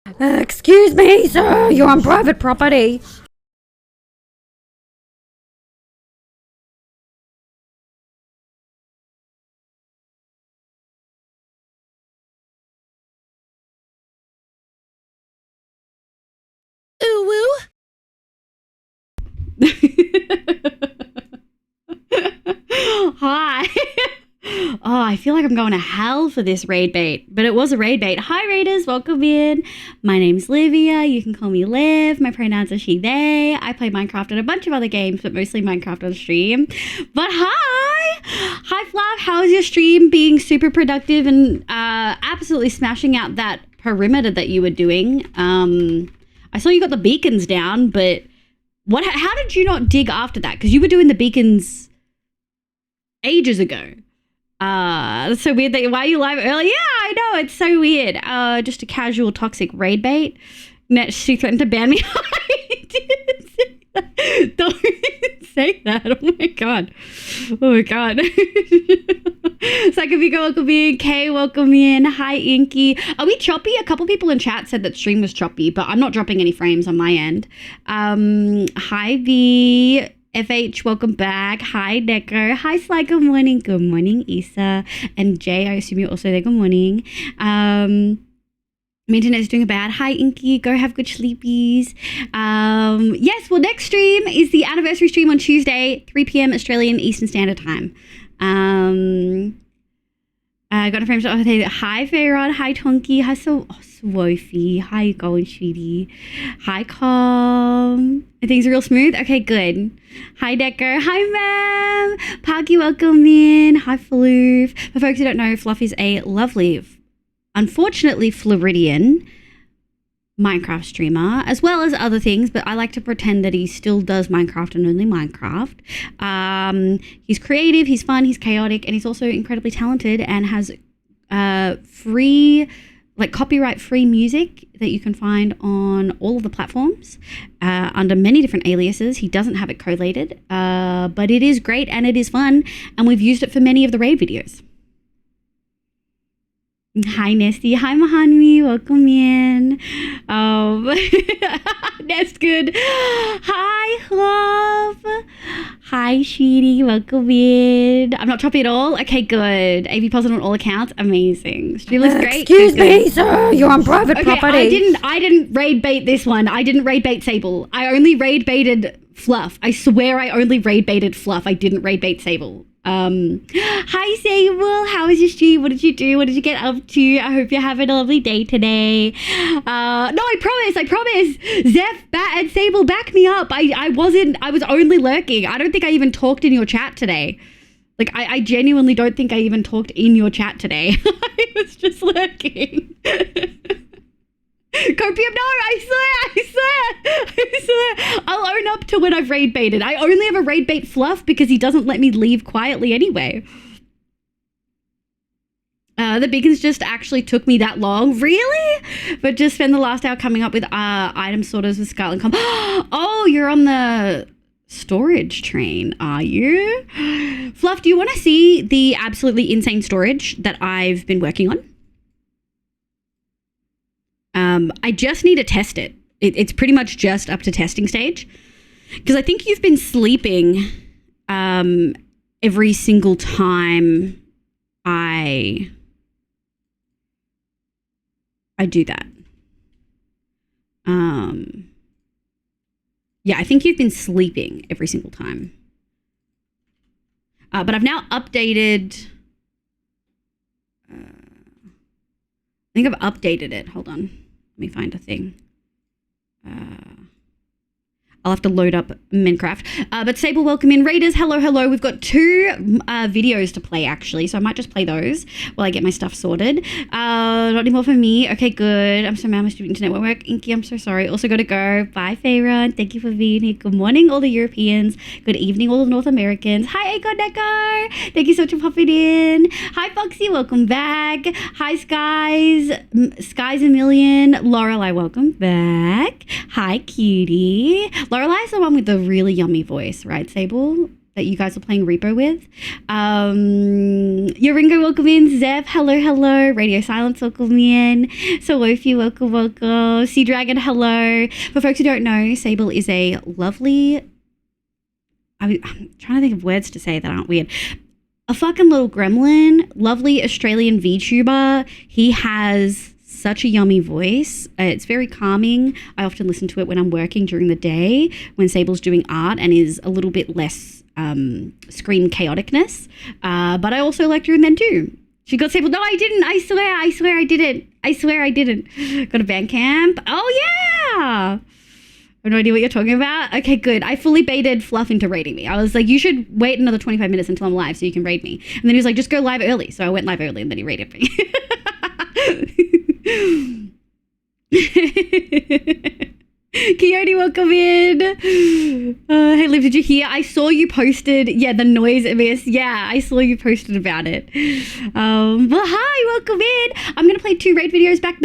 Excuse me, sir. You're on private property. Ooh woo. Hi. Oh, I feel like I'm going to hell for this raid bait, but it was a raid bait. Hi, raiders. Welcome in. My name's Livia. You can call me Liv. My pronouns are she, they. I play Minecraft and a bunch of other games, but mostly Minecraft on stream. But hi. Hi, Flav. How is your stream being super productive and absolutely smashing out that perimeter that you were doing? I saw you got the beacons down, but how did you not dig after that? Because you were doing the beacons ages ago. That's so weird that why are you live early? Yeah, I know, it's so weird. Just a casual toxic raid bait. She threatened to ban me. I didn't say that. Don't say that. Oh my god. Oh my god. Psychophico, welcome in. Kay, welcome in. Hi, Inky. Are we choppy? A couple people in chat said that stream was choppy, but I'm not dropping any frames on my end. Hi, V. FH, welcome back. Hi, Decker. Hi, Sly. Good morning. Good morning, Issa. And Jay, I assume you're also there. Good morning. My internet's doing bad. Hi, Inky. Go have good sleepies. Yes, well, next stream is the anniversary stream on Tuesday, 3 p.m. Australian Eastern Standard Time. I got a frame shot. Hi, Farron. Hi, Tonky. Hi, Sophie. How you going, sweetie? Hi, Calm. Are things real smooth? Okay, good. Hi, Decker. Hi, ma'am. Parky, welcome in. Hi, Floof. For folks who don't know, Fluff is a lovely, unfortunately Floridian Minecraft streamer, as well as other things, but I like to pretend that he still does Minecraft and only Minecraft. He's creative, he's fun, he's chaotic, and he's also incredibly talented and has free, like copyright-free music that you can find on all of the platforms under many different aliases. He doesn't have it collated, but it is great and it is fun, and we've used it for many of the raid videos. Hi, Nesty. Hi, Mahanmi. Welcome in. That's good. Hi, love. Hi, Sheedy. Welcome in. I'm not choppy at all. Okay, good. AV positive on all accounts. Amazing. Stream looks great. Excuse me, sir. You're on private property. I didn't raid bait this one. I didn't raid bait Sable. I only raid baited Fluff. I swear I only raid baited Fluff. I didn't raid bait Sable. Hi, Sable. How was your stream? What did you do? What did you get up to? I hope you're having a lovely day today. No, I promise. Zeph, Bat, and Sable, back me up. I was only lurking. I don't think I even talked in your chat today. Like, I genuinely don't think I even talked in your chat today. I was just lurking. Copium, no, I swear. I'll own up to when I've raid baited. I only ever raid bait Fluff because he doesn't let me leave quietly anyway. The beacons just actually took me that long. Really? But just spend the last hour coming up with item sorters with Scarlet Com. Oh, you're on the storage train, are you? Fluff, do you want to see the absolutely insane storage that I've been working on? I just need to test it. It's pretty much just up to testing stage. Because I think you've been sleeping every single time I do that. Yeah, I think you've been sleeping every single time. But I've now updated... I think I've updated it. Hold on. Let me find a thing. I'll have to load up Minecraft. But Sable, welcome in. Raiders, hello. We've got 2 videos to play, actually. So I might just play those while I get my stuff sorted. Not anymore for me. Okay, good. I'm so mad my stupid internet won't work. Inky, I'm so sorry. Also got to go. Bye, Fayron. Thank you for being here. Good morning, all the Europeans. Good evening, all the North Americans. Hi, Echo Decker. Thank you so much for popping in. Hi, Foxy. Welcome back. Hi, Skies. Skies a Million. Lorelei, welcome back. Hi, Cutie. Lorelai's the one with the really yummy voice, right, Sable? that you guys are playing Repo with. Yoringo, welcome in. Zev, hello. Radio Silence, welcome in. Sophie, welcome. Sea Dragon, hello. For folks who don't know, Sable is a lovely... I'm trying to think of words to say that aren't weird. A fucking little gremlin, lovely Australian VTuber. He has such a yummy voice. It's very calming. I often listen to it when I'm working during the day, when Sable's doing art and is a little bit less screen chaoticness. But I also liked her then too. She got Sable. No, I didn't. I swear I didn't. Got a Bandcamp. Oh yeah. I have no idea what you're talking about. Okay, good. I fully baited Fluff into raiding me. I was like, you should wait another 25 minutes until I'm live so you can raid me. And then he was like, just go live early. So I went live early and then he raided me. Coyote, welcome in. Hey, Liv, did you hear? I saw you posted, the noise miss. Yeah, I saw you posted about it. Well, hi, welcome in. I'm going to play 2 raid videos back.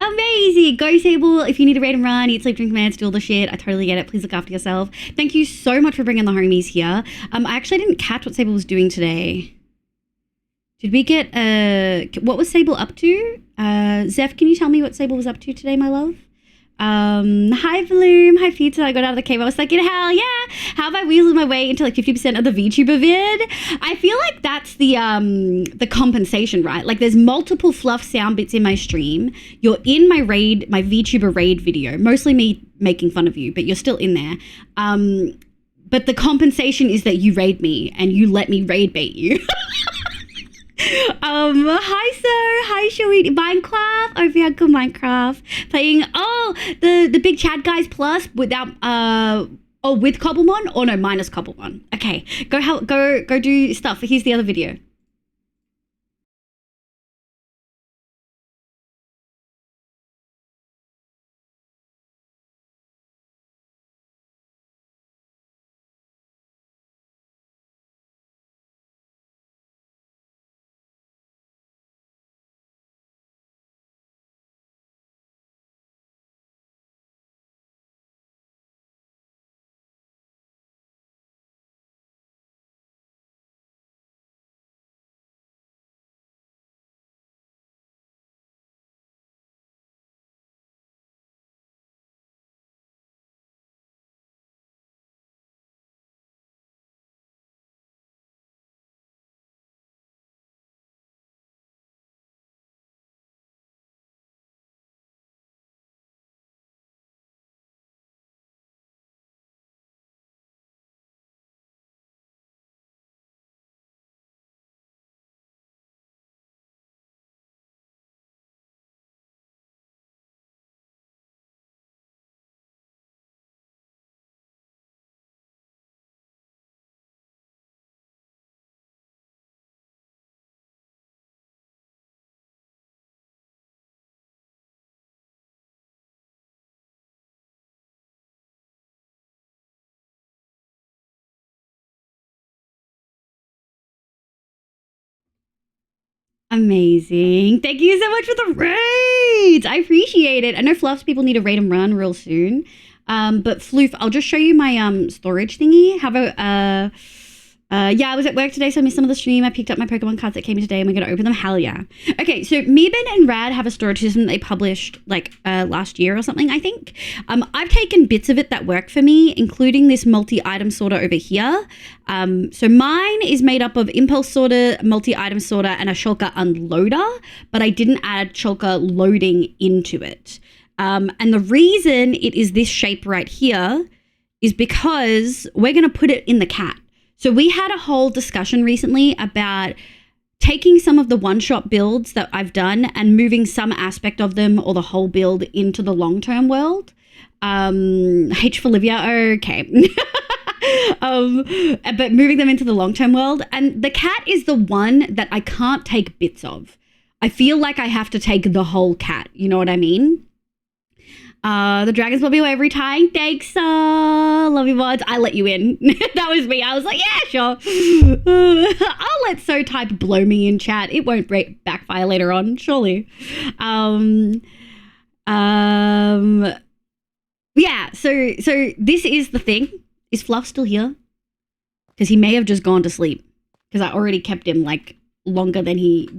Amazing. Go Sable. If you need a raid and run, eat, sleep, drink, commands, do all the shit. I totally get it. Please look after yourself. Thank you so much for bringing the homies here. I actually didn't catch what Sable was doing today. Did we get, what was Sable up to? Zeph, can you tell me what Sable was up to today, my love? Hi Bloom, hi Pizza. I got out of the cave. I was like, hell yeah. How have I weaseled my way into like 50% of the VTuber vid? I feel like that's the compensation, right? Like there's multiple fluff sound bits in my stream. You're in my raid, my VTuber raid video, mostly me making fun of you, but you're still in there. But the compensation is that you raid me and you let me raid bait you. Hi sir, hi Shoei, Minecraft, over here, good Minecraft, playing, the Big Chad Guys Plus without, with Cobblemon, or no, minus Cobblemon. Okay, go do stuff. Here's the other video. Amazing. Thank you so much for the raids. I appreciate it. I know Fluffs people need to raid and run real soon. But Floof, I'll just show you my storage thingy. How about Yeah, I was at work today, so I missed some of the stream. I picked up my Pokemon cards that came in today, and we're going to open them. Hell yeah. Okay, so Me, Ben, and Rad have a storage system they published like last year or something, I think. I've taken bits of it that work for me, including this multi-item sorter over here. So mine is made up of impulse sorter, multi-item sorter, and a shulker unloader, but I didn't add shulker loading into it. And the reason it is this shape right here is because we're going to put it in the cat. So we had a whole discussion recently about taking some of the one-shot builds that I've done and moving some aspect of them or the whole build into the long-term world. H for Livia, okay. But moving them into the long-term world. And the cat is the one that I can't take bits of. I feel like I have to take the whole cat. You know what I mean? The dragons blow me away every time. Thanks, love you mods. I let you in. That was me. I was like, yeah, sure. I'll let So Type blow me in chat. It won't backfire later on, surely. Yeah. So this is the thing. Is Fluff still here? Because he may have just gone to sleep. Because I already kept him like longer than he's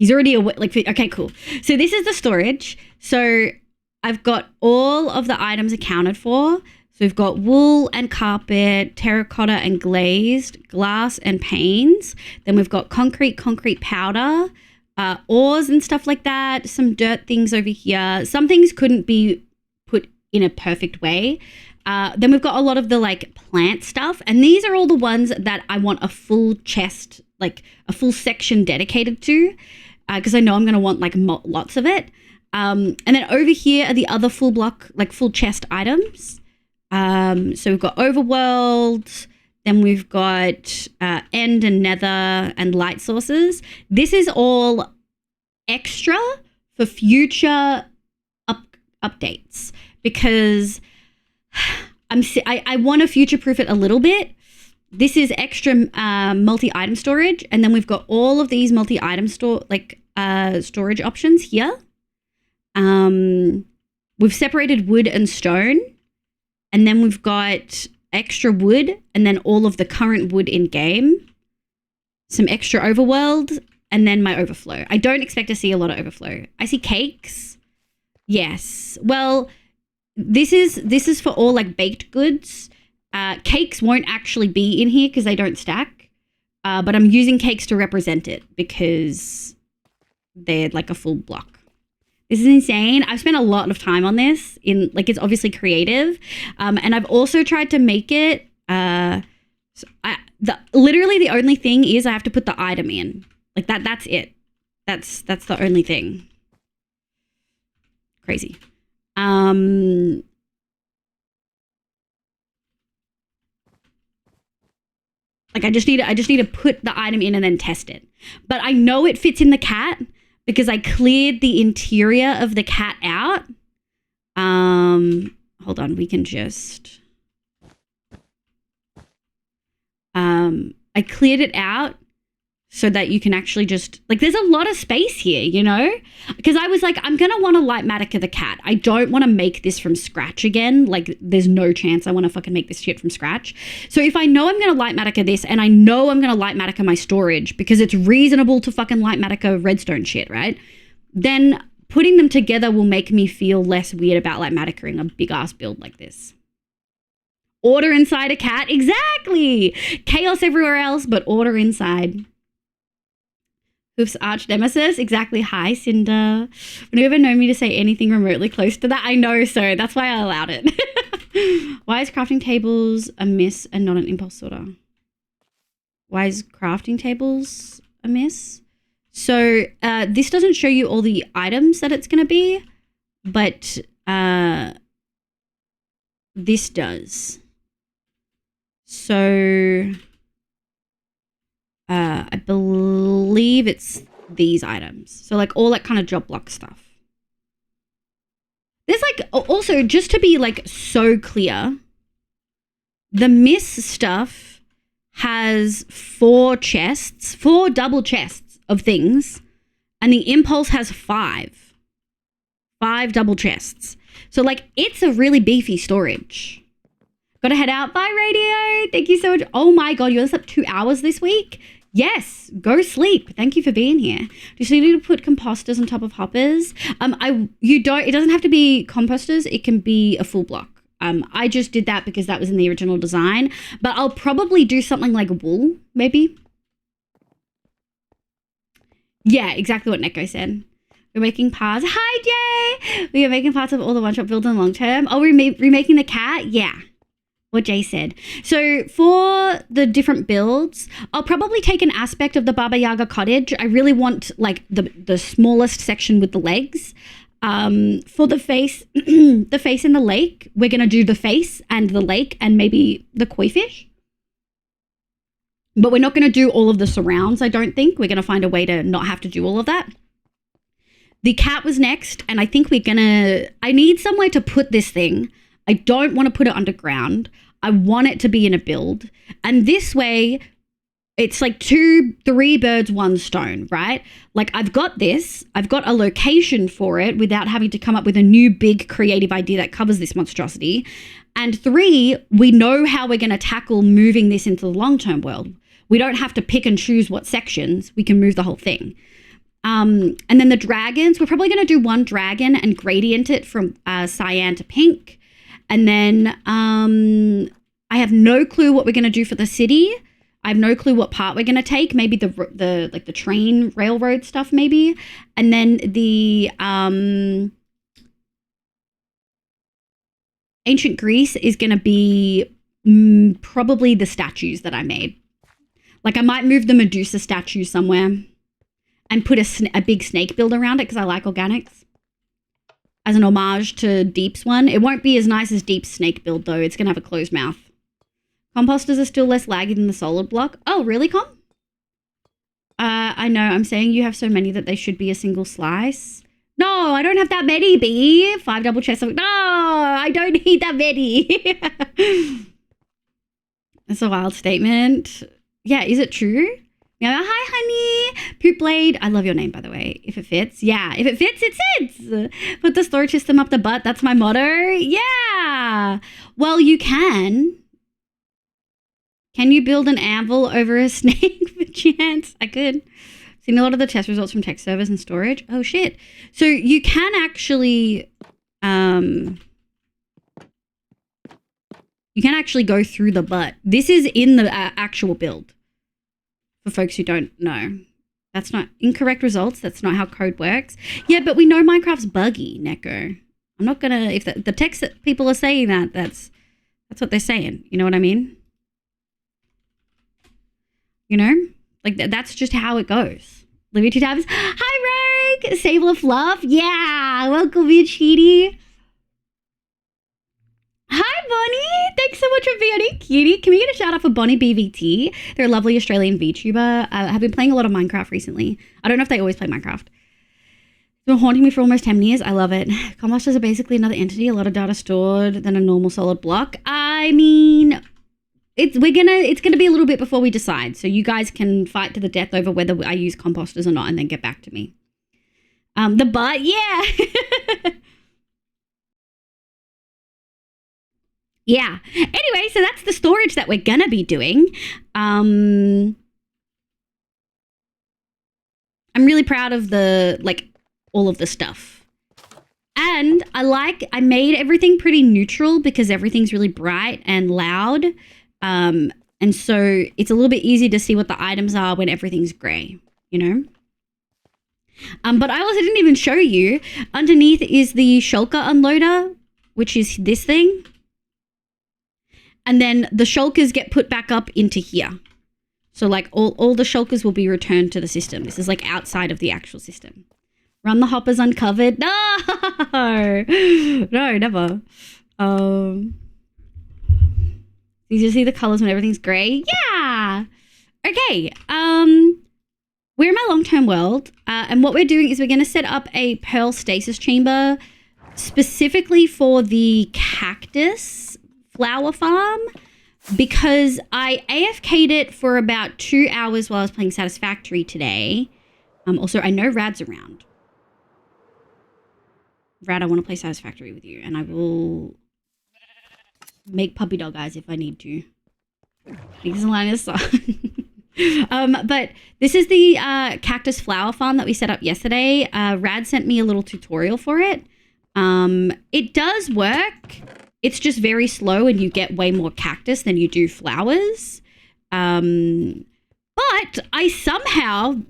already awake. Like, okay, cool. So this is the storage. So I've got all of the items accounted for. So we've got wool and carpet, terracotta and glazed, glass and panes. Then we've got concrete powder, ores and stuff like that. Some dirt things over here. Some things couldn't be put in a perfect way. Then we've got a lot of the like plant stuff. And these are all the ones that I want a full chest, like a full section dedicated to. Because I know I'm going to want like lots of it. And then over here are the other full block, like full chest items. So we've got overworld, then we've got end and nether and light sources. This is all extra for future updates because I want to future-proof it a little bit. This is extra multi-item storage, and then we've got all of these multi-item storage options here. We've separated wood and stone, and then we've got extra wood and then all of the current wood in game, some extra overworld, and then my overflow. I don't expect to see a lot of overflow. I see cakes. Yes. Well, this is for all like baked goods. Cakes won't actually be in here because they don't stack. But I'm using cakes to represent it because they're like a full block. This is insane. I've spent a lot of time on this it's obviously creative. And I've also tried to make it, literally the only thing is I have to put the item in like that. That's it. That's the only thing. Crazy. Like I just need to put the item in and then test it. But I know it fits in the cat because I cleared the interior of the cat out. Hold on, we can just I cleared it out so that you can actually just like there's a lot of space here, you know? Because I was like, I'm gonna want to light Matica the cat. I don't want to make this from scratch again. Like there's no chance I want to fucking make this shit from scratch. So if I know I'm gonna light Matica this and I know I'm gonna light Matica my storage because it's reasonable to fucking light Matica redstone shit, right? Then putting them together will make me feel less weird about like Maticaing a big ass build like this. Order inside a cat, exactly. Chaos everywhere else, but order inside. Hoof's arch nemesis, exactly. Hi, Cinder. Would you ever know me to say anything remotely close to that? I know, so that's why I allowed it. Why is crafting tables a miss and not an impulse sorter? Why is crafting tables a miss? So this doesn't show you all the items that it's going to be, but this does. So I believe it's these items. So like all that kind of job block stuff. There's like also just to be like so clear, the miss stuff has 4 double chests of things, and the impulse has 5 double chests. So like it's a really beefy storage. Gotta head out. Bye, radio. Thank you so much. Oh my God, you only slept 2 hours this week? Yes, go sleep. Thank you for being here. Do you need to put composters on top of hoppers? It doesn't have to be composters. It can be a full block. I just did that because that was in the original design, but I'll probably do something like wool, maybe. Yeah, exactly what Neko said. We're making parts. Hi, Jay. We are making parts of all the one-shot builds in long term. Oh, we're remaking the cat? Yeah. What Jay said. So for the different builds, I'll probably take an aspect of the Baba Yaga cottage. I really want like the smallest section with the legs. For the face, the face and the lake, we're going to do the face and the lake and maybe the koi fish. But we're not going to do all of the surrounds, I don't think. We're going to find a way to not have to do all of that. The cat was next, and I think I need somewhere to put this thing. I don't want to put it underground. I want it to be in a build. And this way, it's like 3 birds, 1 stone, right? Like I've got a location for it without having to come up with a new big creative idea that covers this monstrosity. And 3, we know how we're going to tackle moving this into the long-term world. We don't have to pick and choose what sections. We can move the whole thing. And then the dragons, we're probably going to do 1 dragon and gradient it from cyan to pink. And then I have no clue what we're going to do for the city. I have no clue what part we're going to take. Maybe the train railroad stuff maybe. And then the ancient Greece is going to be probably the statues that I made. Like I might move the Medusa statue somewhere and put a big snake build around it because I like organics. As an homage to Deep's one. It won't be as nice as Deep's snake build though. It's going to have a closed mouth. Composters are still less laggy than the solid block. Oh, really, Com? I know. I'm saying you have so many that they should be a single slice. No, I don't have that many, B. 5 double chests. No, I don't need that many. That's a wild statement. Yeah, is it true? Yeah, hi, honey. Poop Blade. I love your name, by the way. If it fits. Yeah, if it fits, it fits. Put the storage system up the butt. That's my motto. Yeah. Well, you can. Can you build an anvil over a snake for chance? I could. Seen a lot of the test results from tech servers and storage. Oh, shit. So you can actually... you can actually go through the butt. This is in the actual build. For folks who don't know. That's not incorrect results. That's not how code works. Yeah, but we know Minecraft's buggy, Neko. I'm not gonna, if the text that people are saying that's what they're saying. You know what I mean? You know? Like that's just how it goes. Living 2 tabs. Hi, Rogue! Sable of Love. Yeah! Welcome, you cheaty. Hi, Bonnie. Thanks so much for being here, cutie. Can we get a shout out for Bonnie BVT? They're a lovely Australian VTuber. Have been playing a lot of Minecraft recently. I don't know if they always play Minecraft. It's been haunting me for almost 10 years. I love it. Composters are basically another entity, a lot of data stored than a normal solid block. I mean, it's gonna be a little bit before we decide. So you guys can fight to the death over whether I use composters or not, and then get back to me. The butt, yeah. Yeah. Anyway, so that's the storage that we're gonna be doing. I'm really proud of all of the stuff. And I made everything pretty neutral because everything's really bright and loud. And so it's a little bit easy to see what the items are when everything's gray, you know? But I also didn't even show you. Underneath is the shulker unloader, which is this thing. And then the shulkers get put back up into here. So like all the shulkers will be returned to the system. This is like outside of the actual system. Run the hoppers uncovered. No, no, never. You see the colors when everything's gray? Yeah. Okay. We're in my long-term world. And what we're doing is we're going to set up a pearl stasis chamber specifically for the cactus flower farm because I AFK'd it for about 2 hours while I was playing Satisfactory today. Also, I know Rad's around. Rad, I want to play Satisfactory with you, and I will make puppy dog eyes if I need to. Thanks, Linus. But this is the cactus flower farm that we set up yesterday. Rad sent me a little tutorial for it. It does work. It's just very slow and you get way more cactus than you do flowers. But I somehow,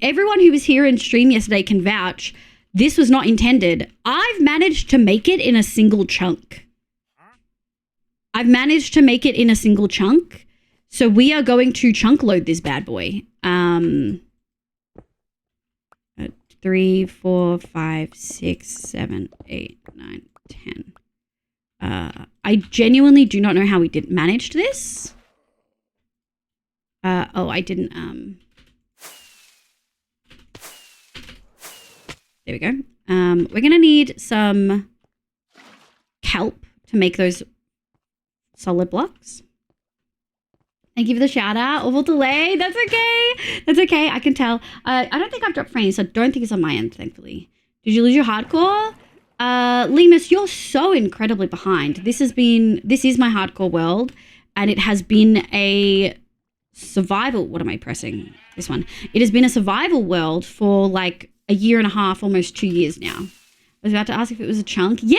everyone who was here in stream yesterday can vouch, this was not intended. I've managed to make it in a single chunk. So we are going to chunk load this bad boy. 3, 4, 5, 6, 7, 8, 9, 10. I genuinely do not know how we managed this. I didn't. There we go. We're going to need some kelp to make those solid blocks. Thank you for the shout out. Overall delay. That's okay. That's okay. I can tell. I don't think I've dropped frames, so I don't think it's on my end, thankfully. Did you lose your hardcore? Lemus, you're so incredibly behind. This is my hardcore world, and it has been a survival. What am I pressing? This one. It has been a survival world for like a year and a half, almost 2 years now. I was about to ask if it was a chunk. Yeah,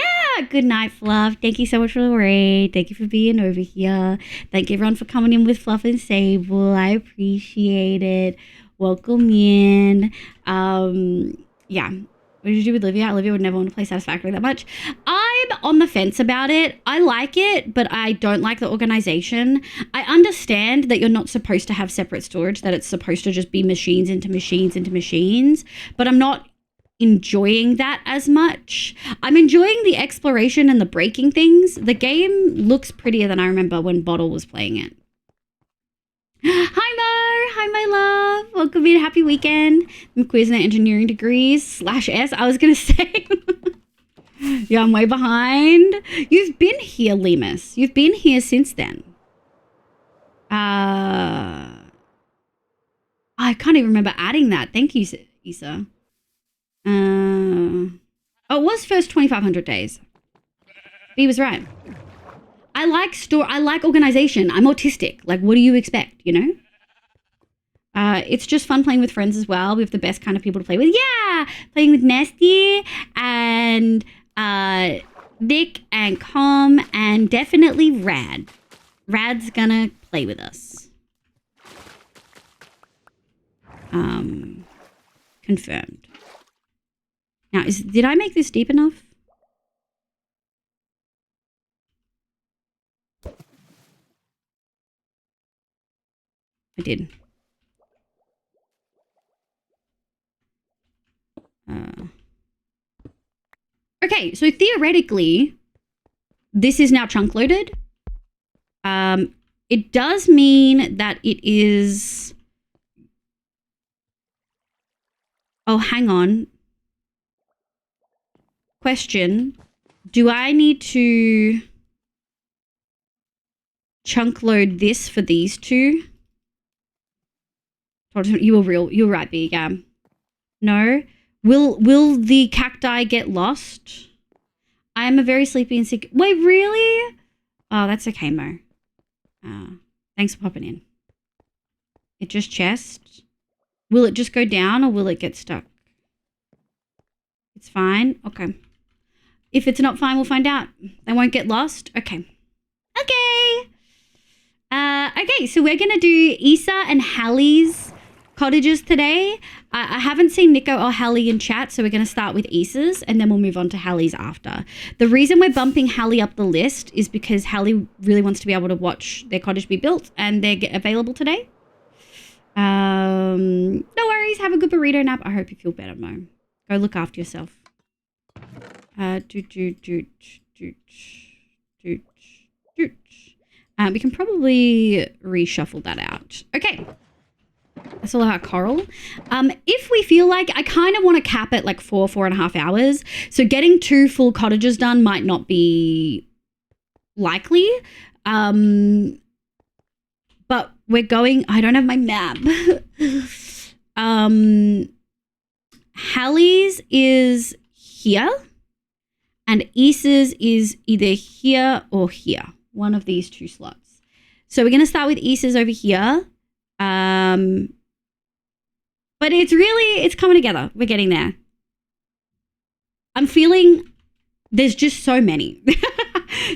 good night, Fluff. Thank you so much for the raid. Thank you for being over here. Thank you everyone for coming in with Fluff and Sable. I appreciate it. Welcome in. Yeah. What did you do with Olivia? Olivia would never want to play Satisfactory that much. I'm on the fence about it. I like it, but I don't like the organization. I understand that you're not supposed to have separate storage, that it's supposed to just be machines into machines into machines, but I'm not enjoying that as much. I'm enjoying the exploration and the breaking things. The game looks prettier than I remember when Bottle was playing it. Hi Mo, hi my love. Welcome in, happy weekend. I'm quizzing engineering degrees /S. I was gonna say, yeah, I'm way behind. You've been here, Lemus. You've been here since then. I can't even remember adding that. Thank you, Issa. Oh, it was first 2,500 days. He was right. I like organization. I'm autistic. Like, what do you expect, you know? It's just fun playing with friends as well. We have the best kind of people to play with. Yeah! Playing with Nesty and Nick and Com and definitely Rad. Rad's gonna play with us. Confirmed. Now, did I make this deep enough? I did. Okay, so theoretically, this is now chunk loaded. It does mean that it is... Oh, hang on. Question. Do I need to chunk load this for these two? You were right, B, yeah. No. Will the cacti get lost? I am a very sleepy and sick. Wait, really? Oh, that's okay, Mo. Thanks for popping in. It just chest. Will it just go down or will it get stuck? It's fine. Okay. If it's not fine, we'll find out. They won't get lost. Okay. Okay. Okay, so we're gonna do Issa and Hallie's cottages today. I haven't seen Nico or Hallie in chat, so we're going to start with Issa's and then we'll move on to Hallie's after. The reason we're bumping Hallie up the list is because Hallie really wants to be able to watch their cottage be built and they're available today. No worries. Have a good burrito nap. I hope you feel better, Mo. Go look after yourself. We can probably reshuffle that out. Okay. I still have our coral. If we feel like, I kind of want to cap it like 4.5 hours. So getting 2 full cottages done might not be likely. But we're going, I don't have my map. Hallie's is here and Issa's is either here or here. one of these 2 slots. So we're going to start with Issa's over here. But it's coming together. We're getting there. I'm feeling there's just so many.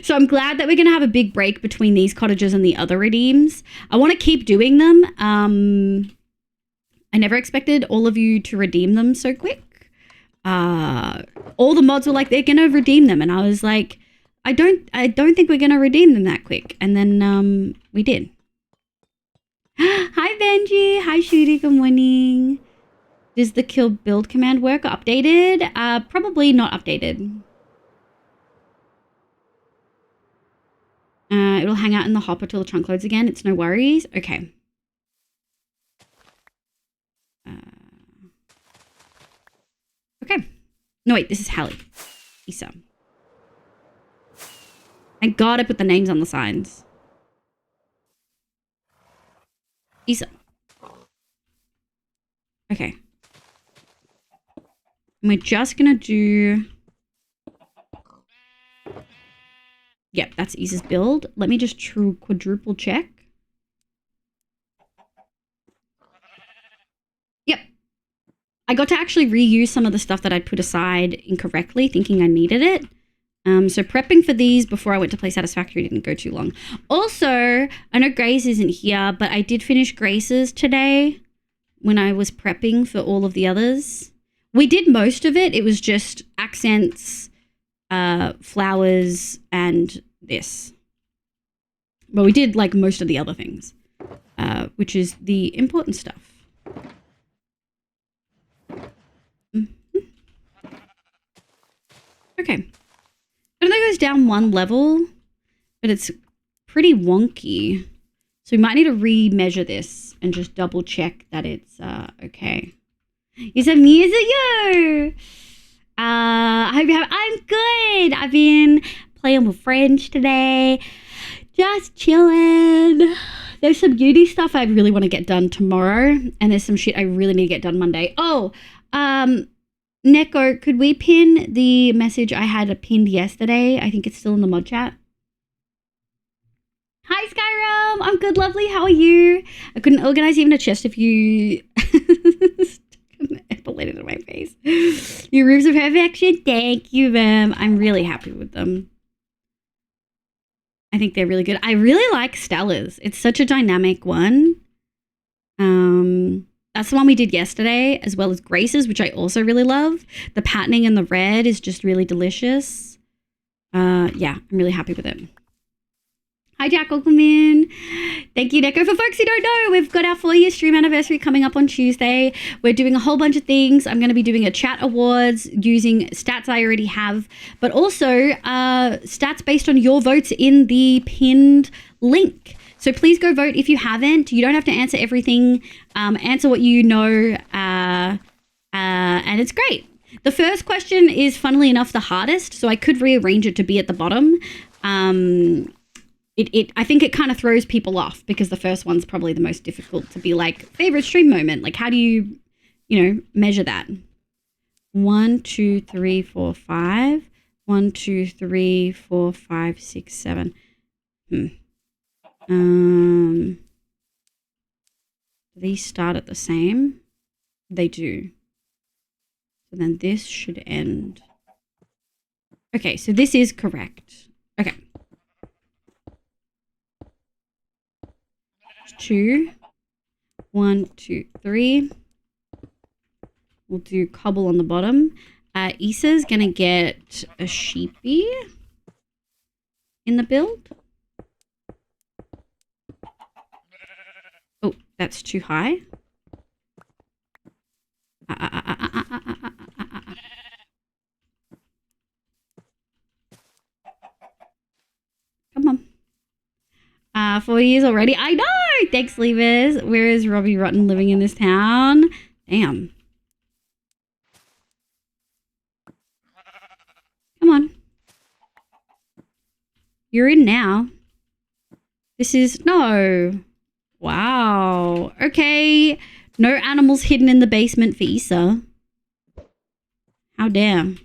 So I'm glad that we're going to have a big break between these cottages and the other redeems. I want to keep doing them. I never expected all of you to redeem them so quick. All the mods were like, they're going to redeem them. And I was like, I don't think we're going to redeem them that quick. And then we did. Hi, Benji. Hi, Shooty. Good morning. Does the kill build command work updated? Probably not updated. It'll hang out in the hopper till the trunk loads again. It's no worries. Okay. Okay. No, wait. This is Hallie. Issa. Thank God I put the names on the signs. Issa. Okay. And we're just going to do... Yep, that's Issa's build. Let me just quadruple check. Yep. I got to actually reuse some of the stuff that I'd put aside incorrectly, thinking I needed it. So prepping for these before I went to play Satisfactory didn't go too long. Also, I know Grace isn't here, but I did finish Grace's today when I was prepping for all of the others. We did most of it. It was just accents, flowers, and this. But we did like most of the other things, which is the important stuff. Mm-hmm. Okay. I don't think it goes down 1 level, but it's pretty wonky. So we might need to re-measure this and just double check that it's okay. You said me as a yo. I hope you have. I'm good. I've been playing with friends today, just chilling. There's some beauty stuff I really want to get done tomorrow, and there's some shit I really need to get done Monday. Oh, Neko, could we pin the message I had pinned yesterday? I think it's still in the mod chat. Hi, Skyrim. I'm good, lovely. How are you? I couldn't organize even a chest if you... Epauletted in my face. Your roofs are perfection. Thank you, ma'am. I'm really happy with them. I think they're really good. I really like Stella's. It's such a dynamic one. That's the one we did yesterday, as well as Grace's, which I also really love. The patterning in the red is just really delicious. Yeah, I'm really happy with it. Hi, Jack. Welcome in. Thank you, Neko. For folks who don't know, we've got our 4-year stream anniversary coming up on Tuesday. We're doing a whole bunch of things. I'm going to be doing a chat awards using stats I already have, but also stats based on your votes in the pinned link. So please go vote if you haven't. You don't have to answer everything. Answer what you know, and it's great. The first question is, funnily enough, the hardest, so I could rearrange it to be at the bottom. I think it kind of throws people off because the first one's probably the most difficult to be like, favorite stream moment. Like, how do you measure that? 1, 2, 3, 4, 5. 1, 2, 3, 4, 5, 6, 7. Do these start at the same? They do. So then this should end. Okay, so this is correct. Okay. 2. 1, 2, 3. We'll do cobble on the bottom. Issa's gonna get a sheepy in the build. Oh, that's too high. Come on. 4 years already. I know. Thanks, Levers. Where is Robbie Rotten living in this town? Damn. Come on. You're in now. This is... No. Wow. Okay. No animals hidden in the basement for Issa. How damn.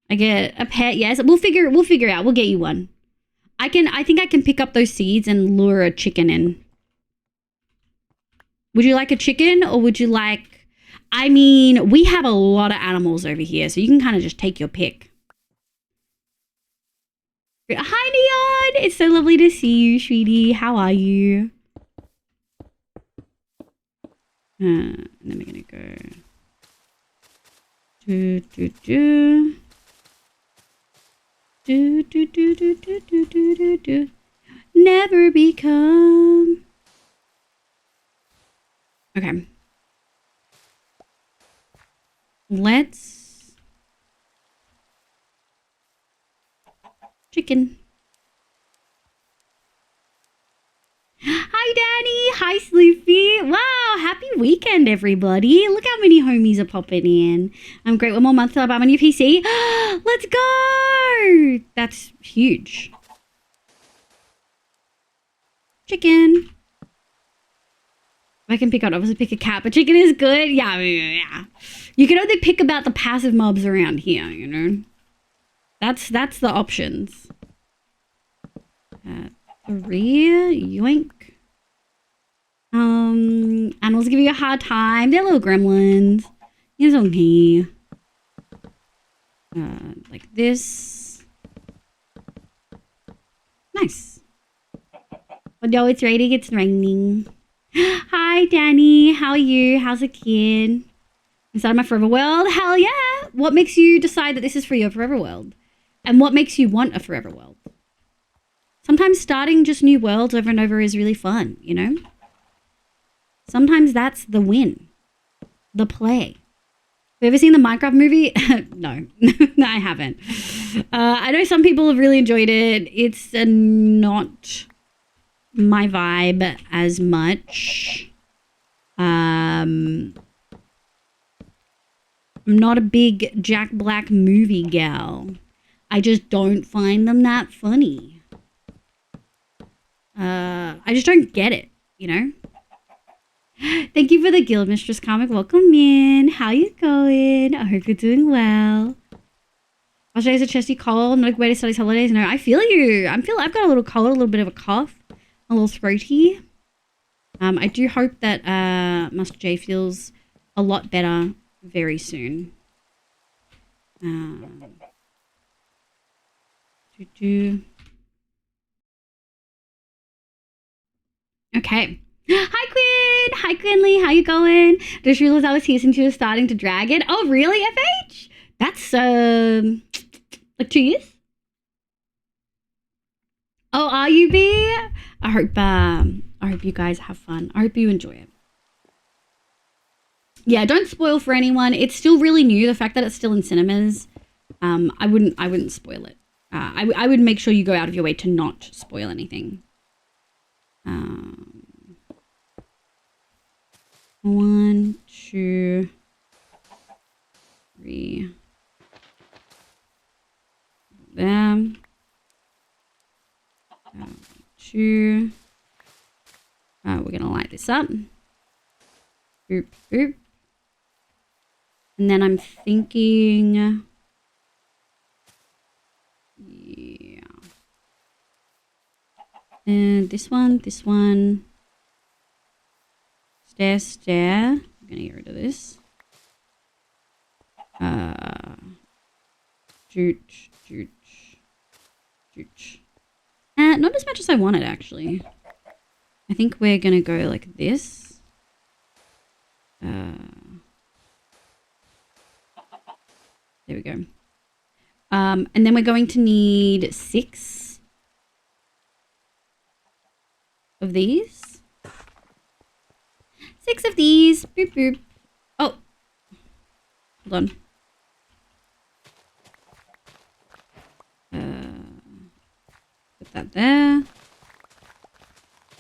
I get a pet. Yes. We'll figure it out. We'll get you one. I think I can pick up those seeds and lure a chicken in. Would you like a chicken or would you like... I mean, we have a lot of animals over here, so you can kind of just take your pick. Hi, Neon! It's so lovely to see you, sweetie. How are you? And then we're going to go... Do, do, do. Do, do, do, do, do, do, do, do, do. Never become... Okay. Let's... Chicken. Hi, Danny. Hi, Sleepy. Wow, happy weekend, everybody. Look how many homies are popping in. I'm great. One more month till I buy my new PC. Let's go. That's huge. Chicken. I can pick out, obviously pick a cat, but chicken is good. Yeah. You can only pick about the passive mobs around here, you know. That's the options. 3, yoink. Animals give you a hard time. They're little gremlins. It's okay. Like this. Nice. But no, it's raining. It's raining. Hi, Danny. How are you? How's the kid? Inside my forever world? Hell yeah. What makes you decide that this is for your forever world? And what makes you want a forever world? Sometimes starting just new worlds over and over is really fun, you know? Sometimes that's the win. The play. Have you ever seen the Minecraft movie? No. No, I haven't. I know some people have really enjoyed it. It's not my vibe as much. I'm not a big Jack Black movie gal. I just don't find them that funny. I just don't get it, you know? Thank you for the Guild Mistress comic. Welcome in. How you going? I hope you're doing well. Australia's a chesty cold. No way to study holidays. No, I feel you. I've got a little cold, a little bit of a cough, a little throaty. I do hope that Master J feels a lot better very soon. Okay. Hi, Quinn. Hi, Quinley. How you going? Just realized I was here since you were starting to drag it. Oh, really, FH? That's, like 2 years? Oh, are you, B? I hope you guys have fun. I hope you enjoy it. Yeah, don't spoil for anyone. It's still really new. The fact that it's still in cinemas, I wouldn't spoil it. I would make sure you go out of your way to not spoil anything. 1, 2, 3. Them. 2. We're gonna light this up. Boop, boop. And then I'm thinking, yeah. And this one. Stair. I'm gonna get rid of this. Jooch. Not as much as I wanted, actually. I think we're gonna go like this. There we go. And then we're going to need 6 of these. 6 of these. Boop, boop. Oh. Hold on. Put that there.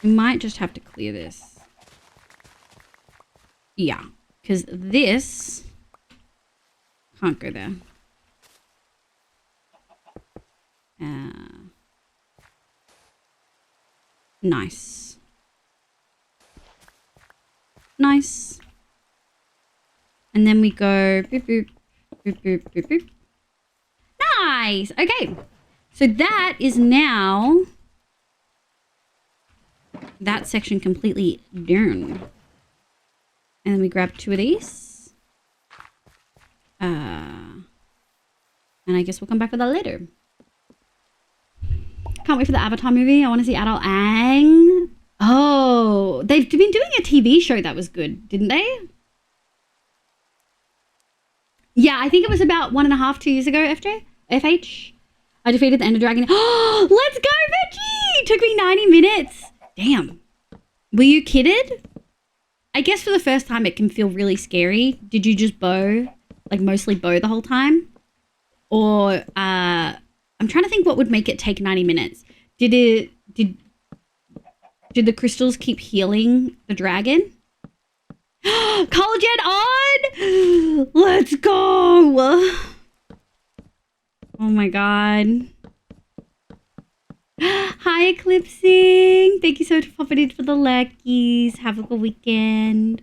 We might just have to clear this. Yeah. Because this can't go there. Nice. Nice. And then we go boop, boop, boop, boop, boop, boop. Nice. Okay. So that is now that section completely done. And then we grab 2 of these. And I guess we'll come back with that later. Can't wait for the Avatar movie. I want to see Adult Aang. Oh, they've been doing a TV show that was good, didn't they? Yeah, I think it was about 1.5, 2 years ago, FH. I defeated the Ender Dragon. Oh, let's go, Veggie! Took me 90 minutes. Damn. Were you kidded? I guess for the first time it can feel really scary. Did you just bow? Like mostly bow the whole time? Or, I'm trying to think what would make it take 90 minutes. Did the crystals keep healing the dragon? Collagen on! Let's go! Oh my god. Hi, Eclipsing. Thank you so much for popping in for the Luckies. Have a good weekend.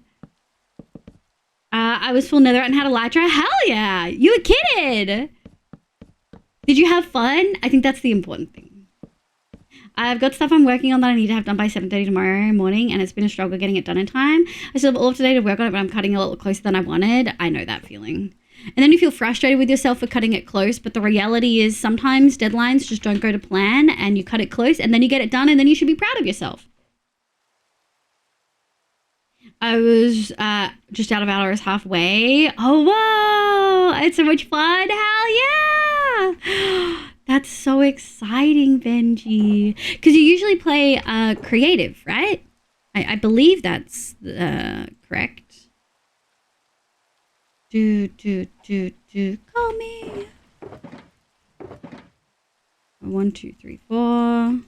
I was full netherite and had a Lytra. Hell yeah! You a kid! Did you have fun? I think that's the important thing. I've got stuff I'm working on that I need to have done by 7:30 tomorrow morning, and it's been a struggle getting it done in time. I still have all of today to work on it, but I'm cutting a little closer than I wanted. I know that feeling. And then you feel frustrated with yourself for cutting it close, but the reality is sometimes deadlines just don't go to plan, and you cut it close, and then you get it done, and then you should be proud of yourself. I was just out of hours halfway. Oh, wow! It's so much fun. Hell yeah! That's so exciting, Benji. Because you usually play creative, right? I believe that's correct. Call me. 1, 2, 3, 4.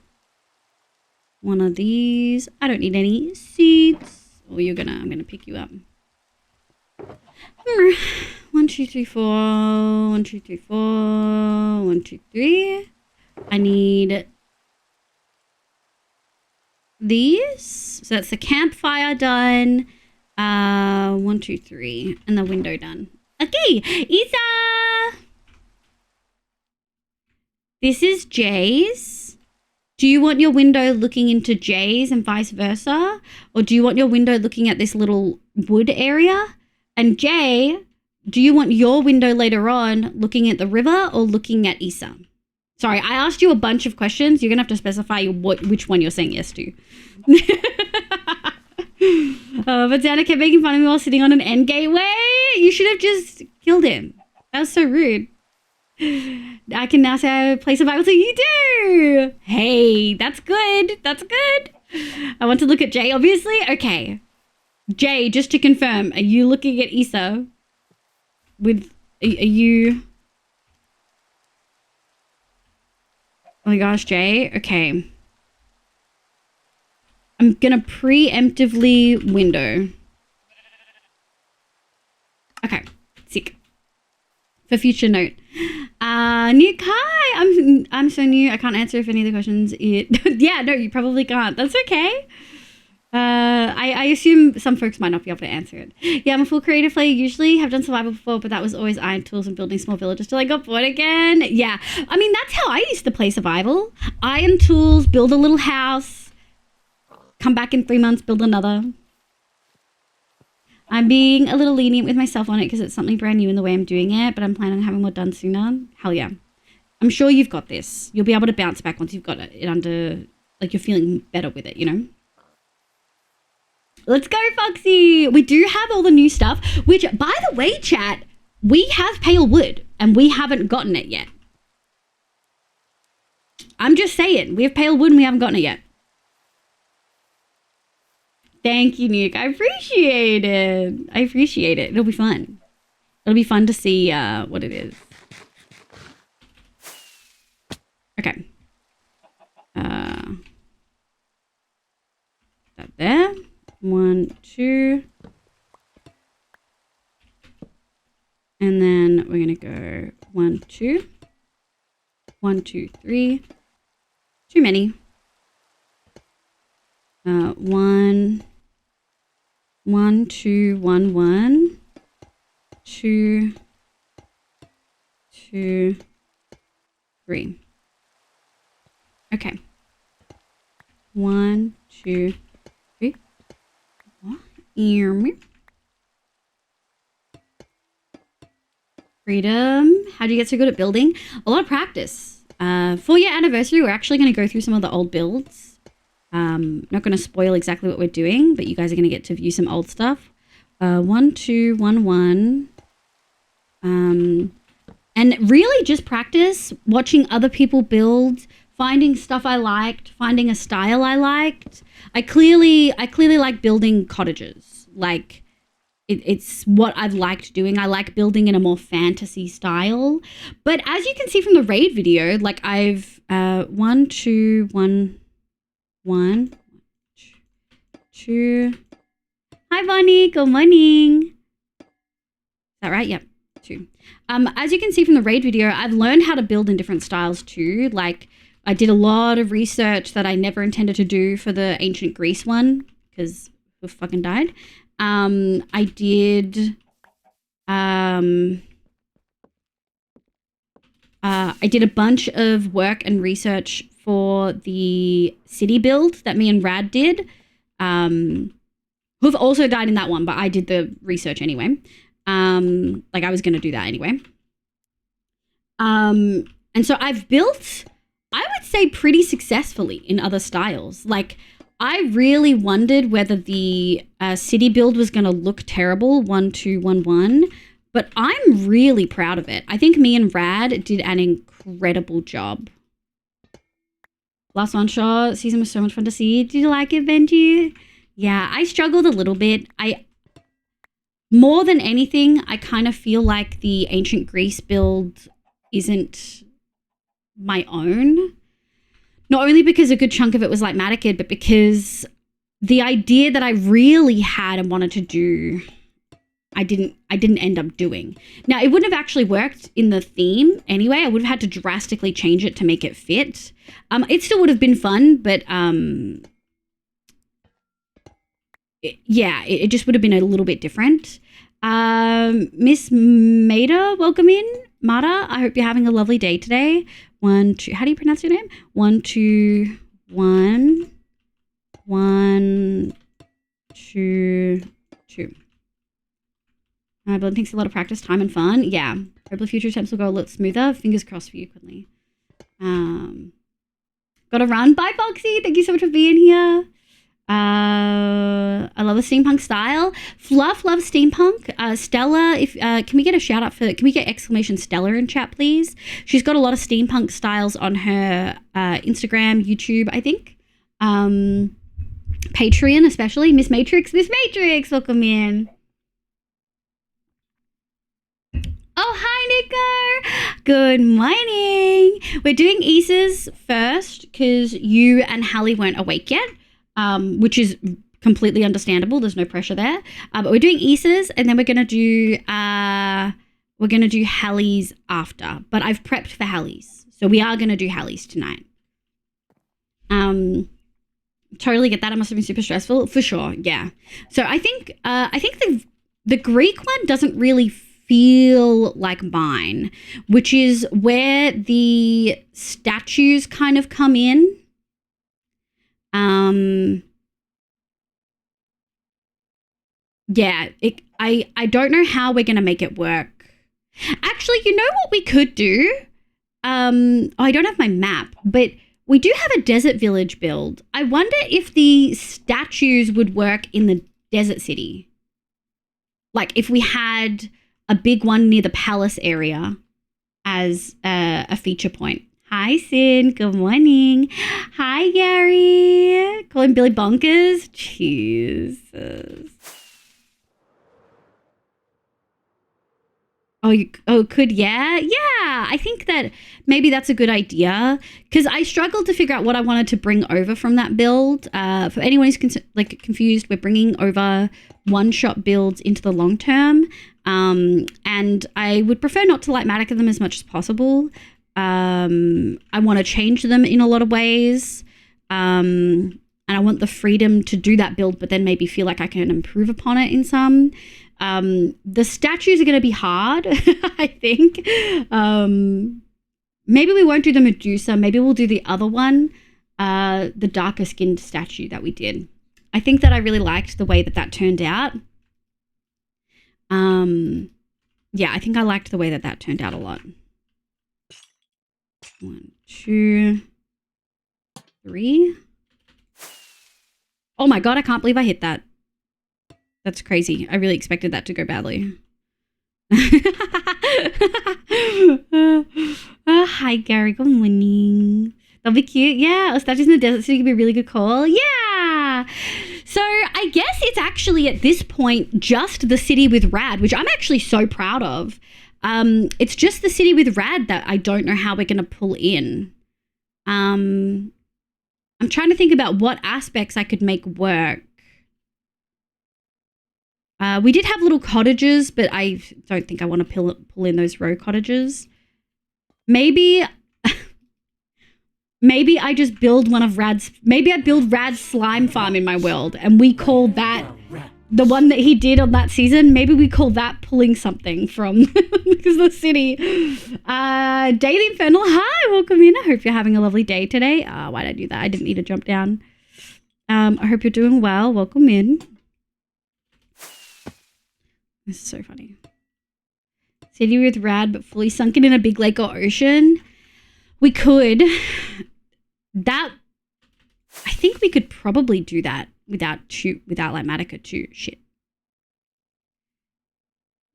One of these. I don't need any seeds. Oh, I'm gonna pick you up. 1, 2, 3, 4. 1, 2, 3, 4. 1, 2, 3. I need these. So that's the campfire done. 1, 2, 3. And the window done. Okay, Isa! This is Jay's. Do you want your window looking into Jay's and vice versa? Or do you want your window looking at this little wood area? And Jay, do you want your window later on looking at the river or looking at Isa? Sorry, I asked you a bunch of questions. You're going to have to specify which one you're saying yes to. But Dana kept making fun of me while sitting on an end gateway. You should have just killed him. That was so rude. I can now say I play survival, so you do. Hey, that's good. That's good. I want to look at Jay, obviously. Okay. Jay, just to confirm, are you looking at Isa? Are you... Oh my gosh, Jay. Okay. I'm gonna preemptively window. Okay. Sick. For future note. New Kai! I'm so new. I can't answer if any of the questions... Yeah, no, you probably can't. That's okay. I assume some folks might not be able to answer it. Yeah, I'm a full creative player. Usually have done survival before, but that was always iron tools and building small villages till I got bored again. Yeah, I mean, that's how I used to play survival. Iron tools, build a little house, come back in 3 months, build another. I'm being a little lenient with myself on it because it's something brand new in the way I'm doing it, but I'm planning on having more done sooner. Hell yeah. I'm sure you've got this. You'll be able to bounce back once you've got it under, like, you're feeling better with it, you know? Let's go, Foxy. We do have all the new stuff, which, by the way, chat, we have pale wood and we haven't gotten it yet. I'm just saying, we have pale wood and we haven't gotten it yet. Thank you, Nuke. I appreciate it. I appreciate it. It'll be fun. It'll be fun to see what it is. Okay. That there. 1, 2. And then we're going to go 1, 2. 1, 2, 3. Too many. 1, 1, 2, 1, 1. 2, 2, 3. Okay. 1, 2, 3. Freedom. How do you get so good at building? A lot of practice. 4-year anniversary, we're actually going to go through some of the old builds. Not going to spoil exactly what we're doing, but you guys are going to get to view some old stuff. 1, 2, 1, 1. And really just practice watching other people build, finding stuff I liked, finding a style I liked. I clearly like building cottages. Like it's what I've liked doing. I like building in a more fantasy style. But as you can see from the raid video, like I've 1, 2, 1, 1, 2. Hi Bonnie, good morning. Is that right? Yep. 2. As you can see from the raid video, I've learned how to build in different styles too. Like I did a lot of research that I never intended to do for the ancient Greece one because we fucking died. I did a bunch of work and research for the city build that me and Rad did. Who've also died in that one, but I did the research anyway. Like I was going to do that anyway. And so I've built, I would say pretty successfully in other styles. Like I really wondered whether the city build was going to look terrible, 1, 2, 1, 1, but I'm really proud of it. I think me and Rad did an incredible job. Last one shot season was so much fun to see. Did you like it, Benji? Yeah, I struggled a little bit. More than anything, I kind of feel like the ancient Greece build isn't my own. Not only because a good chunk of it was like Matikid, but because the idea that I really had and wanted to do, I didn't end up doing. Now, it wouldn't have actually worked in the theme anyway. I would have had to drastically change it to make it fit. It still would have been fun, but it just would have been a little bit different. Miss Maida, welcome in. Mata, I hope you're having a lovely day today. 1, 2, how do you pronounce your name? 1, 2, 1, 1, 2, 2. Building takes a lot of practice, time, and fun. Yeah. Hopefully future attempts will go a little smoother. Fingers crossed for you, Quinley. Gotta run. Bye, Foxy. Thank you so much for being here. I love the steampunk style. Fluff loves steampunk. Stella, if can we get a shout out for? Can we get exclamation Stella in chat, please? She's got a lot of steampunk styles on her Instagram, YouTube, I think. Patreon, especially. Miss Matrix, welcome in. Oh, hi, Nico. Good morning. We're doing Issa's first because you and Hallie weren't awake yet. Which is completely understandable. There's no pressure there. But we're doing Issa's and then we're gonna do Hallie's after. But I've prepped for Hallie's, so we are gonna do Hallie's tonight. Totally get that. It must have been super stressful for sure. Yeah. So I think the Greek one doesn't really feel like mine, which is where the statues kind of come in. Yeah, I don't know how we're gonna make it work. Actually, you know what we could do? I don't have my map, but we do have a desert village build. I wonder if the statues would work in the desert city. Like if we had a big one near the palace area as a feature point. Hi, Sin. Good morning. Hi, Gary. Calling Billy bonkers. Jesus. Oh, could, yeah. I think that maybe that's a good idea because I struggled to figure out what I wanted to bring over from that build. For anyone who's confused, we're bringing over one-shot builds into the long term, and I would prefer not to lightmatic them as much as possible. I want to change them in a lot of ways, and I want the freedom to do that build, but then maybe feel like I can improve upon it in some. The statues are going to be hard, I think. maybe we won't do the Medusa. Maybe we'll do the other one, the darker skinned statue that we did. I think that I really liked the way that that turned out. Yeah, I think I liked the way that that turned out a lot. 1, 2, 3. Oh my God, I can't believe I hit that. That's crazy. I really expected that to go badly. Hi, Gary. Good morning. That'll be cute. Yeah, statues in the desert city could be a really good call. Yeah. So I guess it's actually at this point just the city with Rad, which I'm actually so proud of. It's just the city with Rad that I don't know how we're going to pull in. I'm trying to think about what aspects I could make work. We did have little cottages, but I don't think I want to pull in those row cottages. Maybe I just build one of Rad's... Maybe I build Rad's slime farm in my world, and we call that... The one that he did on that season, maybe we call that pulling something from the city. Daily Infernal, hi, welcome in. I hope you're having a lovely day today. Why did I do that? I didn't need to jump down. I hope you're doing well. Welcome in. This is so funny. City with Rad, but fully sunken in a big lake or ocean. We could. That, I think we could probably do that without like Matica too. Shit.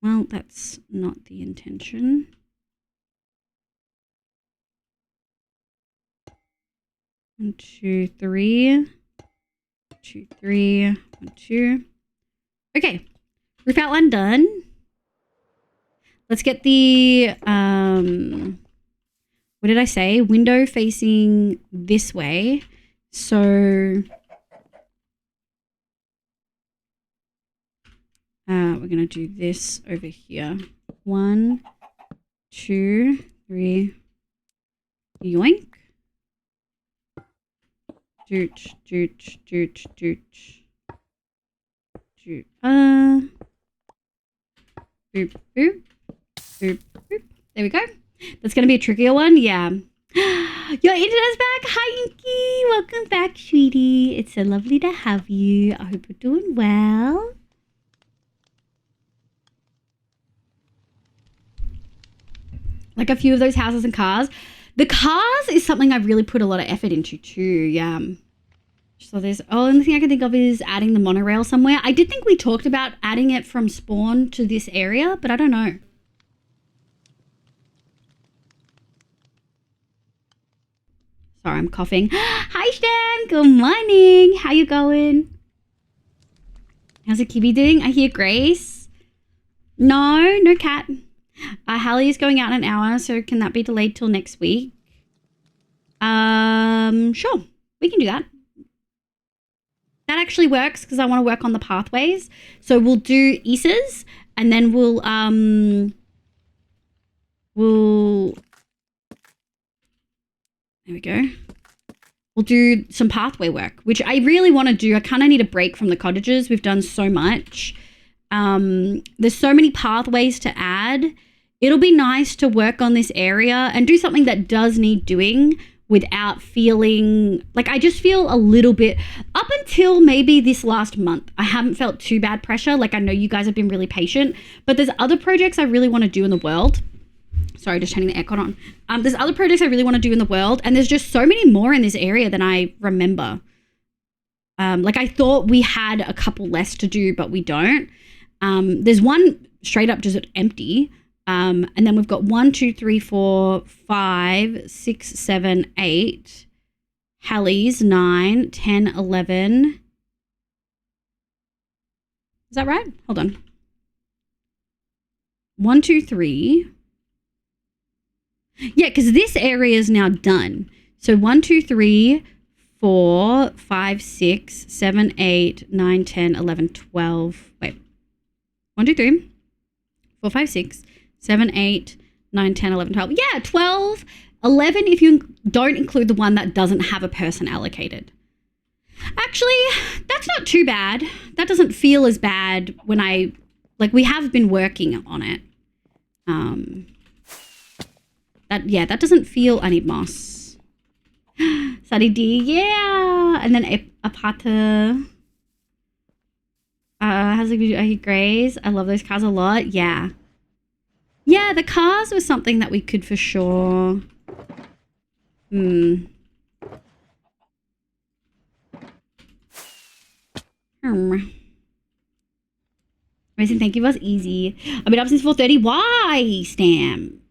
Well, that's not the intention. One, 2, 3. 2, 3. 1, 2. Okay. Roof outline done. Let's get the, what did I say? Window facing this way. So, we're going to do this over here. 1, 2, 3. Yoink. Dooch, dooch, dooch, dooch. Dooch. Boop, boop, boop, boop. There we go. That's going to be a trickier one. Yeah. Your internet's back. Hi, Inky. Welcome back, sweetie. It's so lovely to have you. I hope you're doing well. Like a few of those houses and cars. The cars is something I've really put a lot of effort into too. Yeah. So there's, oh, the only thing I can think of is adding the monorail somewhere. I did think we talked about adding it from spawn to this area, but I don't know. Sorry, I'm coughing. Hi, Stan. Good morning. How you going? How's the Kiwi doing? I hear Grace. No cat. Hallie is going out in an hour, so can that be delayed till next week? Sure. We can do that. That actually works because I want to work on the pathways. So we'll do ESAs and then we'll there we go. We'll do some pathway work, which I really want to do. I kind of need a break from the cottages. We've done so much. There's so many pathways to add. It'll be nice to work on this area and do something that does need doing without feeling like I just feel a little bit up until maybe this last month. I haven't felt too bad pressure. Like I know you guys have been really patient, but there's other projects I really want to do in the world. Sorry, just turning the aircon on. There's other projects I really want to do in the world, and there's just so many more in this area than I remember. Like I thought we had a couple less to do, but we don't. There's one straight up just empty. And then we've got 1, 2, 3, 4, 5, 6, 7, 8. Hallie's 9, 10, 11. Is that right? Hold on. 1, 2, 3. Yeah, because this area is now done. So 1, 2, 3, 4, 5, 6, 7, 8, 9, 10, 11, 12. Wait. 1, 2, 3, 4, 5, 6, 7, 8, 9, 10, 11, 12. Yeah, 12, 11 if you don't include the one that doesn't have a person allocated. Actually, that's not too bad. That doesn't feel as bad when we have been working on it. That doesn't feel... I need moss. Sunny D, yeah. And then Apata. How's it grays? I love those cars a lot. Yeah. Yeah, the cars was something that we could for sure. Amazing, thank you. It was easy. I've been up since 4:30. Why, Stam?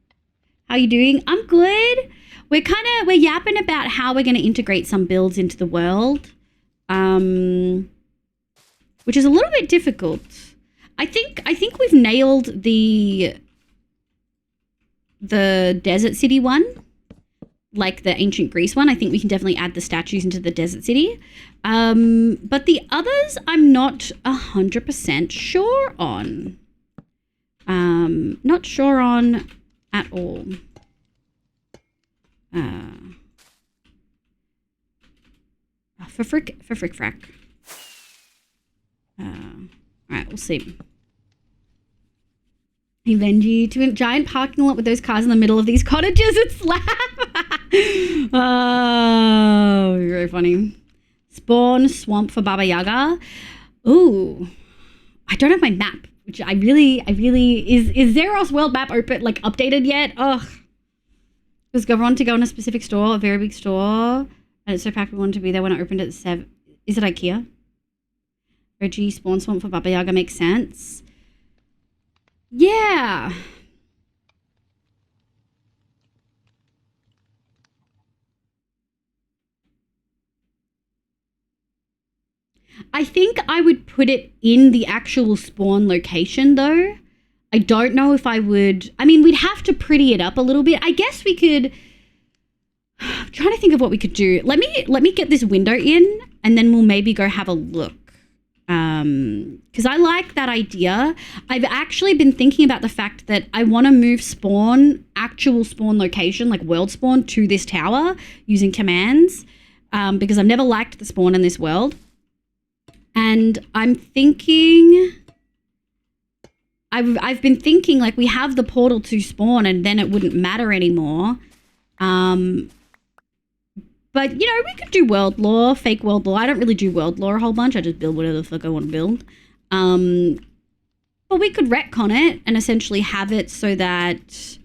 How you doing? I'm good. We're yapping about how we're going to integrate some builds into the world, which is a little bit difficult. I think we've nailed the desert city one, like the ancient Greece one. I think we can definitely add the statues into the desert city. But the others, I'm not 100% sure on. Not sure on at all. For frick frack. All right, we'll see. Hey Benji, to a giant parking lot with those cars in the middle of these cottages, it's slap. Oh, very funny. Spawn swamp for Baba Yaga. Ooh, I don't have my map, which I really is Zeros world map open, like updated yet? Ugh. Was Gavron to go in a specific store, a very big store, and it's so packed we wanted to be there when I opened it at 7. Is it IKEA? OG spawn swamp for Baba Yaga makes sense. Yeah. I think I would put it in the actual spawn location though. I don't know if I would. I mean, we'd have to pretty it up a little bit. I guess we could. I'm trying to think of what we could do. Let me get this window in and then we'll maybe go have a look. Because I like that idea. I've actually been thinking about the fact that I want to move actual spawn location, like world spawn, to this tower using commands, because I've never liked the spawn in this world. And I'm thinking, I've been thinking like we have the portal to spawn and then it wouldn't matter anymore. But, you know, we could do world lore, fake world lore. I don't really do world lore a whole bunch. I just build whatever the fuck I want to build. But we could retcon it and essentially have it so that...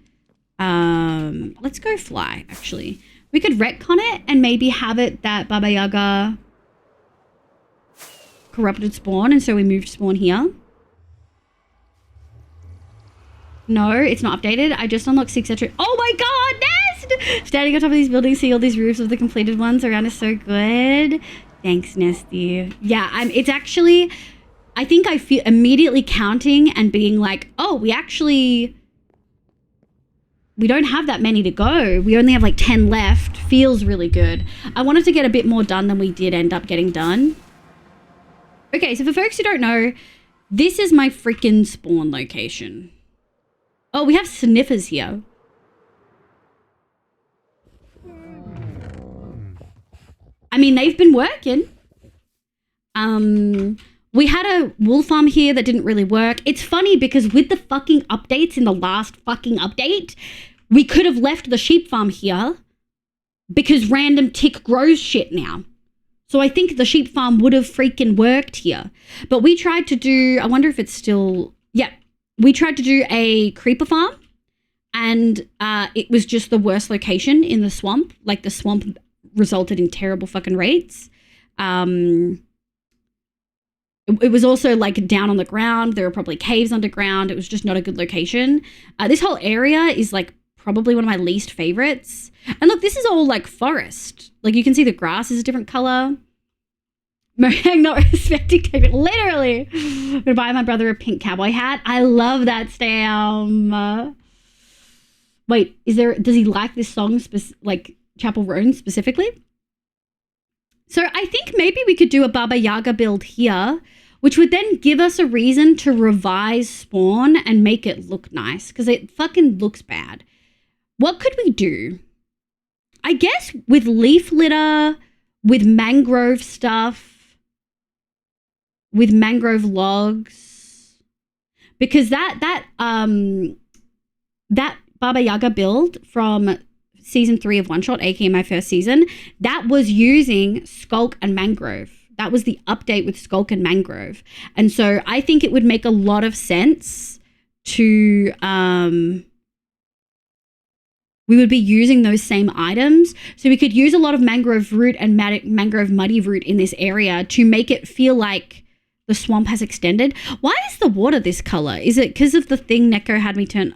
let's go fly, actually. We could retcon it and maybe have it that Baba Yaga corrupted spawn, and so we moved spawn here. No, it's not updated. I just unlocked 6 etc. Oh my god, Nest! Standing on top of these buildings, see all these roofs of the completed ones around is so good. Thanks, Nesty. Yeah, it's actually... I think I feel immediately counting and being like, oh, we don't have that many to go. We only have like 10 left. Feels really good. I wanted to get a bit more done than we did end up getting done. Okay, so for folks who don't know, this is my freaking spawn location. Oh, we have sniffers here. I mean, they've been working. We had a wool farm here that didn't really work. It's funny because with the fucking updates in the last fucking update, we could have left the sheep farm here because random tick grows shit now. So I think the sheep farm would have freaking worked here. But we tried to do, I wonder if it's still, yeah. We tried to do a creeper farm and it was just the worst location in the swamp. Like the swamp resulted in terrible fucking rates. It was also like down on the ground. There were probably caves underground. It was just not a good location. This whole area is like probably one of my least favorites. And look, this is all like forest. Like you can see the grass is a different color. Mohang not respecting technique. Literally. I'm gonna buy my brother a pink cowboy hat. I love that Stam. Wait, does he like this song, like Chapel Roan specifically? So I think maybe we could do a Baba Yaga build here, which would then give us a reason to revise spawn and make it look nice, because it fucking looks bad. What could we do? I guess with leaf litter, with mangrove stuff, with mangrove logs, because that Baba Yaga build from season 3 of One Shot, aka my first season, that was using Skulk and Mangrove. That was the update with Skulk and Mangrove. And so I think it would make a lot of sense to we would be using those same items. So we could use a lot of mangrove root and mangrove muddy root in this area to make it feel like the swamp has extended. Why is the water this color? Is it because of the thing Neko had me turn?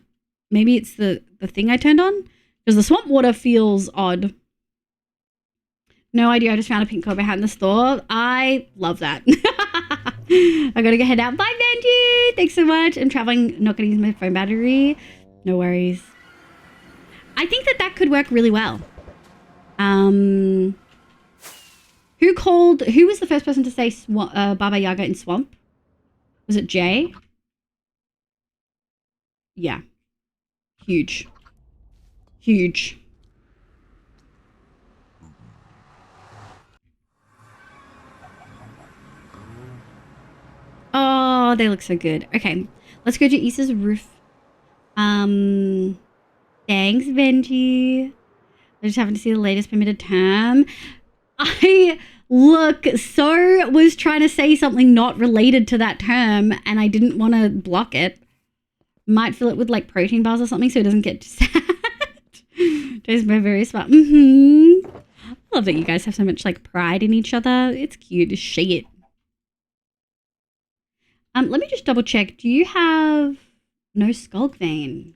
Maybe it's the thing I turned on? Because the swamp water feels odd. No idea. I just found a pink cobra hat in the store. I love that. I gotta go head out. Bye, Benji. Thanks so much. I'm traveling. Not gonna use my phone battery. No worries. I think that could work really well. Who was the first person to say Baba Yaga in Swamp? Was it Jay? Yeah. Huge. Huge. Oh, they look so good. Okay, let's go to Issa's roof. Thanks, Benji. I just having to see the latest permitted term. I was trying to say something not related to that term and I didn't want to block it. Might fill it with like protein bars or something so it doesn't get too sad. Just very smart. I love that you guys have so much like pride in each other. It's cute as shit. Let me just double check. Do you have no skulk vein?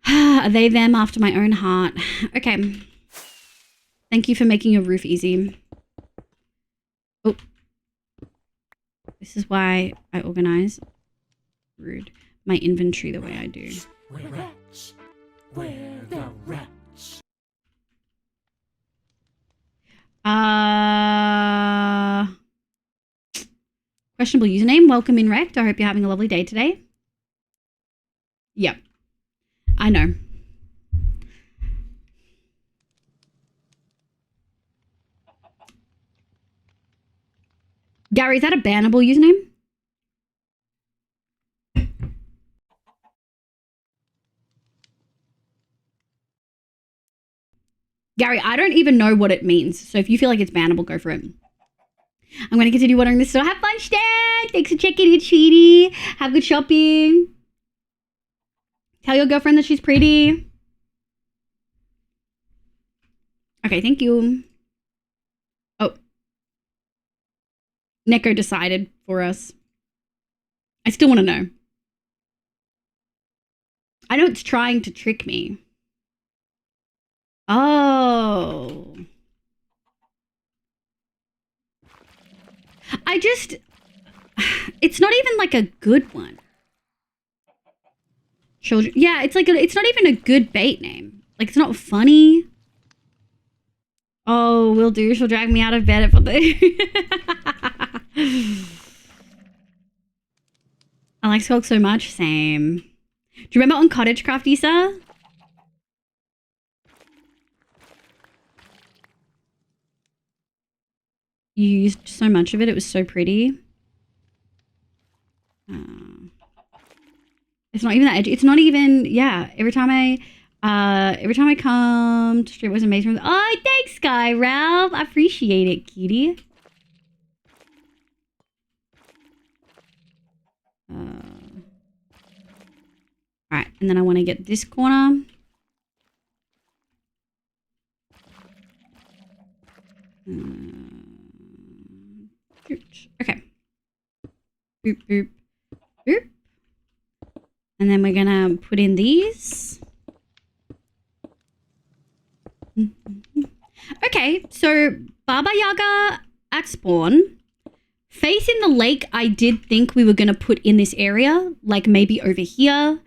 Are they them after my own heart? Okay. Thank you for making your roof easy. Oh. This is why I organize. Rude. My inventory the way I do. We're rich. We're the rich. Questionable username. Welcome in, Rect. I hope you're having a lovely day today. Yep. I know. Gary, is that a bannable username? Gary, I don't even know what it means. So if you feel like it's bannable, go for it. I'm going to continue watering this store. Have fun, Stan. Thanks for checking in, Cheaty. Have good shopping. Tell your girlfriend that she's pretty. Okay, thank you. Oh. Neko decided for us. I still want to know. I know it's trying to trick me. Oh. It's not even like a good one. Children. Yeah, it's like it's not even a good bait name. Like it's not funny. Oh, will do. She'll drag me out of bed for the. I like Skulk so much. Same. Do you remember on Cottage Craft, Issa? You used so much of it. It was so pretty. It's not even that edgy. It's not even, yeah. Every time I come to stream, it was amazing. Oh, thanks, Sky Ralph. I appreciate it, cutie. All right, and then I want to get this corner. Okay. Boop, boop, boop. And then we're gonna put in these. Okay, so Baba Yaga at spawn. Facing the lake, I did think we were gonna put in this area, like maybe over here.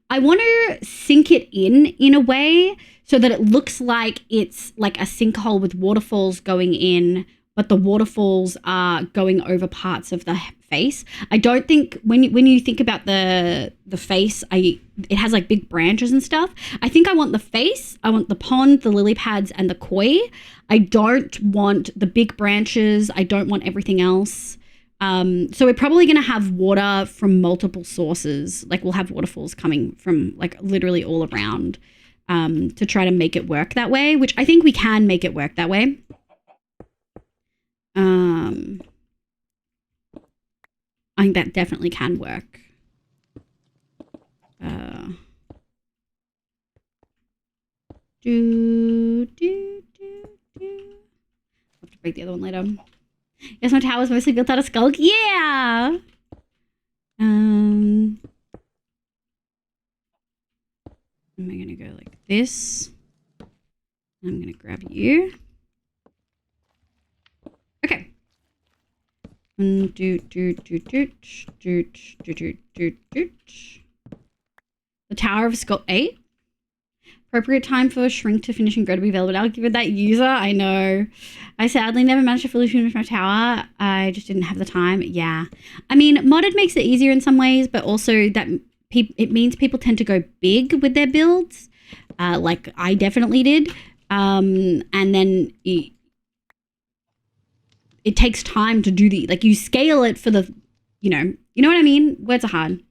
I want to sink it in a way so that it looks like it's like a sinkhole with waterfalls going in, but the waterfalls are going over parts of the face. I don't think when you think about the face, it has like big branches and stuff. I think I want the face, I want the pond, the lily pads, and the koi. I don't want the big branches. I don't want everything else. So we're probably going to have water from multiple sources. Like we'll have waterfalls coming from like literally all around to try to make it work that way, which I think we can make it work that way. I think that definitely can work. I'll have to break the other one later. Yes, my tower's mostly built out of skulk. Yeah. Am I gonna go like this? I'm gonna grab you. Okay. The Tower of Skull 8. Appropriate time for shrink to finish and grow to be available. I'll give it that user. I know. I sadly never managed to fully finish my tower. I just didn't have the time. Yeah. I mean, modded makes it easier in some ways, but also that it means people tend to go big with their builds. Like I definitely did. And then it takes time to do like you scale it for the, you know what I mean? Words are hard.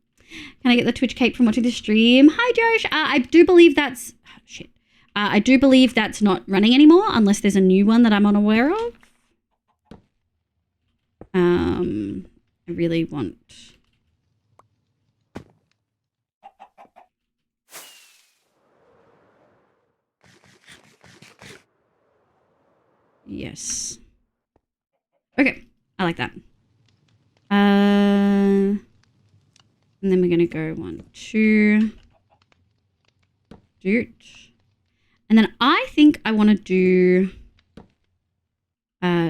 Can I get the Twitch cape from watching the stream? Hi, Josh. I do believe that's... shit. I do believe that's not running anymore unless there's a new one that I'm unaware of. I really want... Yes. Okay. I like that. And then we're going to go 1, 2. Doot. And then I think I want to do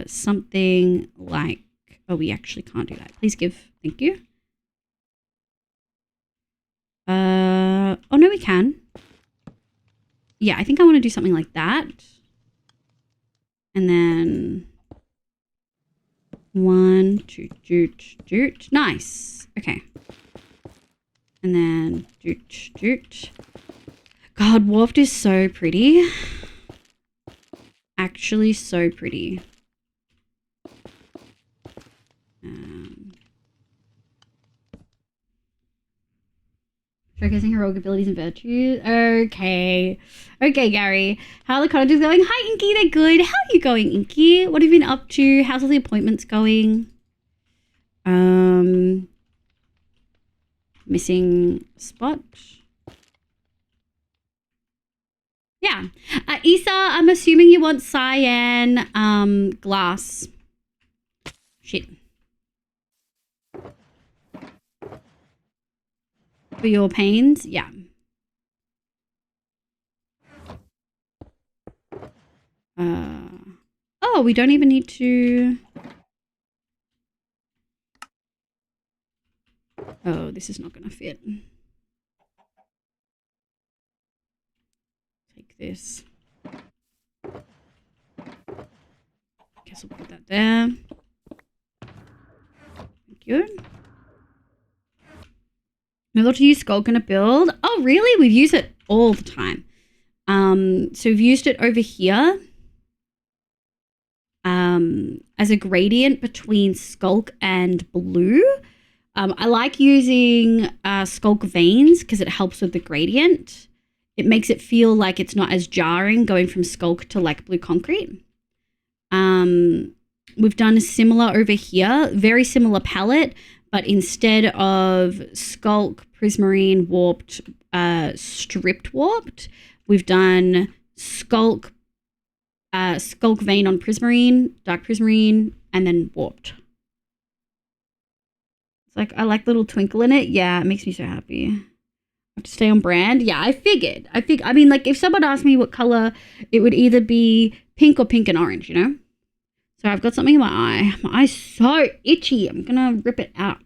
something like... Oh, we actually can't do that. Please give. Thank you. Oh, no, we can. Yeah, I think I want to do something like that. And then... 1, 2, doot, doot. Nice. Okay. And then doot, doot. God, Warped is so pretty. Actually, so pretty. Showcasing heroic abilities and virtues. Okay. Okay, Gary. How are the cottages going? Hi, Inky. They're good. How are you going, Inky? What have you been up to? How's all the appointments going? Missing spot. Yeah. Issa, I'm assuming you want cyan glass. Shit. For your pains? Yeah. Oh, we don't even need to... Oh, this is not going to fit. Take this. Guess I'll put that there. Thank you. I'm able to use Skulk in a build. Oh, really? We've used it all the time. So we've used it over here as a gradient between Skulk and blue. I like using Skulk veins because it helps with the gradient. It makes it feel like it's not as jarring going from Skulk to like blue concrete. We've done a similar over here, very similar palette, but instead of Skulk, Prismarine, Warped, Stripped Warped, we've done Skulk, Skulk Vein on Prismarine, Dark Prismarine, and then Warped. It's like, I like the little twinkle in it. Yeah, it makes me so happy. I have to stay on brand. Yeah, I figured. I mean, like, if someone asked me what color, it would either be pink or pink and orange, you know? So I've got something in my eye. My eye's so itchy. I'm going to rip it out.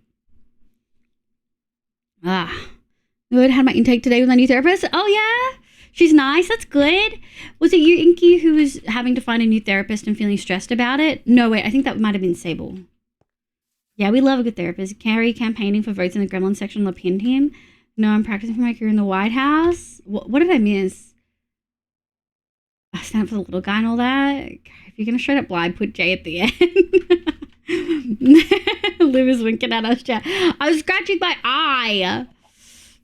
Good. Had my intake today with my new therapist. Oh, yeah? She's nice. That's good. Was it you, Inky, who was having to find a new therapist and feeling stressed about it? No, wait. I think that might have been Sable. Yeah, we love a good therapist. Carrie campaigning for votes in the Gremlin section of the PIN team. No, I'm practicing for my career in the White House. What did I miss? I stand up for the little guy and all that. If you're going to straight up lie, put J at the end. Liv is winking at us, chat. I was scratching my eye.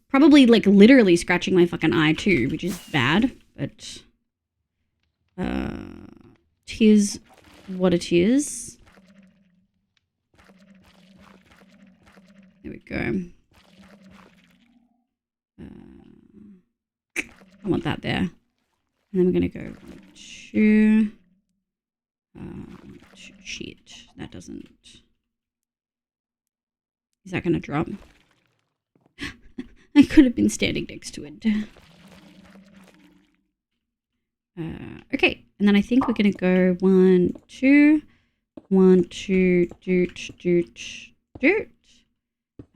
Probably like literally scratching my fucking eye too, which is bad, but tis what it is. There we go. I want that there. And then we're gonna go 2. Shit, that doesn't. Is that gonna drop? I could have been standing next to it. Okay, and then I think we're gonna go 1, 2, 1, 2, doot, doot, doot.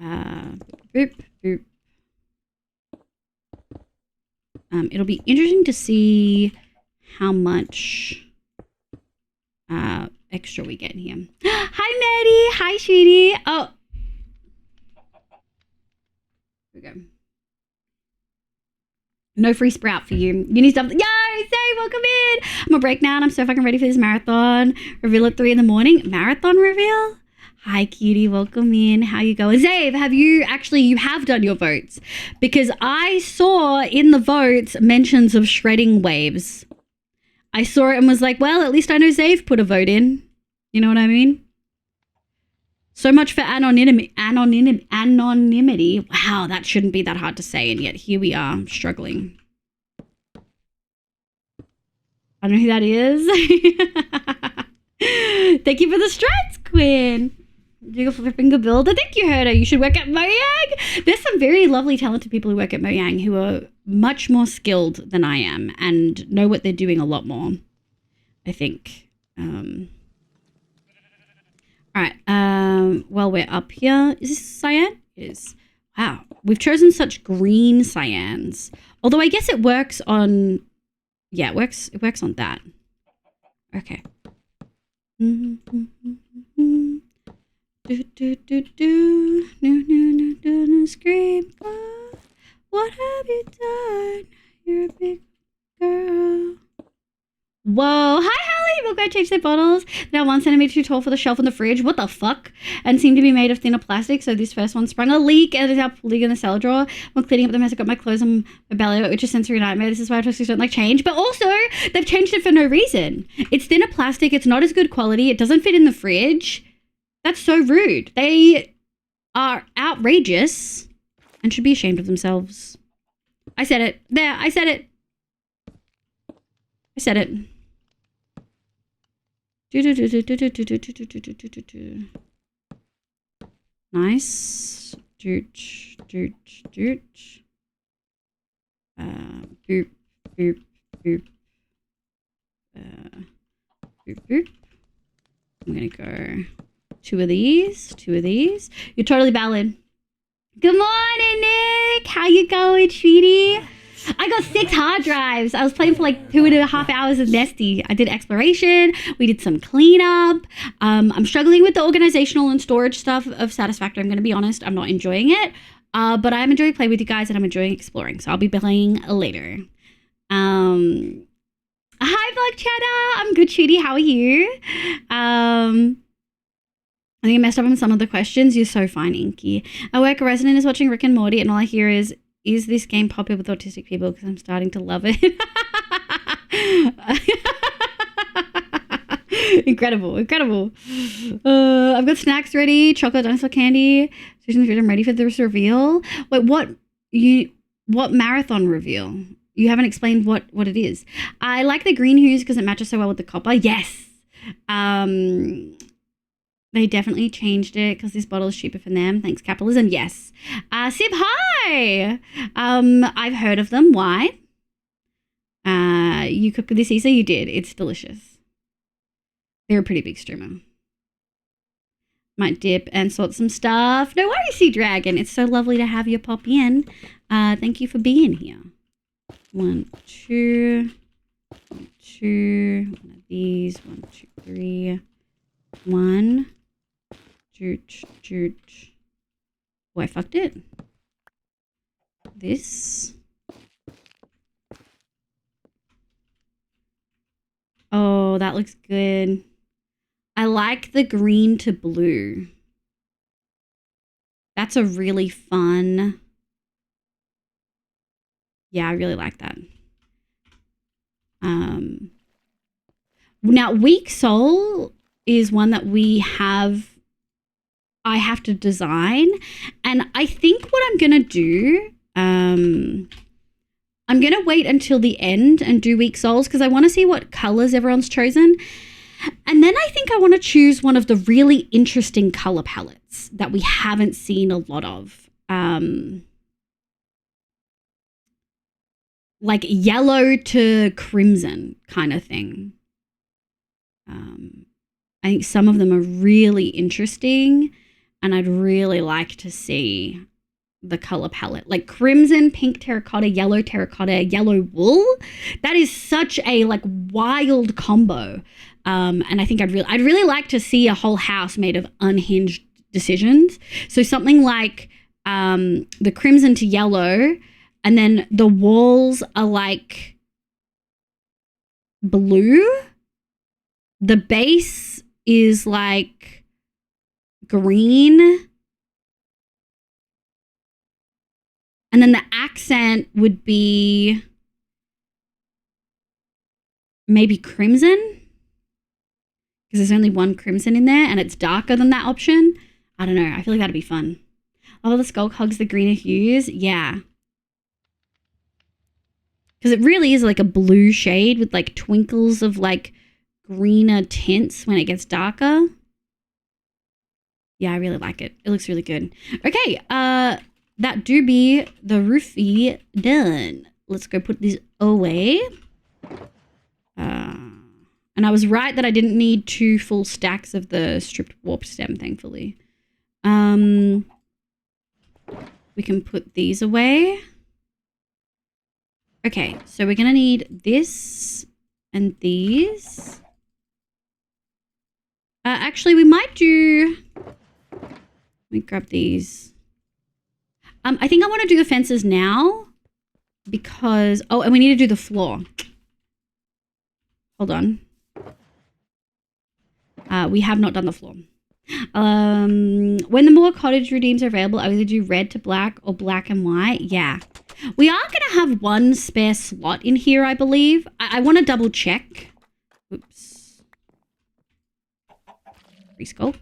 Boop, boop. It'll be interesting to see how much extra we get in here. Hi, Maddie. Hi, sweetie. Oh. Here we go. No free sprout for you. You need something. Yo, say, welcome in. I'm a break now and I'm so fucking ready for this marathon. Reveal at 3 in the morning. Marathon reveal? Hi, cutie. Welcome in. How you going? Zave, you have done your votes? Because I saw in the votes mentions of shredding waves. I saw it and was like, well, at least I know Zave put a vote in. You know what I mean? So much for anonymity. Wow, that shouldn't be that hard to say, and yet here we are, struggling. I don't know who that is. Thank you for the strats, Quinn. Jiggle finger builder. Thank you, Herder. You should work at Mojang. There's some very lovely, talented people who work at Mojang who are much more skilled than I am and know what they're doing a lot more, I think. All right. Well, we're up here. Is this cyan? It is. Wow. We've chosen such green cyans. Although I guess it works on... Yeah, it works on that. Okay. Do, do, do, do. No, scream. Oh, what have you done? You're a big girl. Whoa. Hi, Holly. We'll go change their bottles. They're 1 centimeter too tall for the shelf in the fridge. What the fuck? And seem to be made of thinner plastic. So this first one sprung a leak and is now leaking in the cellar drawer. When cleaning up the mess, I got my clothes on my belly, which is a sensory nightmare. This is why I just don't like change. But also, they've changed it for no reason. It's thinner plastic. It's not as good quality. It doesn't fit in the fridge. That's so rude. They are outrageous and should be ashamed of themselves. I said it. There, I said it. I said it. Nice. Doot, doot, doot. Boop, boop, boop. Boop, boop. I'm gonna go 2 of these, 2 of these. You're totally valid. Good morning, Nick. How you going, sweetie? I got 6 hard drives. I was playing for like 2.5 hours of Nesty. I did exploration. We did some cleanup. I'm struggling with the organizational and storage stuff of Satisfactory. I'm going to be honest. I'm not enjoying it. But I'm enjoying playing with you guys and I'm enjoying exploring. So I'll be playing later. Hi, Vlog Cheddar. I'm good, Shooty. How are you? I think I messed up on some of the questions. You're so fine, Inky. I work a resident is watching Rick and Morty and all I hear is this game popular with autistic people? Because I'm starting to love it. Incredible, incredible. I've got snacks ready, chocolate dinosaur candy. I'm ready for this reveal. Wait, what marathon reveal? You haven't explained what it is. I like the green hues because it matches so well with the copper. Yes. They definitely changed it because this bottle is cheaper for them. Thanks, capitalism. Yes. Sib, hi. I've heard of them. Why? You cooked with this, Isa? You did. It's delicious. They're a pretty big streamer. Might dip and sort some stuff. No worries, Sea Dragon. It's so lovely to have you pop in. Thank you for being here. 1, 2, 1, 2. One of these. 1, 2, 3. 1. Joot. Oh, I fucked it. This. Oh, that looks good. I like the green to blue. That's a really fun. Yeah, I really like that. Now, Weak Soul is one that I have to design. And I think what I'm going to do, I'm going to wait until the end and do Weak Souls because I want to see what colors everyone's chosen. And then I think I want to choose one of the really interesting color palettes that we haven't seen a lot of. Like yellow to crimson kind of thing. I think some of them are really interesting and I'd really like to see the color palette. Like crimson, pink terracotta, yellow wool. That is such a like wild combo. And I think I'd really like to see a whole house made of unhinged decisions. So something like the crimson to yellow, and then the walls are like blue. The base is like green. And then the accent would be maybe crimson. Because there's only one crimson in there and it's darker than that option. I don't know. I feel like that'd be fun. Oh, the skull hugs the greener hues. Yeah. Because it really is like a blue shade with like twinkles of like greener tints when it gets darker. Yeah, I really like it. It looks really good. Okay, that do be the roofie done. Let's go put these away. And I was right that I didn't need 2 full stacks of the stripped warp stem, thankfully. We can put these away. Okay, so we're going to need this and these. Actually, we might do... Let me grab these. I think I want to do the fences now because... Oh, and we need to do the floor. Hold on. We have not done the floor. When the more cottage redeems are available, I either do red to black or black and white. Yeah. We are going to have 1 spare slot in here, I believe. I want to double check. Oops. Reskulk.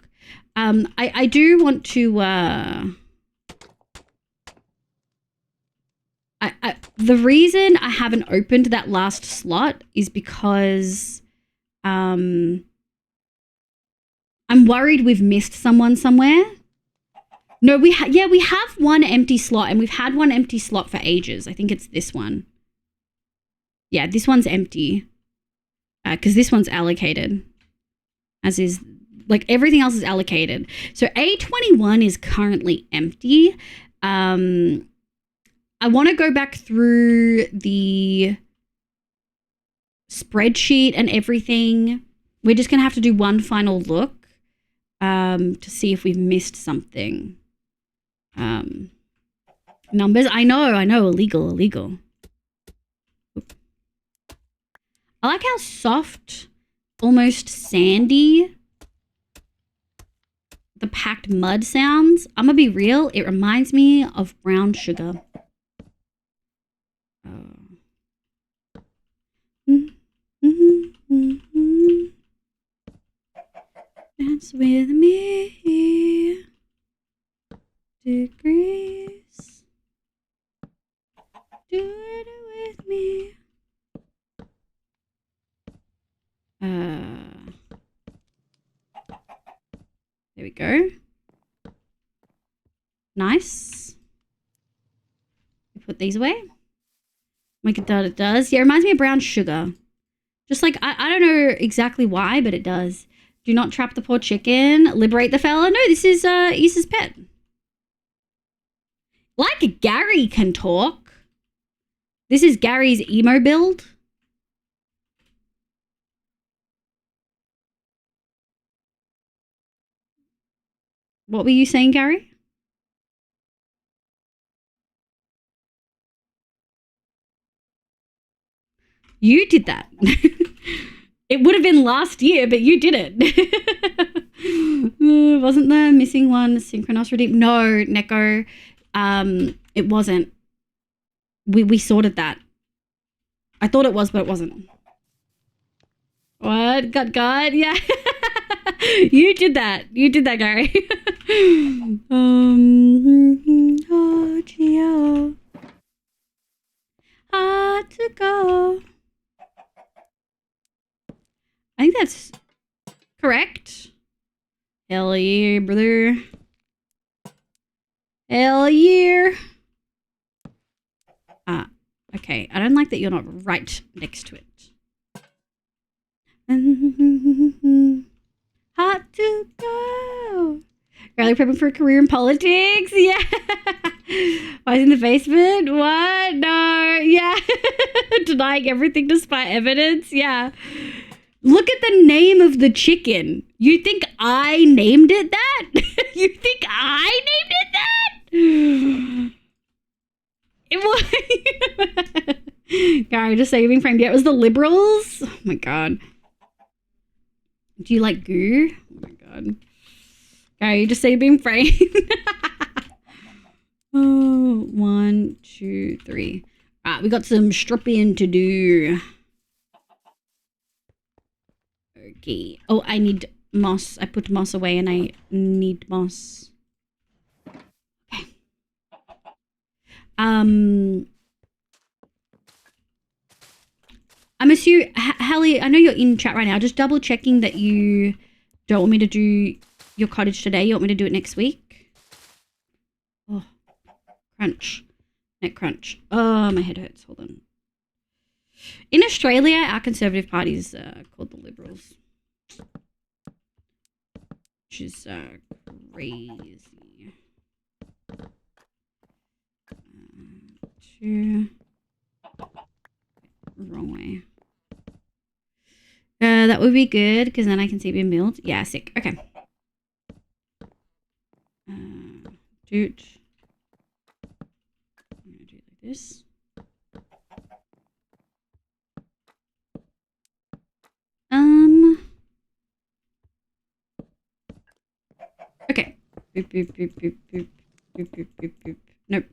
I do want to... the reason I haven't opened that last slot is because I'm worried we've missed someone somewhere. No, we have 1 empty slot, and we've had 1 empty slot for ages. I think it's this one. Yeah, this one's empty because this one's allocated, as is like everything else is allocated. So A21 is currently empty. I want to go back through the spreadsheet and everything. We're just going to have to do one final look to see if we've missed something. Numbers. I know. Illegal. Oop. I like how soft, almost sandy the packed mud sounds. I'm going to be real. It reminds me of brown sugar. Dance with me. Degrees. Do it with me. There we go. Nice. We put these away. Like it does. Yeah, it reminds me of brown sugar. Just like, I don't know exactly why, but it does. Do not trap the poor chicken. Liberate the fella. No, this is Isa's pet. Like Gary can talk. This is Gary's emo build. What were you saying, Gary? You did that. It would have been last year, but you did it. Wasn't the missing one Synchronos redeemed? No, Neko. It wasn't. We sorted that. I thought it was, but it wasn't. What? God? Yeah. You did that. Gary. Oh, Gio. Hard to go. I think that's correct. Hell yeah, brother. Hell yeah. Okay. I don't like that you're not right next to it. Hard to go. Garlic prepping for a career in politics? Yeah. Why is in the basement? What? No. Yeah. Denying everything despite evidence? Yeah. Look at the name of the chicken. You think I named it that? You think I named it that? It was. Gary, just saving framed. Yeah, it was the Liberals. Oh my God. Do you like goo? Oh my God. Gary, just saving framed. Oh, 1, 2, 3. All right, we got some stripping to do. Okay. Oh, I need moss. I put moss away and I need moss. Okay. I'm assuming, Hallie, I know you're in chat right now. Just double checking that you don't want me to do your cottage today. You want me to do it next week? Oh, crunch. Neck crunch. Oh, my head hurts. Hold on. In Australia, our Conservative Party is called the Liberals. Which is crazy. Wrong way. That would be good because then I can see it being built. Yeah, sick. Okay. Dude. I'm gonna do it like this. Okay. Boop, boop, boop, boop, boop, boop, boop, boop, boop. Nope.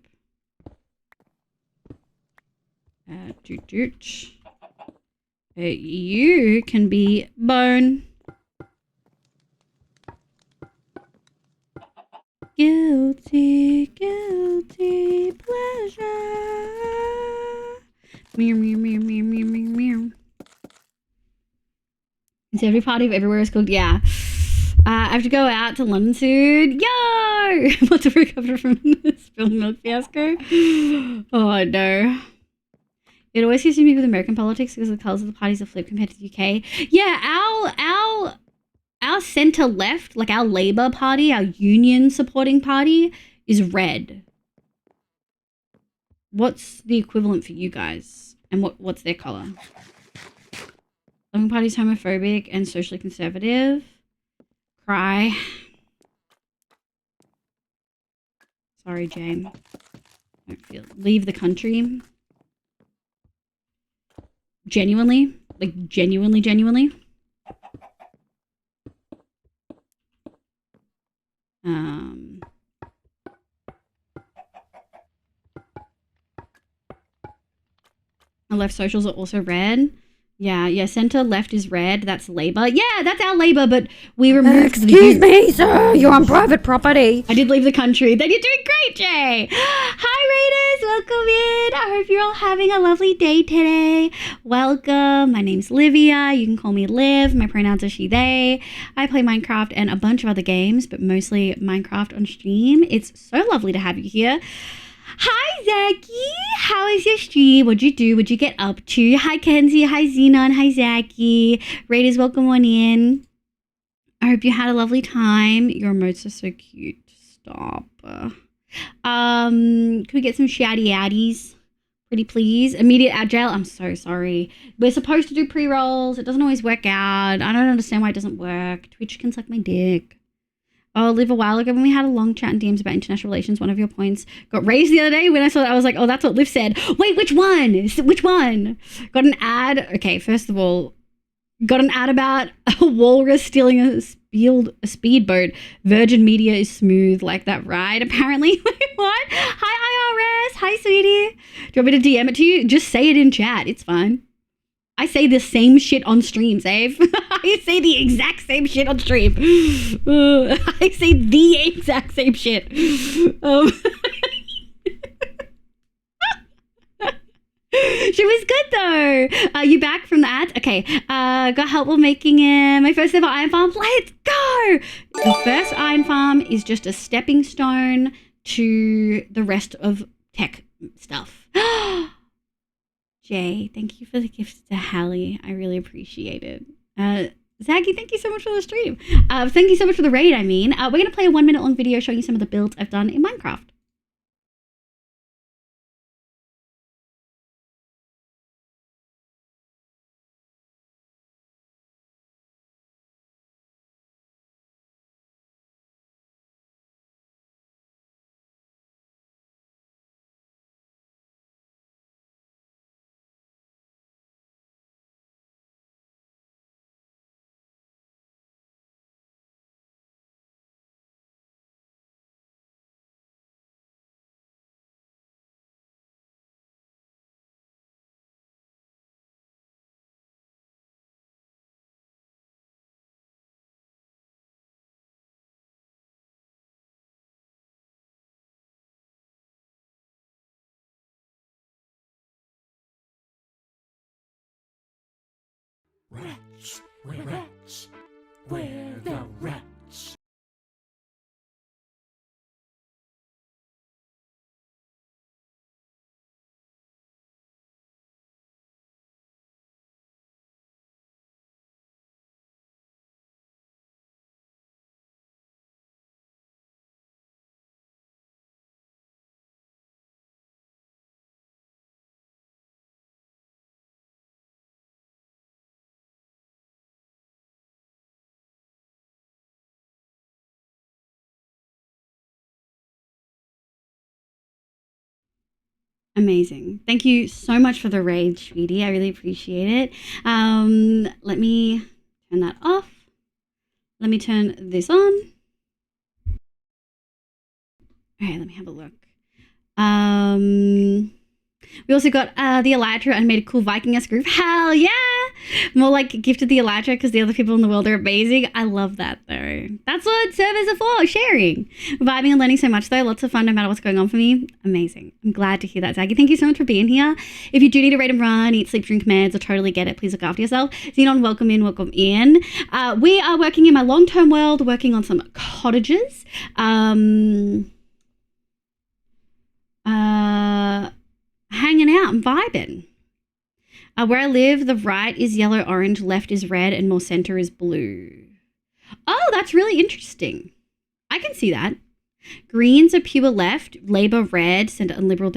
Doot, doot. You can be bone. Guilty, guilty pleasure. Meow, meow, meow, meow, meow, meow, meow. It's every party of everywhere is called, yeah. I have to go out to London soon. Yo! Want to recover from this spilled milk fiasco? Oh, no. It always seems to me with American politics because the colours of the parties are flipped compared to the UK. Yeah, our centre left, like our Labour Party, our union supporting party, is red. What's the equivalent for you guys? And what's their colour? Labour Party's homophobic and socially conservative. Cry. Sorry, Jane. Leave the country. Genuinely. Like, genuinely. The left socials are also red. Yeah, centre left is red. That's Labour. Yeah, that's our Labour, but we removed Excuse me, sir. You're on private property. I did leave the country. Then you're doing great, Jay. Hi, Raiders. Welcome in. I hope you're all having a lovely day today. Welcome. My name's Livia. You can call me Liv. My pronouns are she, they. I play Minecraft and a bunch of other games, but mostly Minecraft on stream. It's so lovely to have you here. Hi, Zachy. How is your stream? What'd you do? What'd you get up to? Hi, Kenzie. Hi, Xenon. Hi, Zachy. Raiders, welcome on in. I hope you had a lovely time. Your emotes are so cute. Stop. Can we get some shouty outies? Pretty please. Immediate agile. I'm so sorry. We're supposed to do pre-rolls. It doesn't always work out. I don't understand why it doesn't work. Twitch can suck my dick. Oh, Liv, a while ago when we had a long chat in DMs about international relations, one of your points got raised the other day. When I saw it, I was like, oh, that's what Liv said. Wait, which one? Which one? Got an ad? Okay, first of all, Got an ad about a walrus stealing a speedboat. Virgin Media is smooth like that ride, apparently. Wait, what? Hi, IRS. Hi, sweetie. Do you want me to DM it to you? Just say it in chat. It's fine. I say the same shit on stream, Save. I say the exact same shit on stream. I say the exact same shit. She was good though. You back from the ads? Okay. Got help with making my first ever iron farm. Let's go. The first iron farm is just a stepping stone to the rest of tech stuff. Jay, thank you for the gift to Hallie. I really appreciate it. Zaggy, thank you so much for the stream. Thank you so much for the raid, I mean. We're going to play a 1 minute long video showing you some of the builds I've done in Minecraft. Wretch, wretch, we're the wretch. Amazing. Thank you so much for the raid, sweetie. I really appreciate it. Let me turn that off. Let me turn this on. Okay, let me have a look. We also got the Elytra and made a cool Viking-esque group. Hell yeah! More like gifted the Elytra because the other people in the world are amazing. I love that though. That's what servers are for, sharing. Vibing and learning so much though. Lots of fun no matter what's going on for me. Amazing. I'm glad to hear that, Zaggy. Thank you so much for being here. If you do need to raid and run, eat, sleep, drink meds, or totally get it, please look after yourself. Xenon, welcome in, welcome in. We are working in my long-term world, working on some cottages. Hanging out and vibing. Where I live, the right is yellow, orange, left is red, and more center is blue. Oh, that's really interesting. I can see that. Greens are pure left, Labour red, center, and Liberal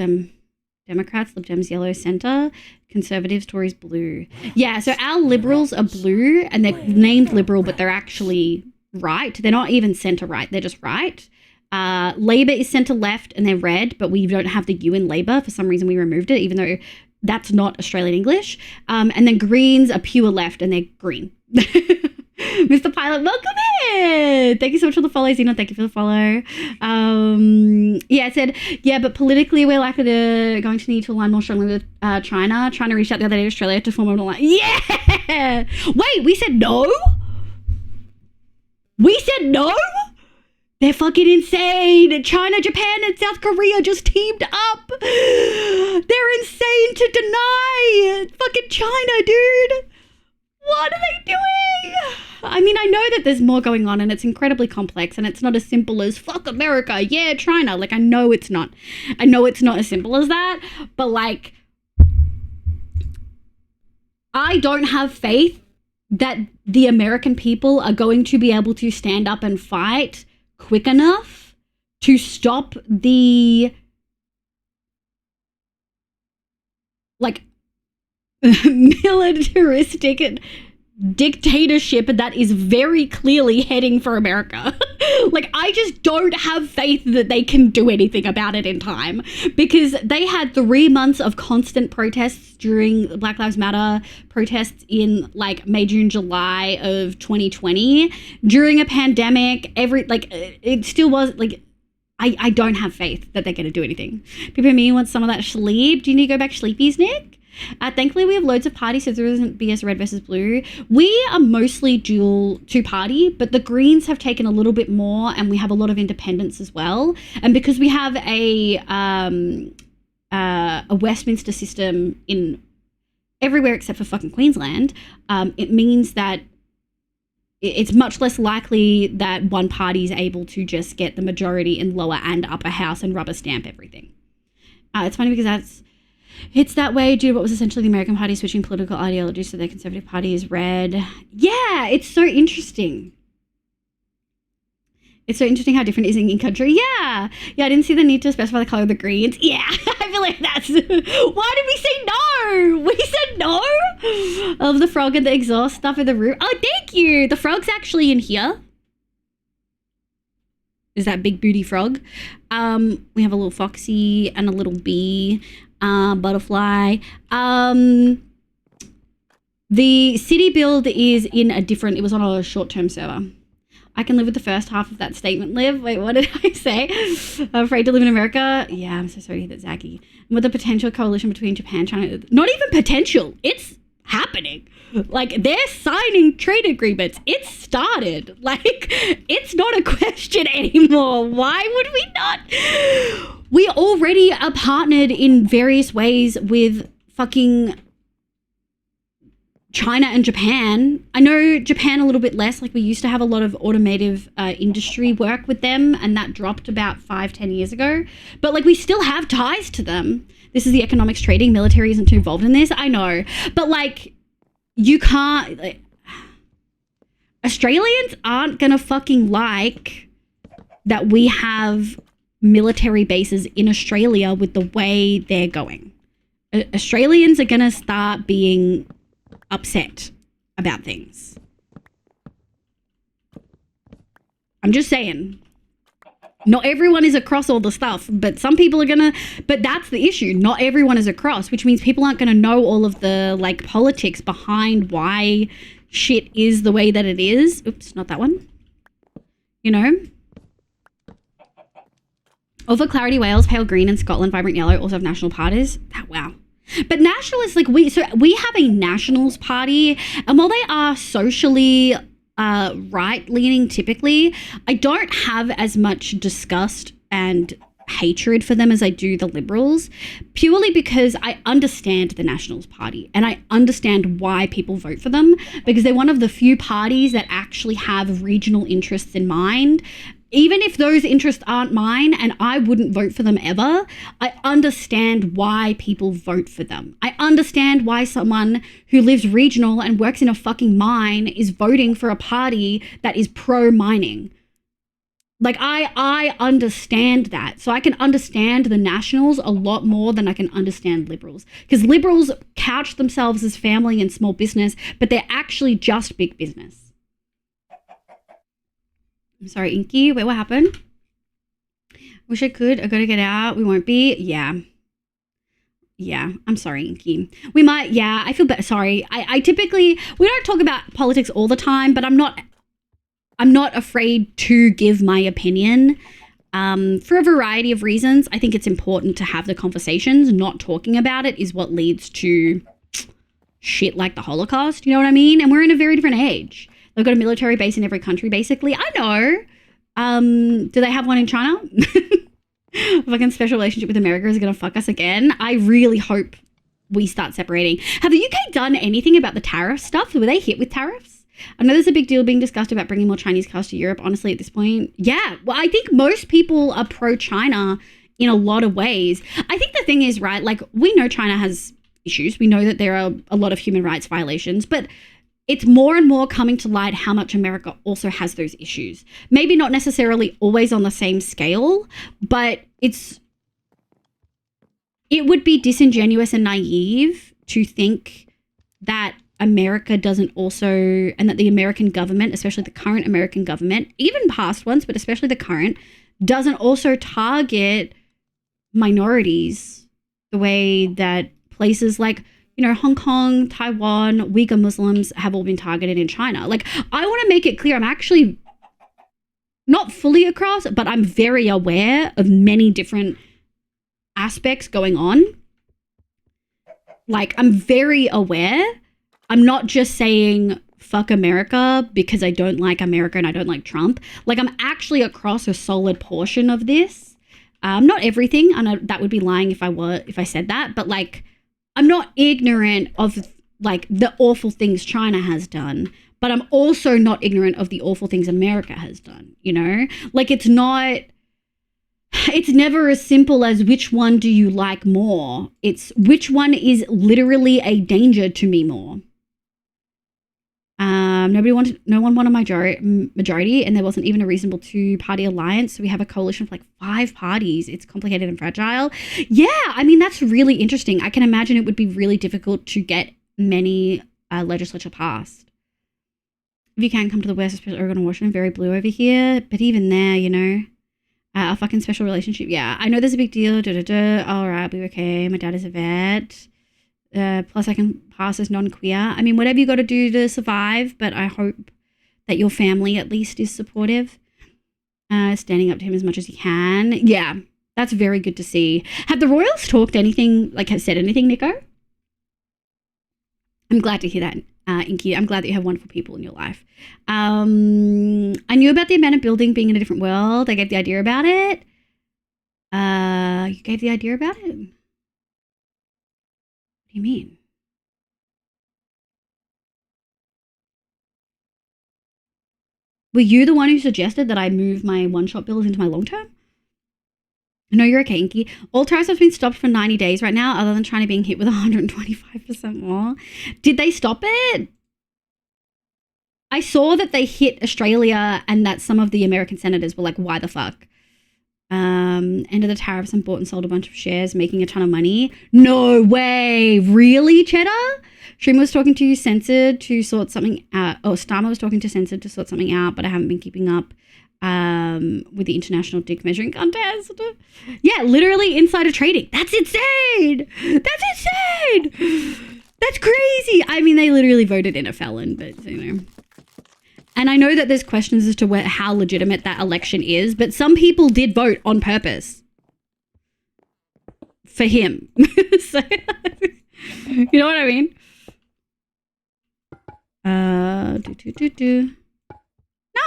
Democrats, Lib Dems yellow, center, Conservatives, Tories blue. Yeah, so our Liberals are blue, and they're named Liberal, but they're actually right. They're not even center right, they're just right. Labour is centre left and they're red, but we don't have the U in Labour. For some reason we removed it, even though that's not Australian English. And then Greens are pure left and they're green. Mr. Pilot, welcome in. Thank you so much for the follow, Zena. Thank you for the follow. Yeah, it said, yeah, but politically we're likely going to need to align more strongly with China. China reached out the other day to Australia to form an alliance. Yeah! Wait, we said no? We said no? They're fucking insane. China, Japan, and South Korea just teamed up. They're insane to deny. Fucking China, dude. What are they doing? I mean, I know that there's more going on and it's incredibly complex and it's not as simple as fuck America, yeah, China. Like, I know it's not. I know it's not as simple as that. But, like, I don't have faith that the American people are going to be able to stand up and fight quick enough to stop the like militaristic dictatorship that is very clearly heading for America. Like, I just don't have faith that they can do anything about it in time, because they had 3 months of constant protests during the Black Lives Matter protests in like May, June, July of 2020 during a pandemic. It still was like, I don't have faith that they're going to do anything. People in me want some of that sleep. Do you need to go back sleepies, Nick? Thankfully, we have loads of parties, so there isn't BS red versus blue. We are mostly dual two-party, but the Greens have taken a little bit more, and we have a lot of independents as well. And because we have a Westminster system in everywhere except for fucking Queensland, it means that it's much less likely that one party is able to just get the majority in lower and upper house and rubber stamp everything. It's funny because it's that way due to what was essentially the American Party switching political ideology, so their Conservative Party is red. Yeah, it's so interesting. It's so interesting how different it is in country. Yeah, I didn't see the need to specify the color of the Greens. Yeah, I feel like that's... Why did we say no? We said no? Of the frog and the exhaust stuff in the room. Oh, thank you. The frog's actually in here. Is that big booty frog? We have a little foxy and a little bee. Butterfly. The city build is in a different, it was on a short-term server. I can live with the first half of that statement, Liv. Wait, what did I say? I'm afraid to live in America. Yeah, I'm so sorry to hear that, Zaki. And with the potential coalition between Japan, China, not even potential, it's happening. Like, they're signing trade agreements. It's started. Like, it's not a question anymore. Why would we not? We already are partnered in various ways with fucking China and Japan. I know Japan a little bit less. Like, we used to have a lot of automotive industry work with them, and that dropped about 5-10 years ago. But like, we still have ties to them. This is the economics trading. Military isn't too involved in this. I know. But like, you can't... Like, Australians aren't gonna fucking like that we have military bases in Australia with the way they're going. Australians are gonna start being upset about things. I'm just saying. Not everyone is across all the stuff, but some people are gonna... But that's the issue. Not everyone is across, which means people aren't gonna know all of the, like, politics behind why shit is the way that it is. Oops, not that one. You know? All for clarity, Wales, pale green, and Scotland, vibrant yellow also have national parties. Wow. But nationalists, like, we have a Nationals party, and while they are socially right-leaning typically, I don't have as much disgust and hatred for them as I do the Liberals, purely because I understand the Nationals party and I understand why people vote for them, because they're one of the few parties that actually have regional interests in mind. Even if those interests aren't mine and I wouldn't vote for them ever, I understand why people vote for them. I understand why someone who lives regional and works in a fucking mine is voting for a party that is pro-mining. Like, I understand that. So I can understand the Nationals a lot more than I can understand Liberals. Because Liberals couch themselves as family and small business, but they're actually just big business. I'm sorry, Inky. Wait, what happened? Wish I could. I gotta get out. We won't be. Yeah. I'm sorry, Inky. We might. Yeah, I feel better. Sorry. I typically, we don't talk about politics all the time, but I'm not afraid to give my opinion for a variety of reasons. I think it's important to have the conversations. Not talking about it is what leads to shit like the Holocaust. You know what I mean? And we're in a very different age. They've got a military base in every country, basically. I know. Do they have one in China? Fucking special relationship with America is going to fuck us again. I really hope we start separating. Have the UK done anything about the tariff stuff? Were they hit with tariffs? I know there's a big deal being discussed about bringing more Chinese cars to Europe, honestly, at this point. Yeah, well, I think most people are pro-China in a lot of ways. I think the thing is, right, like, we know China has issues. We know that there are a lot of human rights violations, but it's more and more coming to light how much America also has those issues. Maybe not necessarily always on the same scale, but it would be disingenuous and naive to think that America doesn't also, and that the American government, especially the current American government, even past ones, but especially the current, doesn't also target minorities the way that places like, you know, Hong Kong, Taiwan, Uyghur Muslims have all been targeted in China. Like, I want to make it clear, I'm actually not fully across, but I'm very aware of many different aspects going on. Like, I'm very aware. I'm not just saying fuck America because I don't like America and I don't like Trump. Like, I'm actually across a solid portion of this. Not everything. I know that would be lying if I said that, but like, I'm not ignorant of like the awful things China has done, but I'm also not ignorant of the awful things America has done, you know? Like, it's never as simple as which one do you like more. It's which one is literally a danger to me more. No one wanted majority, and there wasn't even a reasonable 2-party alliance. So we have a coalition of like 5 parties. It's complicated and fragile. Yeah, I mean, that's really interesting. I can imagine it would be really difficult to get many legislature passed. If you can come to the West, especially Oregon and Washington, very blue over here. But even there, you know, a fucking special relationship. Yeah, I know there's a big deal. All right, I'll be okay. My dad is a vet. Plus I can pass as non-queer. I mean, whatever you got to do to survive, but I hope that your family at least is supportive. Standing up to him as much as you can. Yeah, that's very good to see. Have the Royals talked anything, like have said anything, Nico? I'm glad to hear that, Inky. I'm glad that you have wonderful people in your life. I knew about the abandoned building being in a different world. I gave the idea about it. You gave the idea about it? What do you mean? Were you the one who suggested that I move my one-shot bills into my long-term? No, you're okay, Inky. All tariffs have been stopped for 90 days right now, other than China being hit with 125% more. Did they stop it? I saw that they hit Australia and that some of the American senators were like, why the fuck? Ended the tariffs and bought and sold a bunch of shares, making a ton of money. No way. Really, Cheddar? Streamer was talking to you censored to sort something out. Oh, Starmer was talking to censored to sort something out, but I haven't been keeping up with the international dick measuring contest. Yeah, literally insider trading. That's insane. That's insane. That's crazy. I mean, they literally voted in a felon, but you know. And I know that there's questions as to how legitimate that election is, but some people did vote on purpose for him. So, you know what I mean?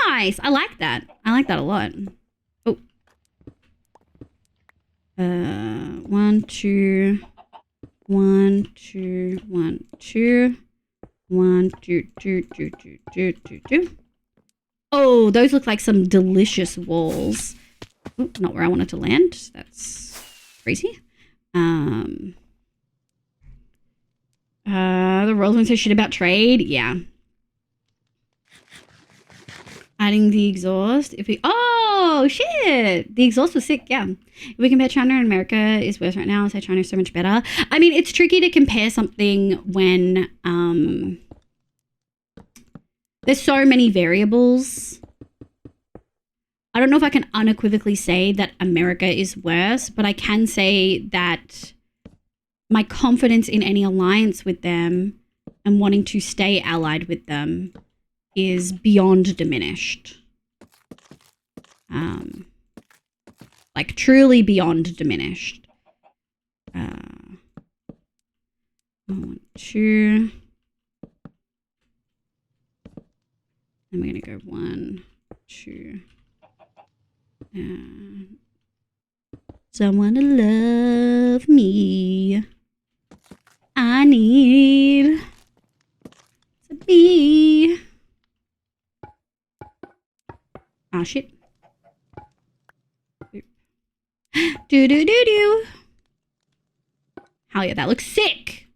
Nice. I like that. I like that a lot. Oh. 1, 2, 1, 2, 1, 2. 1, 2, 2, 2, 2, 2, 2, 2. Oh, those look like some delicious walls. Oh, not where I wanted to land. That's crazy. The Royals won't say shit about trade. Yeah. Adding the exhaust. Oh shit! The exhaust was sick. Yeah. If we compare China and America is worse right now, I'll say China is so much better. I mean, it's tricky to compare something when there's so many variables. I don't know if I can unequivocally say that America is worse, but I can say that my confidence in any alliance with them and wanting to stay allied with them is beyond diminished. Like truly beyond diminished. 1, 2. And we're gonna go 1, 2. Someone to love me. I need to be. Oh shit. Do. Hell yeah, that looks sick.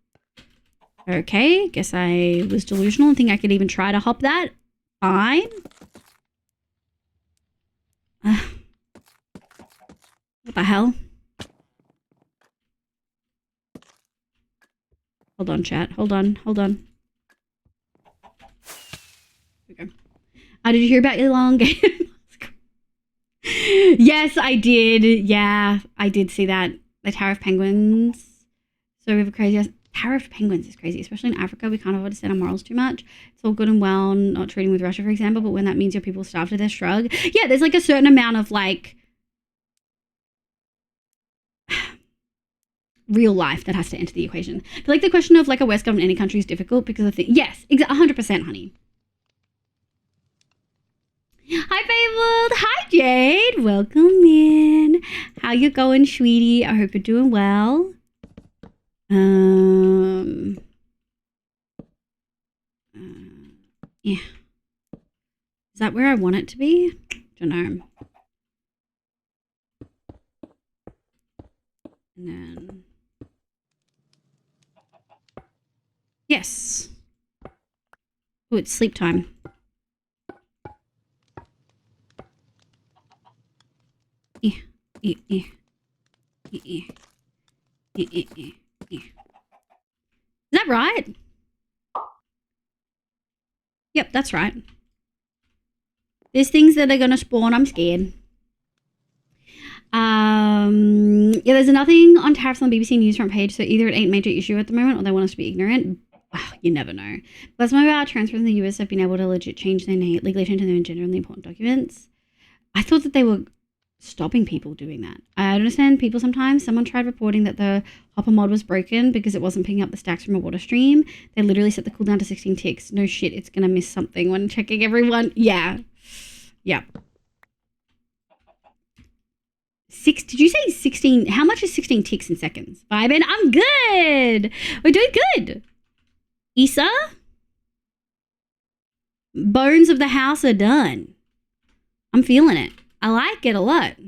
Okay, guess I was delusional and think I could even try to hop that. Fine. What the hell? Hold on, chat. Hold on. Did you hear about elongated? Yes, I did. Yeah, I did see that. The tariff penguins. So we have a crazy tariff penguins is crazy, especially in Africa. We can't afford to set our morals too much. It's all good and well not trading with Russia, for example, but when that means your people starve to their shrug. Yeah, there's like a certain amount of like real life that has to enter the equation. I feel like the question of like a West government in any country is difficult because I think, yes, 100%, honey. Hi, Fabled. Hi, Jade. Welcome in. How you going, sweetie? I hope you're doing well. Yeah. Is that where I want it to be? Don't know. And then... Yes. Oh, it's sleep time. Yeah. Yeah. Yeah. Yeah. Yeah. Yeah. Yeah. Is that right? Yep, that's right. There's things that are going to spawn. I'm scared. Yeah, there's nothing on tariffs on the BBC News front page, so either it ain't major issue at the moment or they want us to be ignorant. Oh, you never know. But some of our transfers in the US have been able to legit change their name, legally change their name in genuinely important documents. I thought that they were stopping people doing that. I understand people sometimes. Someone tried reporting that the hopper mod was broken because it wasn't picking up the stacks from a water stream. They literally set the cooldown to 16 ticks. No shit, it's going to miss something when checking everyone. Yeah. Yeah. Did you say 16? How much is 16 ticks in seconds? Vibin'? I'm good. We're doing good. Issa? Bones of the house are done. I'm feeling it. I like it a lot. All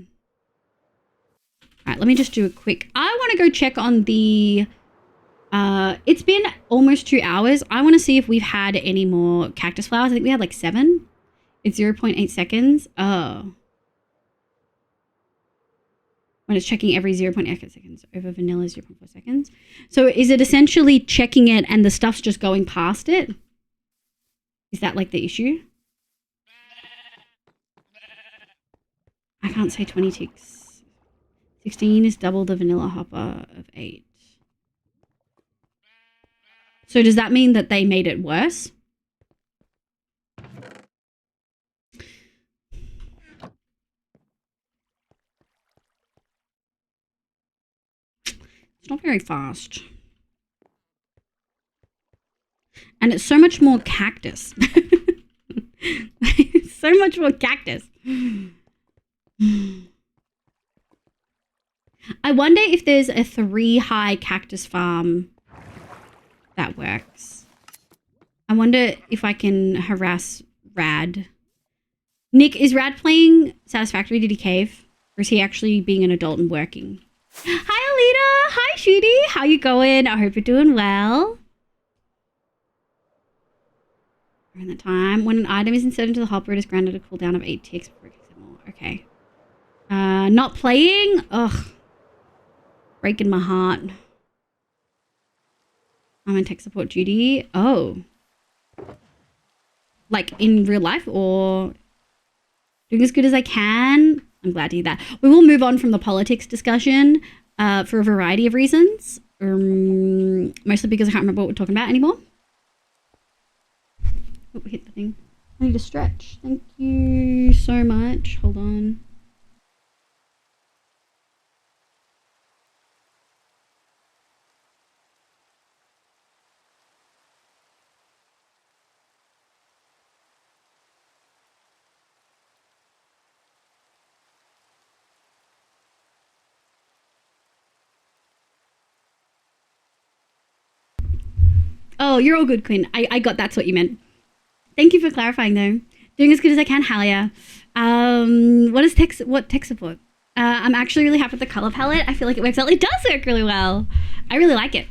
right, let me just do a quick... I want to go check on the... it's been almost 2 hours. I want to see if we've had any more cactus flowers. I think we had like 7. It's 0.8 seconds. Oh. When it's checking every 0.8 seconds over vanilla 0.4 seconds. So is it essentially checking it and the stuff's just going past it? Is that like the issue? I can't say 20 ticks. 16 is double the vanilla hopper of 8. So does that mean that they made it worse? It's not very fast. And it's so much more cactus. So much more cactus. I wonder if there's a 3 high cactus farm that works. I wonder if I can harass Rad. Nick, is Rad playing Satisfactory? Did he cave? Or is he actually being an adult and working? Hi, Alita. Hi, Shooty. How you going? I hope you're doing well. Around that time, when an item is inserted into the hopper, it is granted a cooldown of 8 ticks before it gets more. Okay. Not playing? Ugh. Breaking my heart. I'm in tech support duty. Oh. Like in real life or doing as good as I can? I'm glad to hear that. We will move on from the politics discussion for a variety of reasons. Mostly because I can't remember what we're talking about anymore. Oh, we hit the thing. I need to stretch. Thank you so much. Hold on. Oh, you're all good, Quinn. I got that's what you meant. Thank you for clarifying, though. Doing as good as I can, hell yeah. What tech support? I'm actually really happy with the color palette. I feel like it works out. It does work really well. I really like it.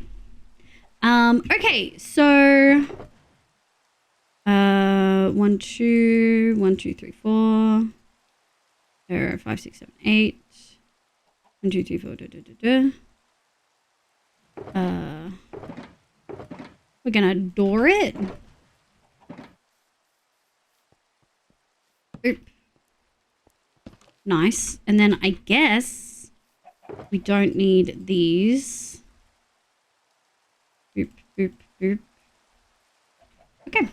Okay, so 1, 2, 1, 2, 3, 4. There are 5, 6, 7, 8. 1, 2, 3, 4. We're gonna door it. Oop. Nice. And then I guess we don't need these. Boop, boop, boop. Okay.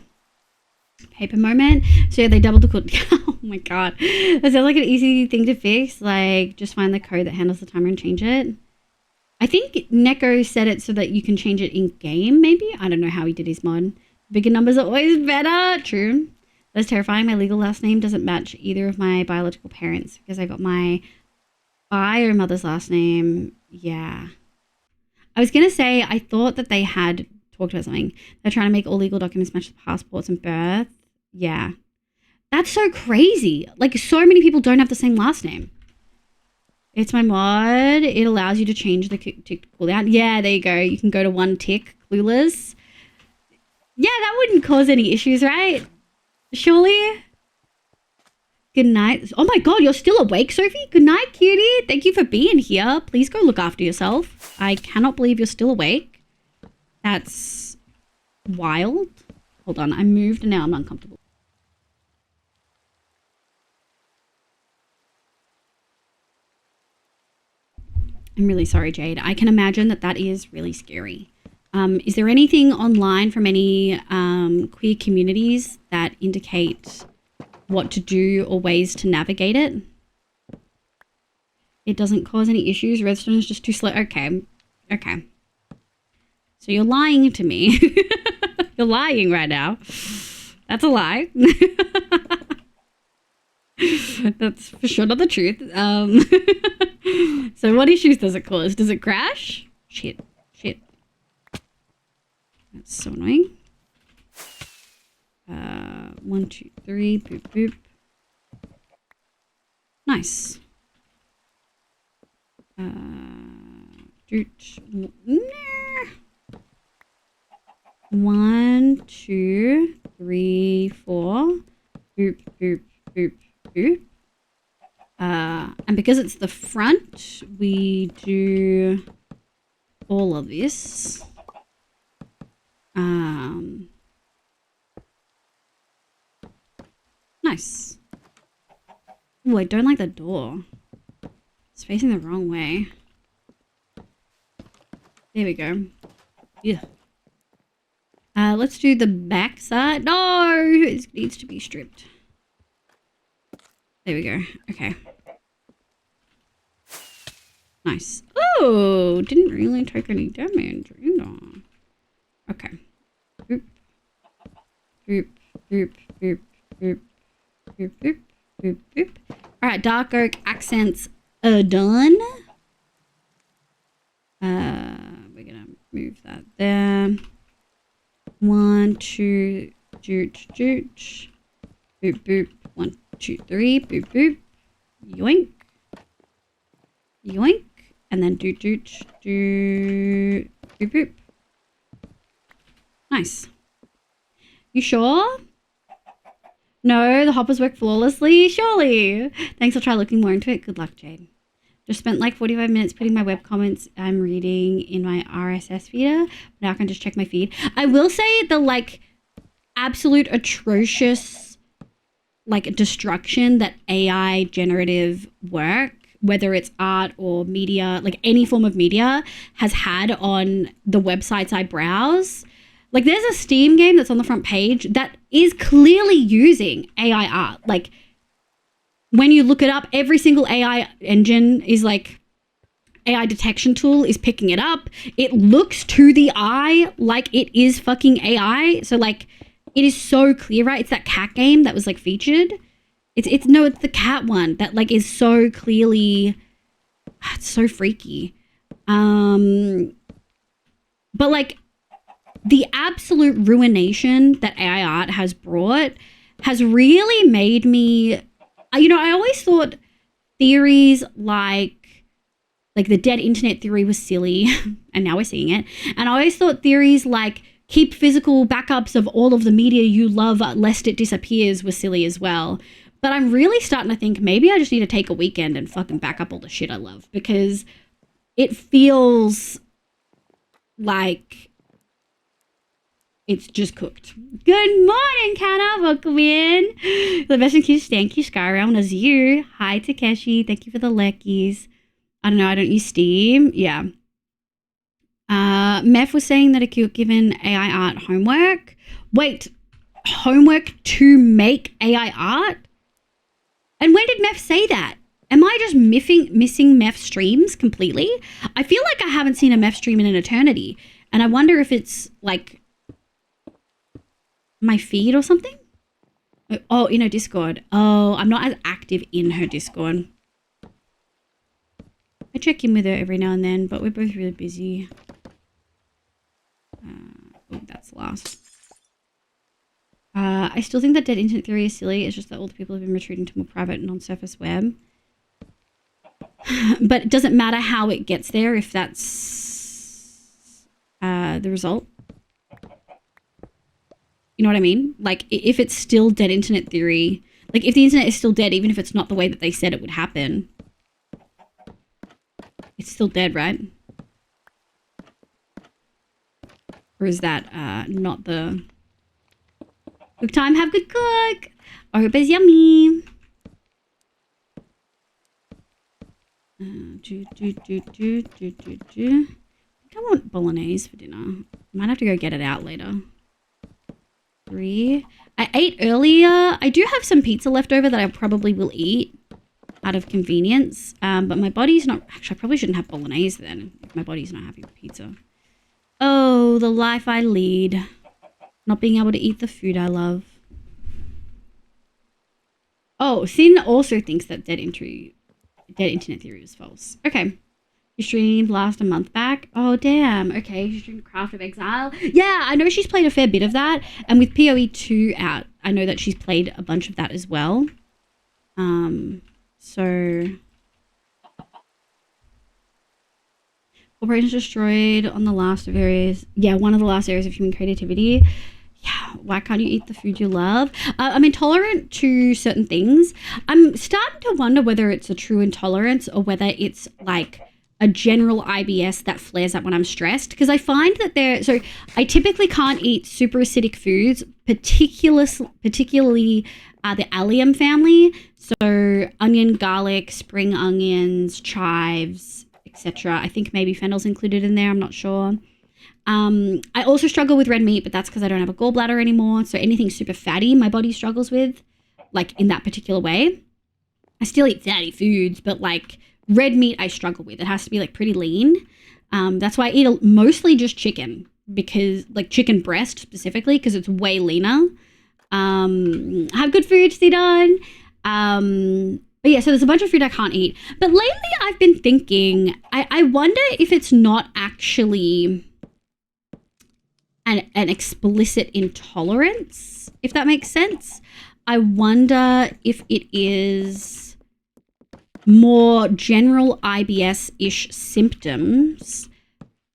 Paper moment. So yeah, they doubled the code. Oh my god. That sounds like an easy thing to fix. Like, just find the code that handles the timer and change it. I think Neko set it so that you can change it in game, maybe? I don't know how he did his mod. Bigger numbers are always better. True. That's terrifying. My legal last name doesn't match either of my biological parents because I got my bio mother's last name. Yeah. I was going to say, I thought that they had talked about something. They're trying to make all legal documents match the passports and birth. Yeah. That's so crazy. Like, so many people don't have the same last name. It's my mod. It allows you to change the tick cooldown. Yeah, there you go. You can go to 1 tick, clueless. Yeah, that wouldn't cause any issues, right? Surely? Good night. Oh my god, you're still awake, Sophie? Good night, cutie. Thank you for being here. Please go look after yourself. I cannot believe you're still awake. That's wild. Hold on, I moved and now I'm uncomfortable. I'm really sorry, Jade. I can imagine that that is really scary. Is there anything online from any queer communities that indicate what to do or ways to navigate it? It doesn't cause any issues. Redstone is just too slow. Okay. Okay. So you're lying to me. You're lying right now. That's a lie. That's for sure not the truth. So what issues does it cause? Does it crash? Shit. Shit. That's so annoying. 1, 2, 3. Boop, boop. Nice. Doot. 1, 2, 3, 4. Boop, boop, boop, boop. And because it's the front, we do all of this. Nice. Oh, I don't like the door. It's facing the wrong way. There we go. Yeah. Let's do the back side. No, it needs to be stripped. There we go. Okay. Nice. Oh, didn't really take any damage either. Okay. Boop. Boop. Boop. Boop. Boop. Boop. Boop. Boop. Boop. All right, dark oak accents are done. We're gonna move that there. 1, 2, doot, doot. Boop, boop. 1, 2, 3. Boop, boop. Yoink. Yoink. And then doot, doot, doot. Boop, boop. Nice. You sure? No, the hoppers work flawlessly. Surely. Thanks, I'll try looking more into it. Good luck, Jade. Just spent like 45 minutes putting my web comments I'm reading in my RSS feeder. Now I can just check my feed. I will say the like absolute atrocious like destruction that AI generative work, whether it's art or media, like any form of media, has had on the websites I browse. Like there's a Steam game that's on the front page that is clearly using AI art. Like when you look it up, every single AI engine is like, AI detection tool is picking it up. It looks to the eye like it is fucking AI. So like, it is so clear, right? It's that cat game that was like featured. It's the cat one that like is so clearly, it's so freaky. But like the absolute ruination that AI art has brought has really made me, you know, I always thought theories like the dead internet theory was silly, and now we're seeing it. And I always thought theories like keep physical backups of all of the media you love lest it disappears was silly as well. But I'm really starting to think maybe I just need to take a weekend and fucking back up all the shit I love, because it feels like It's just cooked. Good morning, Kana. Welcome in. The best and cutest. Thank you, Skyrim. Nazir. Hi, Takeshi. Thank you for the leckies. I don't know. I don't use Steam. Yeah. Meph was saying that if you're given AI art homework. Wait, homework to make AI art? And when did Meph say that? Am I just missing Meph streams completely? I feel like I haven't seen a Meph stream in an eternity. And I wonder if it's like my feed or something? Oh, in her Discord. Oh, I'm not as active in her Discord. I check in with her every now and then, but we're both really busy. Oh, that's last. I still think that dead internet theory is silly. It's just that all the people have been retreating to more private non-surface web. But it doesn't matter how it gets there if that's the result. You know what I mean? Like, if it's still dead internet theory, like if the internet is still dead, even if it's not the way that they said it would happen, it's still dead, right? Or is that not the... Cook time, have good cook. I hope it's yummy. I think I want bolognese for dinner. Might have to go get it out later. 3. I ate earlier. I do have some pizza left over that I probably will eat out of convenience. But my body's not... Actually, I probably shouldn't have bolognese then if my body's not happy with pizza. Oh, the life I lead. Not being able to eat the food I love. Oh, Sin also thinks that dead internet theory is false. Okay. You streamed last a month back. Oh, damn. Okay. You streamed Craft of Exile. Yeah, I know she's played a fair bit of that. And with PoE 2 out, I know that she's played a bunch of that as well. So... Corporations destroyed on the last of areas. Yeah, one of the last areas of human creativity. Yeah, why can't you eat the food you love? I'm intolerant to certain things. I'm starting to wonder whether it's a true intolerance or whether it's like a general IBS that flares up when I'm stressed. Because I find that so I typically can't eat super acidic foods, particularly the allium family. So onion, garlic, spring onions, chives, etc. I think maybe fennel's included in there. I'm not sure. I also struggle with red meat, but that's because I don't have a gallbladder anymore. So anything super fatty, my body struggles with, like in that particular way. I still eat fatty foods, but like red meat, I struggle with. It has to be like pretty lean. That's why I eat mostly just chicken, because like chicken breast specifically, because it's way leaner. Have good food, Sidon. But yeah, so there's a bunch of food I can't eat. But lately I've been thinking, I wonder if it's not actually an explicit intolerance, if that makes sense. I wonder if it is more general IBS-ish symptoms,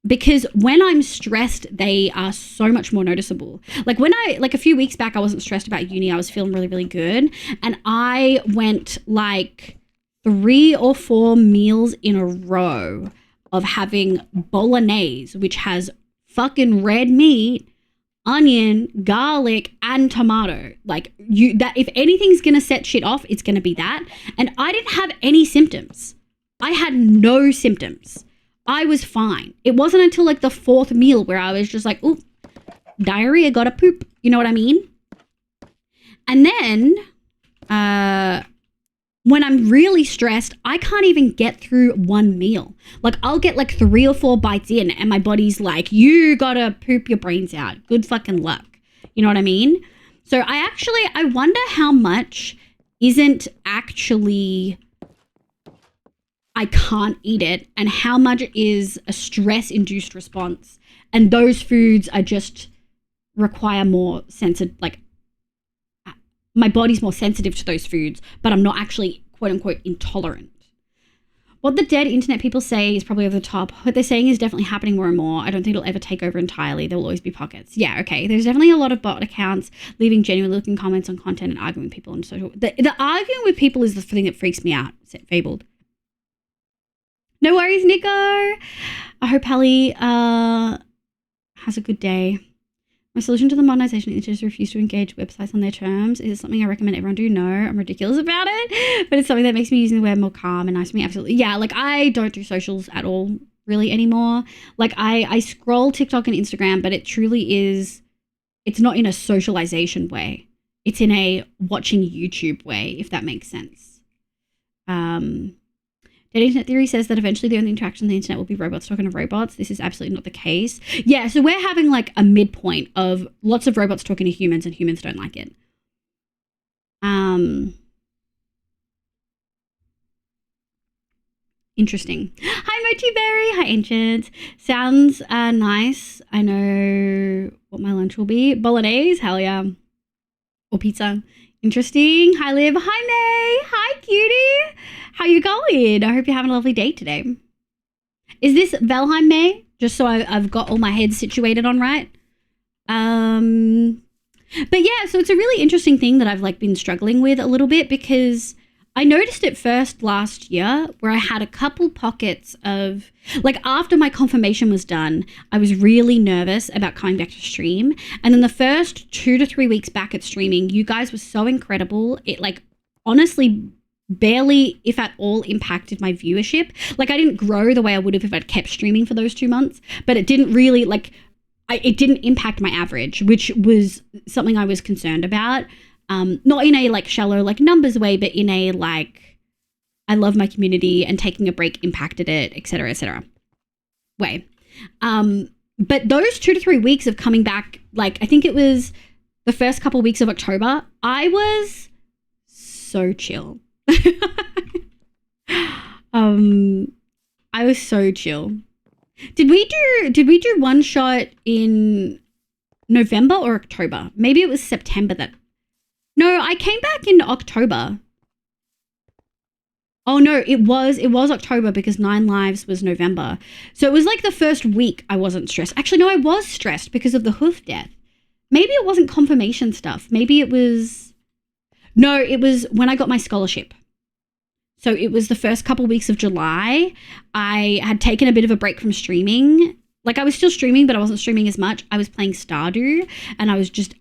because when I'm stressed, they are so much more noticeable. Like a few weeks back, I wasn't stressed about uni. I was feeling really, really good. And I went like 3 or 4 meals in a row of having bolognese, which has fucking red meat, onion, garlic, and tomato. Like that, if anything's gonna set shit off, it's gonna be that. And I didn't have any symptoms. I had no symptoms. I was fine. It wasn't until like the 4th meal where I was just like, ooh, diarrhea, gotta poop. You know what I mean? And then, when I'm really stressed, I can't even get through 1 meal. Like I'll get like 3 or 4 bites in and my body's like, you gotta poop your brains out. Good fucking luck. You know what I mean? So I wonder how much isn't actually, I can't eat it, and how much is a stress-induced response. And those foods are just require more sensitive, like my body's more sensitive to those foods, but I'm not actually quote unquote intolerant. What the dead internet people say is probably over the top. What they're saying is definitely happening more and more. I don't think it'll ever take over entirely. There will always be pockets. Yeah, okay. There's definitely a lot of bot accounts leaving genuine looking comments on content and arguing with people on social. The arguing with people is the thing that freaks me out, said Fabled. No worries, Nico. I hope Hallie has a good day. My solution to the modernization is just refuse to engage websites on their terms. Is it something I recommend everyone do? No, I'm ridiculous about it. But it's something that makes me using the web more calm and nice to me. Absolutely. Yeah, like I don't do socials at all really anymore. Like I scroll TikTok and Instagram, but it truly is, it's not in a socialization way. It's in a watching YouTube way, if that makes sense. Dead Internet Theory says that eventually the only interaction on the internet will be robots talking to robots. This is absolutely not the case. Yeah, so we're having like a midpoint of lots of robots talking to humans and humans don't like it. Interesting. Hi, Mochi Berry. Hi, Ancient. Sounds nice. I know what my lunch will be. Bolognese. Hell yeah. Or pizza. Interesting. Hi, Liv. Hi, May. Hi, cutie. How you going? I hope you're having a lovely day today. Is this Valheim, May? Just so I've got all my heads situated on right. But yeah, so it's a really interesting thing that I've like been struggling with a little bit because I noticed it first last year where I had a couple pockets of, like after my confirmation was done, I was really nervous about coming back to stream. And then the first 2 to 3 weeks back at streaming, you guys were so incredible. It like honestly barely, if at all, impacted my viewership. Like I didn't grow the way I would have if I'd kept streaming for those 2 months, but it didn't really like, it didn't impact my average, which was something I was concerned about. Not in a like shallow like numbers way, but in a like I love my community and taking a break impacted it, etc. way. But those 2 to 3 weeks of coming back, like I think it was the first couple weeks of October, I was so chill. I was so chill. Did we do one shot in November or October? Maybe it was September that. No, I came back in October. Oh no, it was October because 9 Lives was November. So it was like the first week I wasn't stressed. Actually, no, I was stressed because of the hoof death. Maybe it wasn't confirmation stuff. Maybe it was... No, it was when I got my scholarship. So it was the first couple weeks of July. I had taken a bit of a break from streaming. Like I was still streaming, but I wasn't streaming as much. I was playing Stardew and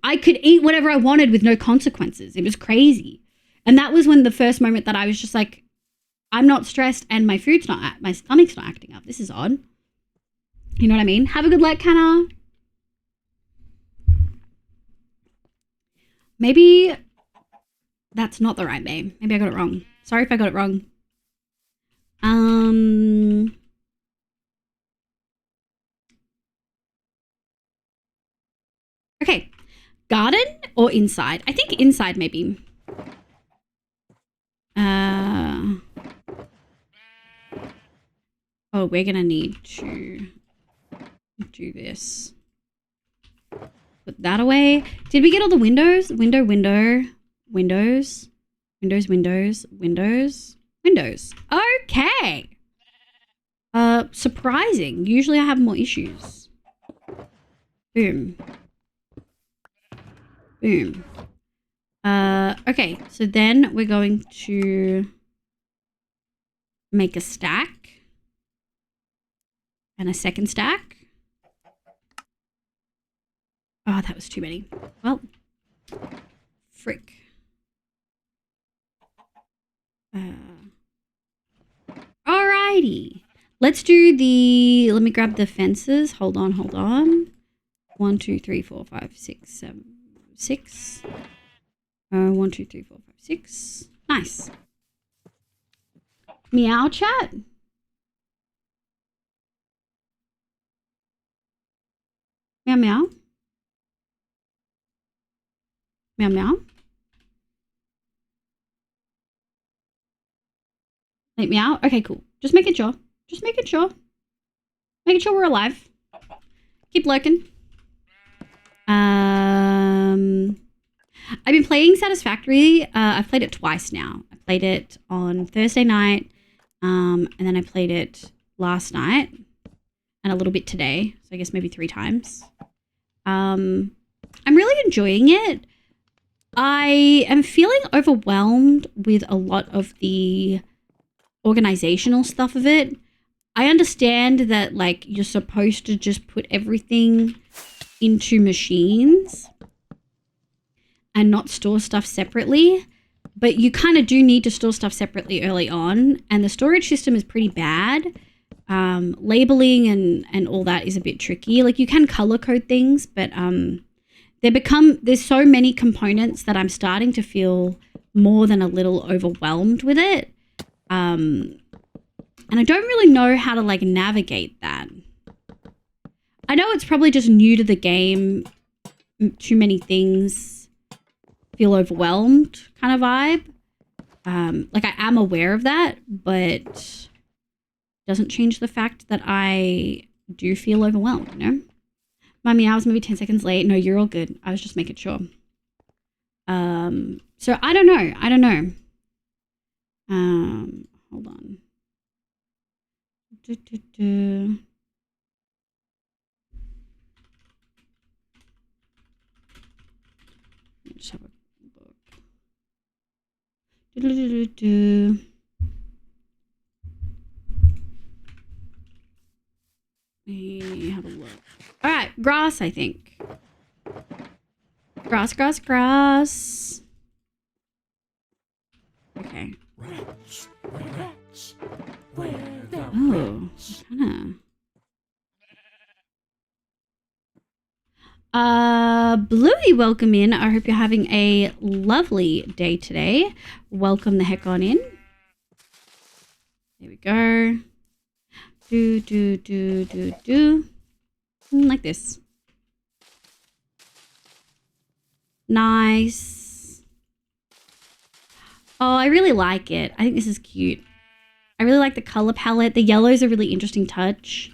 I could eat whatever I wanted with no consequences. It was crazy. And that was when the first moment that I was just like, I'm not stressed and my stomach's not acting up. This is odd. You know what I mean? Have a good luck, Canna. Maybe that's not the right name. Maybe I got it wrong. Sorry if I got it wrong. Okay, garden or inside? I think inside maybe. Oh, we're gonna need to do this. Put that away. Did we get all the windows? Windows. Okay. Surprising. Usually I have more issues. Boom. Okay, so then we're going to make a stack and a second stack. Oh, that was too many. Well, frick. Alrighty. Let's do let me grab the fences. Hold on. 1, 2, 3, 4, 5, 6, 7, 6. 1, 2, 3, 4, 5, 6. Nice. Meow chat. Meow meow. Meow meow. Like meow. Okay, cool. Just making sure. Making sure we're alive. Keep lurking. I've been playing Satisfactory. I've played it twice now. I played it on Thursday night, and then I played it last night, and a little bit today. So I guess maybe 3 times. I'm really enjoying it. I am feeling overwhelmed with a lot of the organizational stuff of it. I understand that like you're supposed to just put everything into machines and not store stuff separately. But you kind of do need to store stuff separately early on. And the storage system is pretty bad. Labeling and all that is a bit tricky. Like you can color code things, but there's so many components that I'm starting to feel more than a little overwhelmed with it. And I don't really know how to like navigate that. I know it's probably just new to the game. Too many things, feel overwhelmed kind of vibe. Like I am aware of that, but doesn't change the fact that I do feel overwhelmed, you know? Mommy, I was maybe 10 seconds late. No, you're all good. I was just making sure. So I don't know. Hold on. Let's have a look. Let me have a look. All right, grass, I think. Grass. Okay. Wretch, where the Oh, kind of. Bluey, welcome in. I hope you're having a lovely day today. Welcome the heck on in. There we go. Do. Like this. Nice. Oh, I really like it. I think this is cute. I really like the color palette. The yellow is a really interesting touch.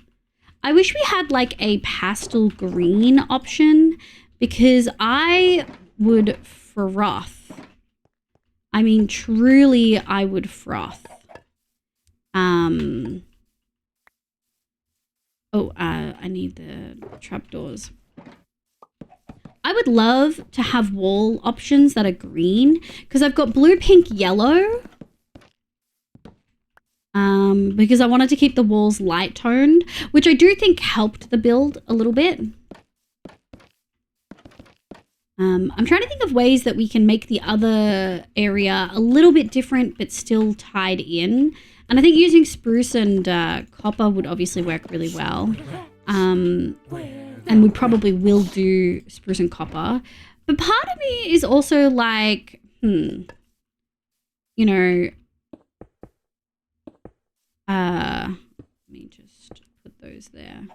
I wish we had like a pastel green option because I would froth. I mean, truly, I would froth. I need the trapdoors. I would love to have wall options that are green because I've got blue, pink, yellow. Because I wanted to keep the walls light toned, which I do think helped the build a little bit. I'm trying to think of ways that we can make the other area a little bit different, but still tied in. And I think using spruce and copper would obviously work really well. And we probably will do spruce and copper. But part of me is also like, you know, let me just put those there.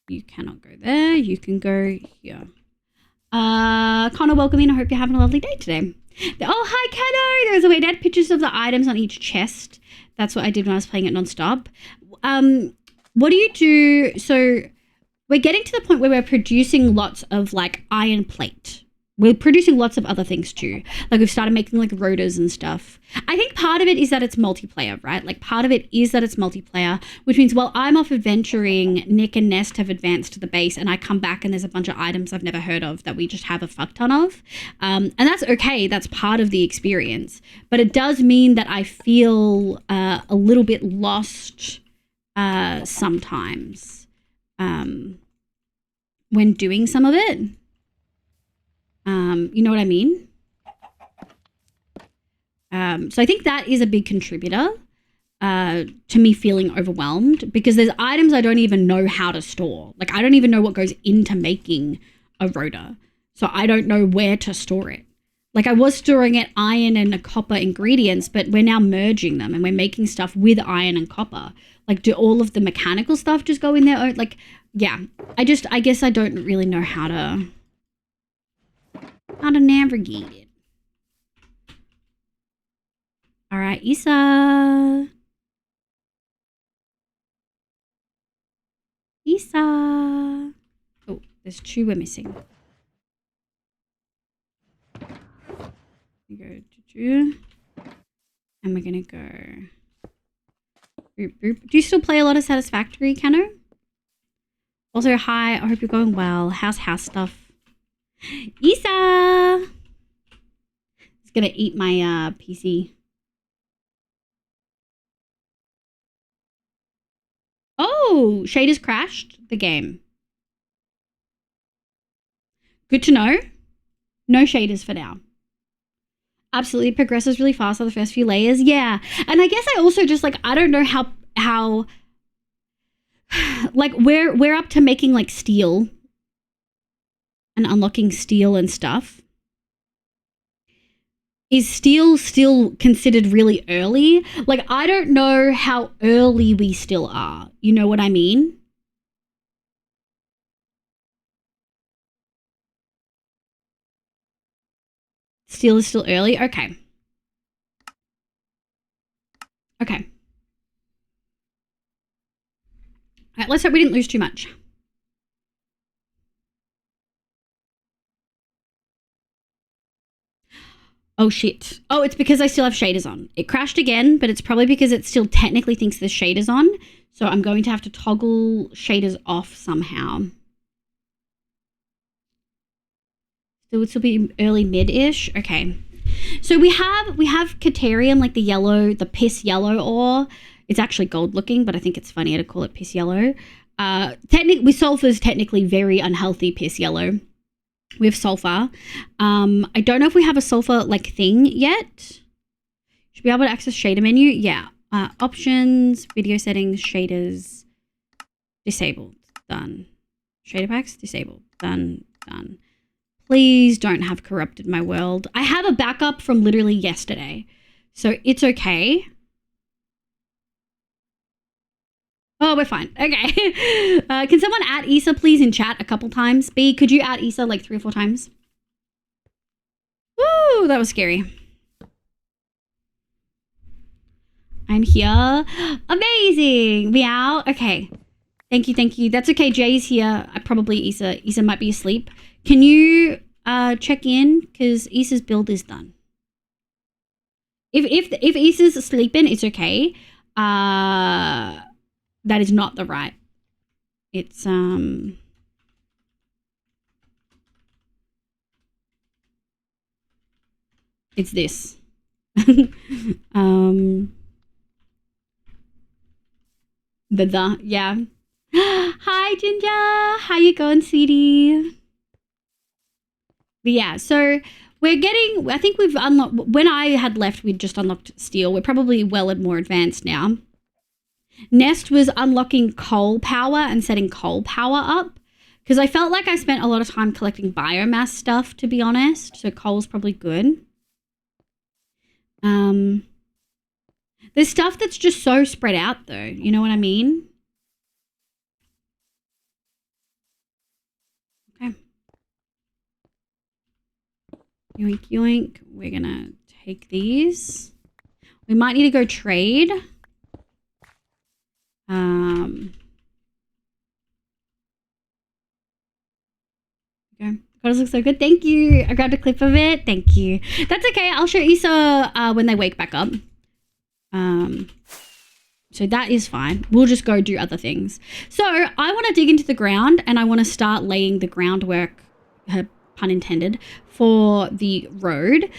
You cannot go there. You can go here. Connor, welcome in. I hope you're having a lovely day today. Oh, hi, Cano. There's a way to add pictures of the items on each chest. That's what I did when I was playing it nonstop. What do you do? So we're getting to the point where we're producing lots of like iron plate. We're producing lots of other things too. Like we've started making like rotors and stuff. I think part of it is that it's multiplayer, right? Like part of it is that it's multiplayer, which means while I'm off adventuring, Nick and Nest have advanced to the base and I come back and there's a bunch of items I've never heard of that we just have a fuck ton of. And that's okay. That's part of the experience. But it does mean that I feel a little bit lost sometimes when doing some of it. You know what I mean? So I think that is a big contributor to me feeling overwhelmed because there's items I don't even know how to store. Like I don't even know what goes into making a rotor. So I don't know where to store it. Like I was storing it iron and copper ingredients, but we're now merging them and we're making stuff with iron and copper. Like do all of the mechanical stuff just go in there? Like, yeah, I guess I don't really know how to navigate it. All right, Isa. Oh, there's two we're missing. We go to and we're gonna go. Boop, boop. Do you still play a lot of Satisfactory, Cano? Also, hi. I hope you're going well. How's house stuff? Isa! It's gonna eat my PC. Oh, Shaders crashed the game. Good to know. No shaders for now. Absolutely progresses really fast on the first few layers. Yeah. And I guess I also just like, I don't know how like we're up to making like steel and unlocking steel and stuff. Is steel still considered really early? Like, I don't know how early we still are. You know what I mean? Steel is still early? Okay. Okay. All right, let's hope we didn't lose too much. Oh, shit. Oh, it's because I still have shaders on. It crashed again, but it's probably because it still technically thinks the shaders on. So I'm going to have to toggle shaders off somehow. So it would still be early mid-ish. Okay. So we have Caterium, like the yellow, the piss yellow ore. It's actually gold looking, but I think it's funnier to call it piss yellow. Sulfur is technically very unhealthy piss yellow. We have sulfur. I don't know if we have a sulfur like thing yet. Should be able to access shader menu. Yeah. Options, video settings, shaders, disabled, done. Shader packs, disabled, done. Please don't have corrupted my world. I have a backup from literally yesterday, so it's okay. Oh, we're fine. Okay. Can someone add Issa, please, in chat a couple times? B, could you add Issa like 3 or 4 times? Woo, that was scary. I'm here. Amazing. Meow. Okay. Thank you. That's okay. Jay's here. Probably Issa. Issa might be asleep. Can you check in? Because Issa's build is done. If Issa's sleeping, it's okay. That is not the right. It's it's this. Yeah. Hi Ginger, how you going, sweetie? But yeah, so we're getting, I think we've unlocked, when I had left, we'd just unlocked steel. We're probably well and more advanced now. Nest was unlocking coal power and setting coal power up because I felt like I spent a lot of time collecting biomass stuff, to be honest. So coal's probably good. There's stuff that's just so spread out though. You know what I mean? Okay. Yoink, yoink. We're going to take these. We might need to go trade. Okay. Photos look so good. Thank you. I grabbed a clip of it. Thank you. That's okay. I'll show Issa when they wake back up. So that is fine. We'll just go do other things. So I want to dig into the ground and I want to start laying the groundwork, pun intended, for the road.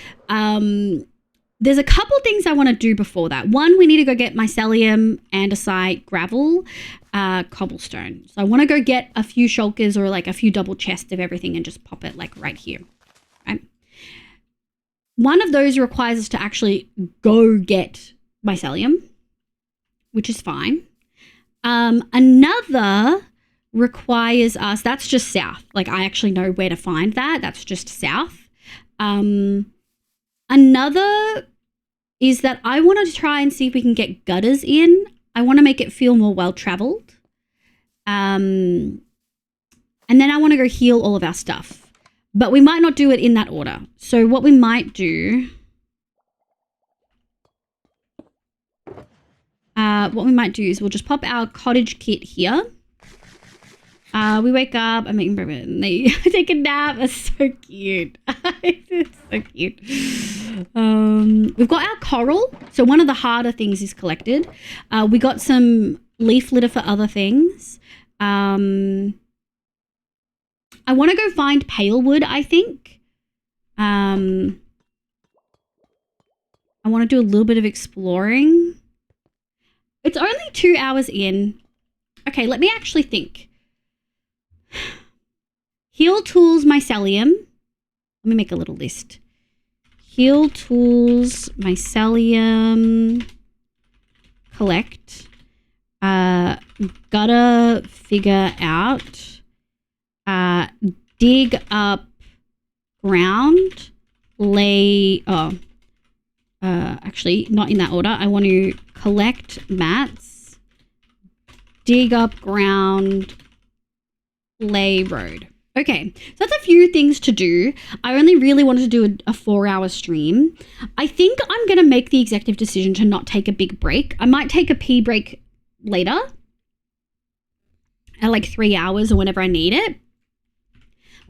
There's a couple things I want to do before that. One, we need to go get mycelium, andesite, gravel, cobblestone. So I want to go get a few shulkers or like a few double chests of everything and just pop it like right here. Right? One of those requires us to actually go get mycelium, which is fine. Another requires us, that's just south. Like I actually know where to find that. That's just south. Another is that I want to try and see if we can get gutters in. I want to make it feel more well-traveled. And then I want to go heal all of our stuff. But we might not do it in that order. So what we might do... is we'll just pop our cottage kit here. We wake up, I'm making breakfast, and they take a nap. It's so cute. It's so cute. We've got our coral. So one of the harder things is collected. We got some leaf litter for other things. I want to go find pale wood, I think. I want to do a little bit of exploring. It's only 2 hours in. Okay, let me actually think. Heal tools mycelium. Let me make a little list. Heal tools mycelium. Collect. Gotta figure out. Dig up ground. Lay. Actually, not in that order. I want to collect mats. Dig up ground. Lay road. Okay, so that's a few things to do. I only really wanted to do a 4-hour stream. I think I'm going to make the executive decision to not take a big break. I might take a pee break later at like 3 hours or whenever I need it.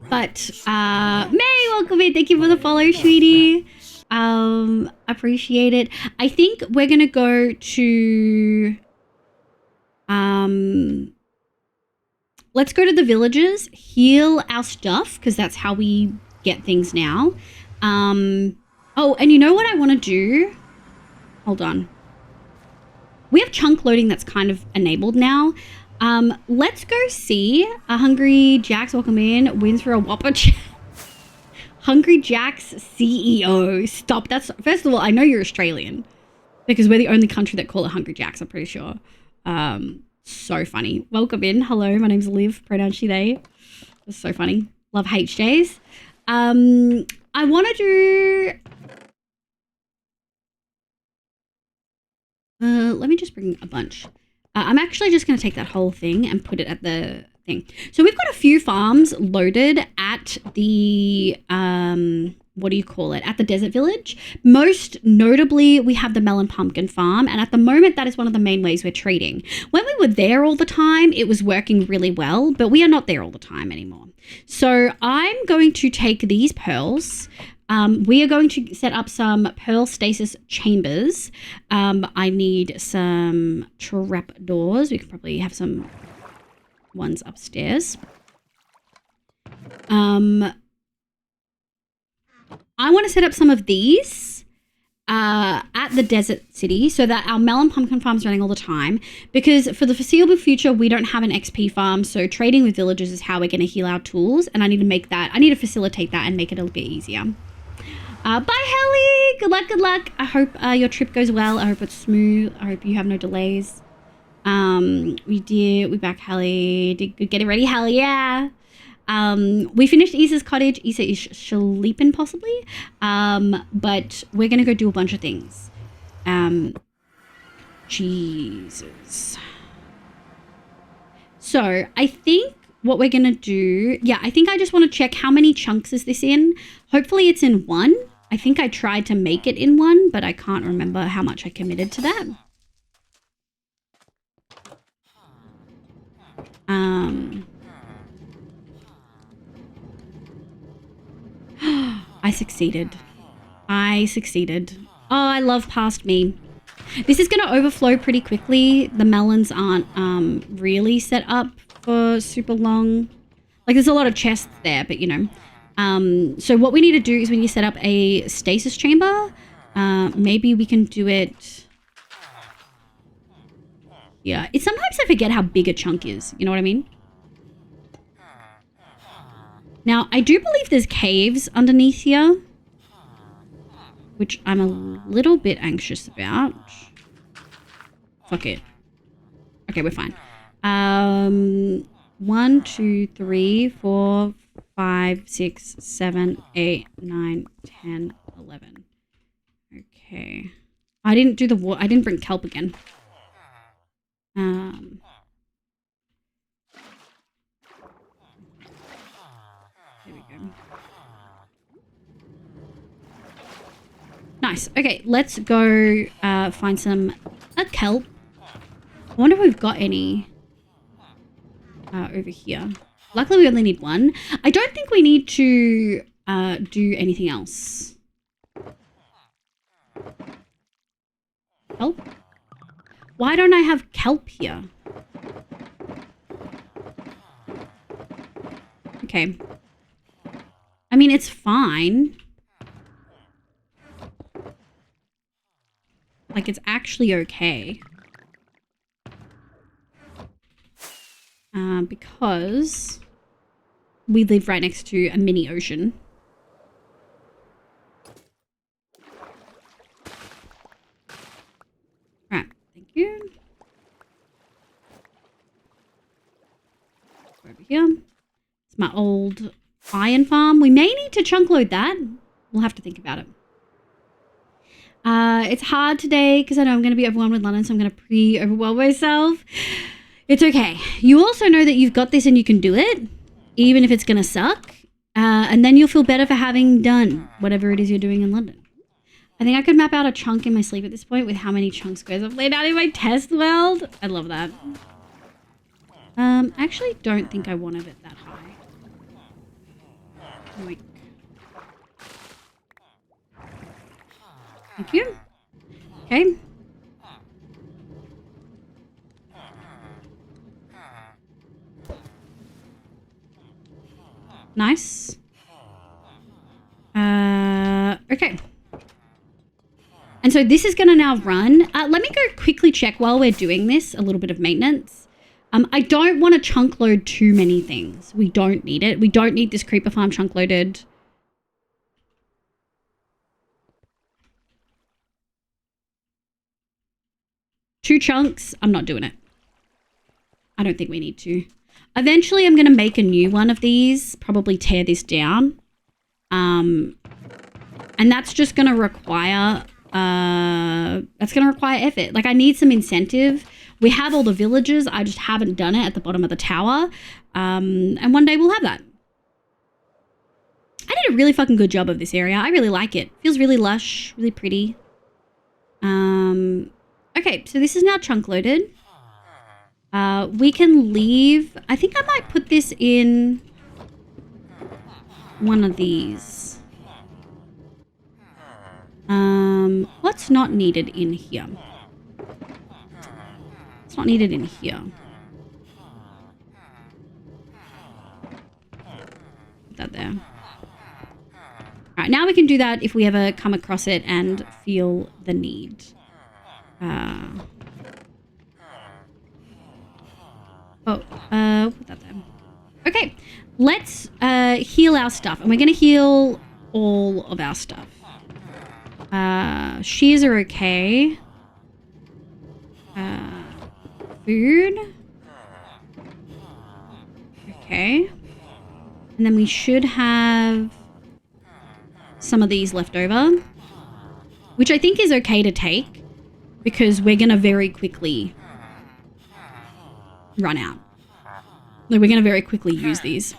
But May, welcome in. Thank you for the follow, sweetie. Appreciate it. I think we're going to go to... let's go to the villages, heal our stuff, because that's how we get things now. Oh, and you know what I want to do? Hold on. We have chunk loading that's kind of enabled now. Let's go see Hungry Jack's, welcome in, wins for a Whopper. Hungry Jack's CEO. Stop. That's, first of all, I know you're Australian because we're the only country that call it Hungry Jack's, I'm pretty sure. So funny. Welcome in. Hello, my name's Liv, pronoun she, they. It's so funny. Love HJs. I want to do... let me just bring a bunch. I'm actually just going to take that whole thing and put it at the thing. So we've got a few farms loaded at the... what do you call it? At the desert village. Most notably, we have the melon pumpkin farm. And at the moment, that is one of the main ways we're trading. When we were there all the time, it was working really well, but we are not there all the time anymore. So I'm going to take these pearls. We are going to set up some pearl stasis chambers. I need some trap doors. We could probably have some ones upstairs. I want to set up some of these at the desert city so that our melon pumpkin farm is running all the time, because for the foreseeable future, we don't have an XP farm. So trading with villagers is how we're going to heal our tools. And I need to facilitate that and make it a little bit easier. Bye, Helly. Good luck. Good luck. I hope your trip goes well. I hope it's smooth. I hope you have no delays. We back Helly. Did good getting ready, Helly. Yeah. We finished Isa's cottage. Isa is sleeping possibly. But we're going to go do a bunch of things. Jesus. So I think what we're going to do, I think I just want to check how many chunks is this in. Hopefully it's in one. I think I tried to make it in one, but I can't remember how much I committed to that. I succeeded. Oh, I love past me. This is going to overflow pretty quickly. The melons aren't really set up for super long. Like, there's a lot of chests there, but you know. So what we need to do is we need to set up a stasis chamber. Maybe we can do it. Yeah, sometimes I forget how big a chunk is. You know what I mean? Now, I do believe there's caves underneath here, which I'm a little bit anxious about. Fuck it. Okay, we're fine. 1, 2, 3, 4, 5, 6, 7, 8, 9, 10, 11. Okay. I didn't do the I didn't bring kelp again. There we go. Nice. Okay, let's go find some kelp. I wonder if we've got any over here. Luckily, we only need one. I don't think we need to do anything else. Kelp? Why don't I have kelp here? Okay. I mean, it's fine. Like, it's actually okay. Because we live right next to a mini ocean. Right, thank you. Over here. It's my old iron farm. We may need to chunk load that. We'll have to think about it. It's hard today because I know I'm going to be overwhelmed with London, so I'm going to pre-overwhelm myself. It's okay. You also know that you've got this and you can do it, even if it's going to suck. And then you'll feel better for having done whatever it is you're doing in London. I think I could map out a chunk in my sleep at this point with how many chunk squares I've laid out in my test world. I love that. I actually don't think I wanted it that high. Yoink. Thank you. Okay. Nice. Okay. And so this is going to now run. Let me go quickly check while we're doing this, a little bit of maintenance. I don't want to chunk load too many things. We don't need it. We don't need this creeper farm chunk loaded. Two chunks, I'm not doing it. I don't think we need to. Eventually, I'm going to make a new one of these, probably tear this down. And that's just going to require, effort. Like, I need some incentive. We have all the villages. I just haven't done it at the bottom of the tower. And one day we'll have that. I did a really fucking good job of this area. I really like it. Feels really lush, really pretty. Okay, so this is now chunk loaded. We can leave. I think I might put this in one of these. What's not needed in here? It's not needed in here. Put that there. All right, now we can do that if we ever come across it and feel the need. Put that there. Okay, let's heal our stuff. And we're going to heal all of our stuff. Shears are okay. Food. Okay. And then we should have some of these left over, which I think is okay to take because we're going to very quickly run out. Like, we're going to very quickly use these.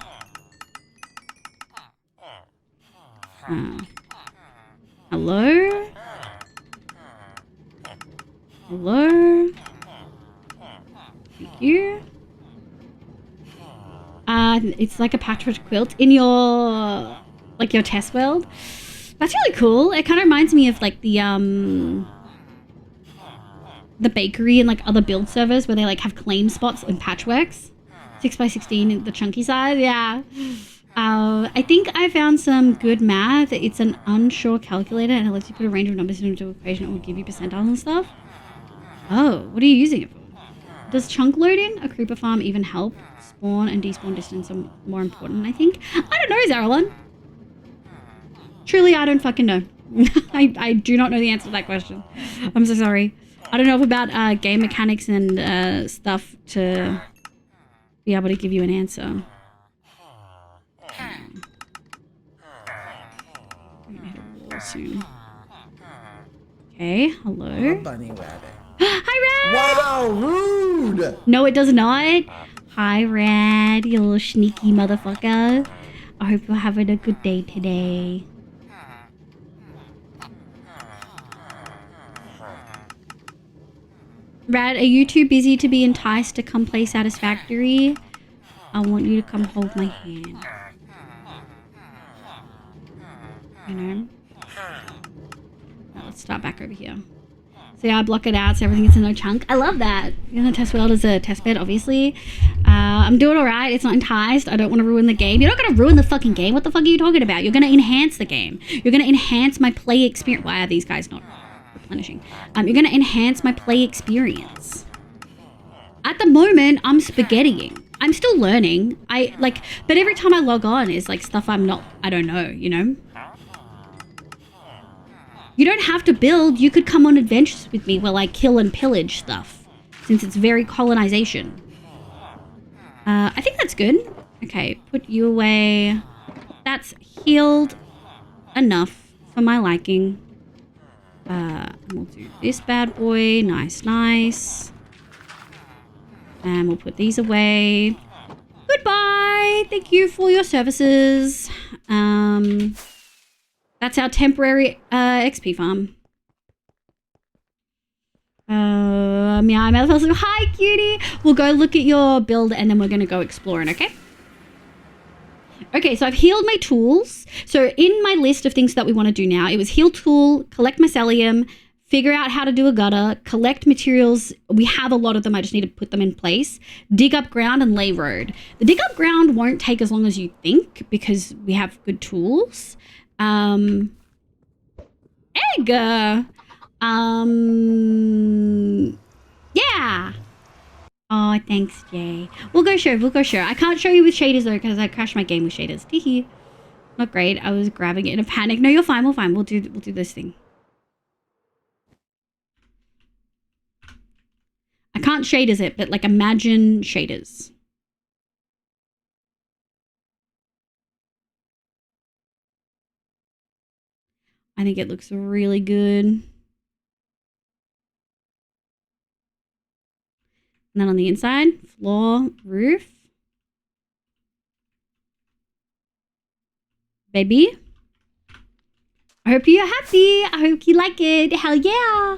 Hello? Hello? Thank you. It's like a patchwork quilt in your, like, your test world. That's really cool. It kind of reminds me of, like, the bakery and, like, other build servers where they, like, have claim spots and patchworks. 6x16 in the chunky size. Yeah. I think I found some good math. It's an unsure calculator and it lets you put a range of numbers into an equation. It will give you percentiles and stuff. Oh, what are you using it for? Does chunk loading a creeper farm even help? Spawn and despawn distance are more important, I think. I don't know, Zaralon. Truly, I don't fucking know. I do not know the answer to that question. I'm so sorry. I don't know about game mechanics and stuff to be able to give you an answer. Soon. Okay, hello. I'm a bunny rabbit. Hi, Rad! Wow, rude! No, it does not. Hi, Rad, you little sneaky motherfucker. I hope you're having a good day today. Rad, are you too busy to be enticed to come play Satisfactory? I want you to come hold my hand. You know? Let's start back over here. So yeah, I block it out so everything is in no chunk. I love that. You know, the test world is a test bed, obviously. I'm doing alright. It's not enticed. I don't want to ruin the game. You're not going to ruin the fucking game. What the fuck are you talking about? You're going to enhance the game. You're going to enhance my play experience. Why are these guys not replenishing? You're going to enhance my play experience. At the moment, I'm spaghettiing. I'm still learning. But every time I log on is like stuff I don't know, you know? You don't have to build. You could come on adventures with me while I kill and pillage stuff, since it's very colonization. I think that's good. Okay, put you away. That's healed enough for my liking. We'll do this bad boy. Nice, nice. And we'll put these away. Goodbye. Thank you for your services. That's our temporary XP farm. Meow, Meow. Hi, cutie. We'll go look at your build and then we're going to go exploring, okay? Okay, so I've healed my tools. So in my list of things that we want to do now, it was heal tool, collect mycelium, figure out how to do a gutter, collect materials. We have a lot of them. I just need to put them in place. Dig up ground and lay road. The dig up ground won't take as long as you think because we have good tools. Egg. Yeah. Oh, thanks, Jay. We'll go share. I can't show you with shaders though because I crashed my game with shaders. Teehee. Not great. I was grabbing it in a panic. No, you're fine. We're fine. We'll do this thing. I can't shaders it, but like imagine shaders. I think it looks really good. And then on the inside, floor, roof. Baby. I hope you're happy. I hope you like it. Hell yeah.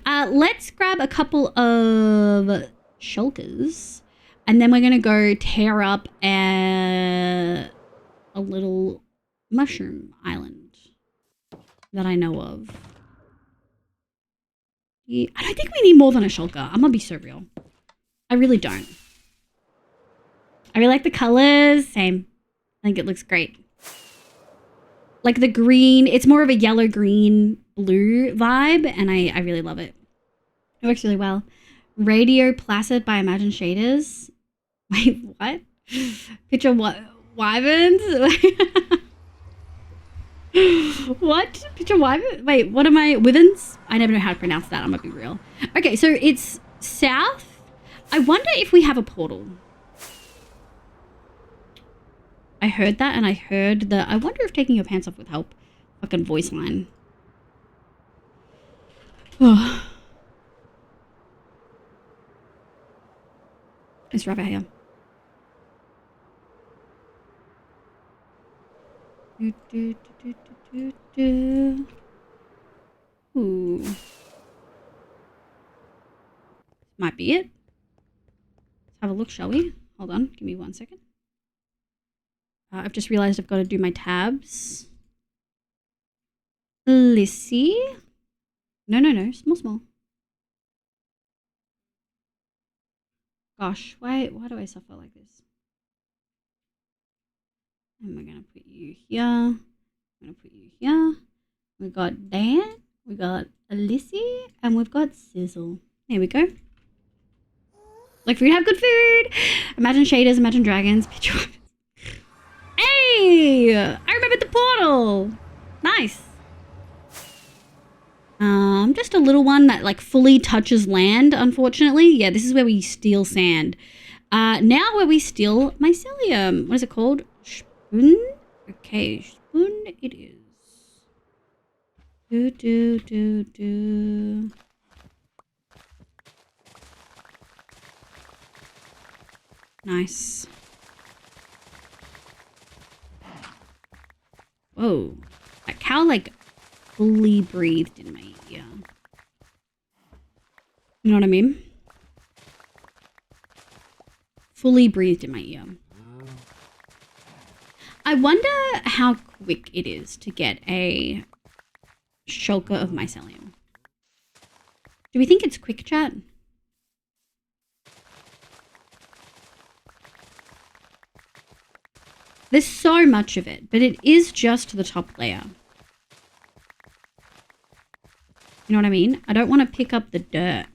Let's grab a couple of shulkers. And then we're going to go tear up a little mushroom island that I know of. Yeah, I don't think we need more than a shulker. I'm going to be so real. I really don't. I really like the colors. Same. I think it looks great. Like the green, it's more of a yellow, green, blue vibe, and I really love it. It works really well. Radio Placid by Imagine Shaders. Wait, what? Picture what? Wyverns? What? Picture wyverns? Wait, what am I? Withens? I never know how to pronounce that. I'm gonna be real. Okay, so it's south. I wonder if we have a portal. I heard that, and I heard the I wonder if taking your pants off would help. Fucking voice line. It's rabbit here. Ooh. Might be it. Let's have a look, shall we? Hold on, give me 1 second. I've just realized I've got to do my tabs. Lissy? No. Small. Gosh, why do I suffer like this? And we're going to put you here. I'm going to put you here. We've got Dan. We've got Lissy. And we've got Sizzle. There we go. Like food, have good food. Imagine shaders, imagine dragons. Picture. Hey! I remembered the portal! Nice. Just a little one that like fully touches land, unfortunately. Yeah, this is where we steal sand. Now where we steal mycelium. What is it called? Spoon? Okay, spoon it is. Do. Nice. Whoa. That cow, like, fully breathed in my ear. You know what I mean? Fully breathed in my ear. I wonder how quick it is to get a shulker of mycelium. Do we think it's quick, chat? There's so much of it, but it is just the top layer. You know what I mean? I don't want to pick up the dirt.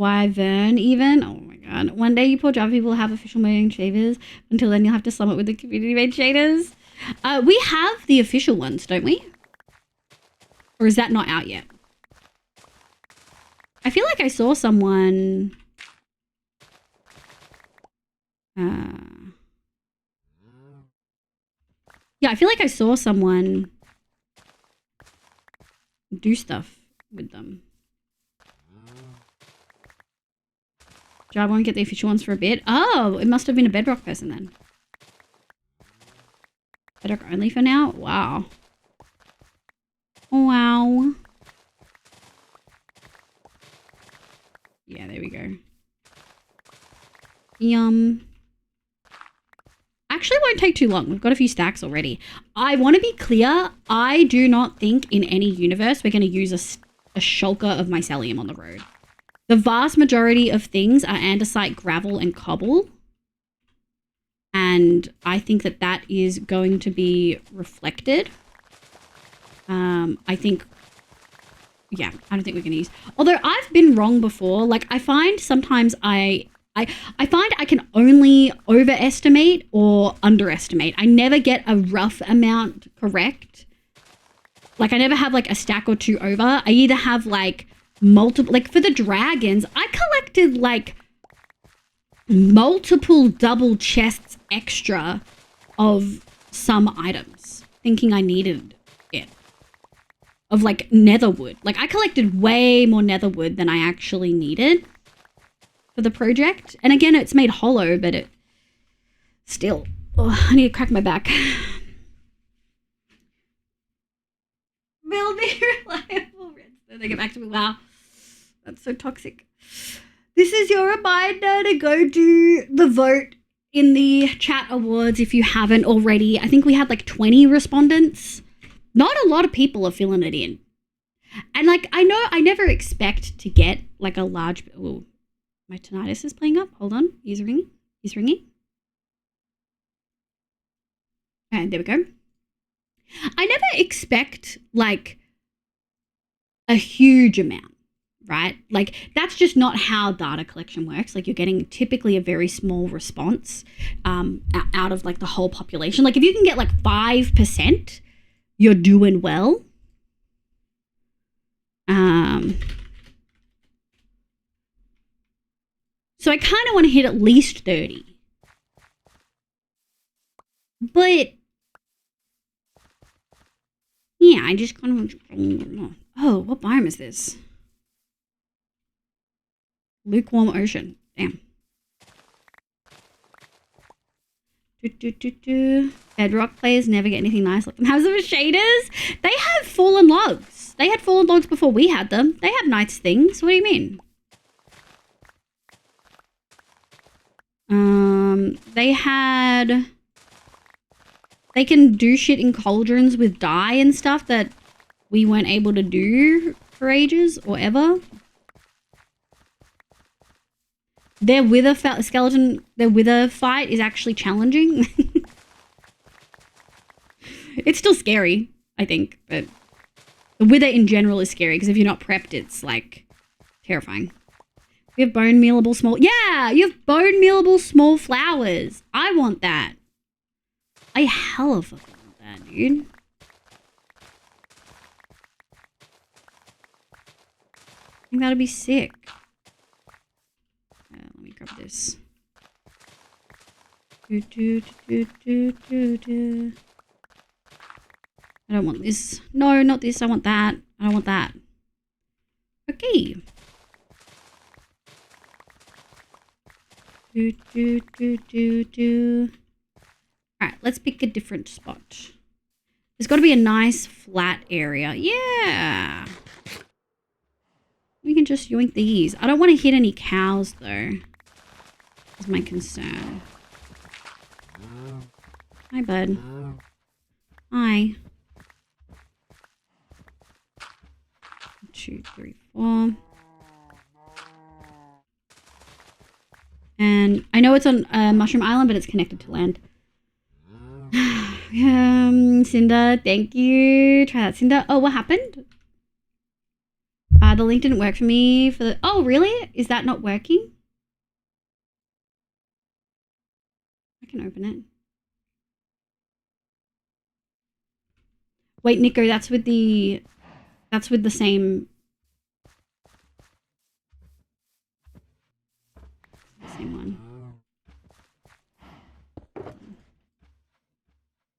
Wyvern even. Oh my god. One day you poor Java people will have official mode shaders. Until then you'll have to slum it with the community made shaders. We have the official ones, don't we? Or is that not out yet? I feel like I saw someone... Yeah, I feel like I saw someone do stuff with them. Java won't get the official ones for a bit. Oh, it must have been a Bedrock person then. Bedrock only for now? Wow. Wow. Yeah, there we go. Yum. Actually won't take too long. We've got a few stacks already. I want to be clear. I do not think in any universe we're going to use a shulker of mycelium on the road. The vast majority of things are andesite, gravel, and cobble. And I think that that is going to be reflected. I think, yeah, I don't think we're going to use. Although I've been wrong before. Like, I find sometimes I find I can only overestimate or underestimate. I never get a rough amount correct. Like, I never have like a stack or two over. I either have like multiple, like for the dragons, I collected like multiple double chests extra of some items, thinking I needed it. Of like netherwood. Like, I collected way more netherwood than I actually needed for the project. And again, it's made hollow, but it still, oh, I need to crack my back. Will be reliable redstone. They get back to me. Wow, that's so toxic. This is your reminder to go do the vote in the chat awards if you haven't already. I think we had like 20 respondents. Not a lot of people are filling it in. And like, I know I never expect to get like a large... Ooh, my tinnitus is playing up. Hold on. He's ringing. He's ringing. And there we go. I never expect like a huge amount, right? Like, that's just not how data collection works. Like, you're getting typically a very small response out of like the whole population. Like, if you can get like 5%, you're doing well. So I kind of want to hit at least 30. But yeah, I just kind of... Oh, what biome is this? Lukewarm ocean. Damn. Bedrock players never get anything nice. Let them have some shaders. They have fallen logs. They had fallen logs before we had them. They have nice things. What do you mean? They had... They can do shit in cauldrons with dye and stuff that we weren't able to do for ages or ever. Their wither skeleton, their wither fight is actually challenging. It's still scary, I think, but the wither in general is scary because if you're not prepped, it's like terrifying. We have bone mealable small... Yeah, you have bone mealable small flowers. I want that. I hella fucking want that, dude. I think that'd be sick. Let me grab this. I don't want this. No, not this. I want that. I don't want that. Okay. Alright, let's pick a different spot. There's got to be a nice flat area. Yeah. We can just yoink these. I don't want to hit any cows, though. That's my concern. Hi, bud. Hi. 2, 3, 4. And I know it's on Mushroom Island, but it's connected to land. Cinder, thank you. Try that, Cinder. Oh, what happened? The the link didn't work for me for the... Oh, really? Is that not working? I can open it. Wait, Nico, that's with the same... Same one.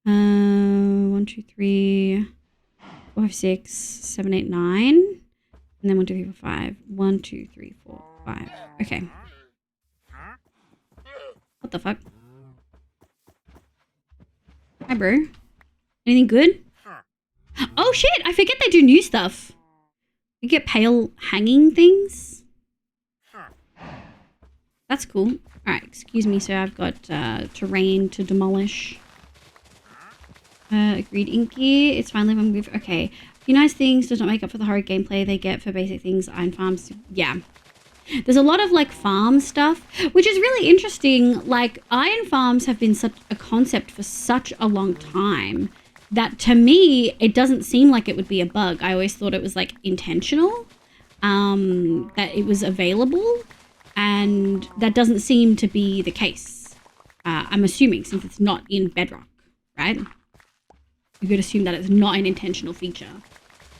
1, 2, 3, 4, 5, 6, 7, 8, 9. And then 1, 2, 3, 4, 5. 1, 2, 3, 4, 5. Okay. What the fuck? Hi, bro. Anything good? Oh shit! I forget they do new stuff. You get pale hanging things. That's cool. Alright, excuse me, sir. I've got terrain to demolish. Agreed, Inky. It's finally when we've... Okay. A few nice things does not make up for the horrid gameplay they get for basic things. Iron farms. Yeah. There's a lot of, like, farm stuff, which is really interesting. Like, iron farms have been such a concept for such a long time that, to me, it doesn't seem like it would be a bug. I always thought it was, like, intentional, that it was available, and that doesn't seem to be the case. I'm assuming, since it's not in Bedrock, right? You could assume that it's not an intentional feature.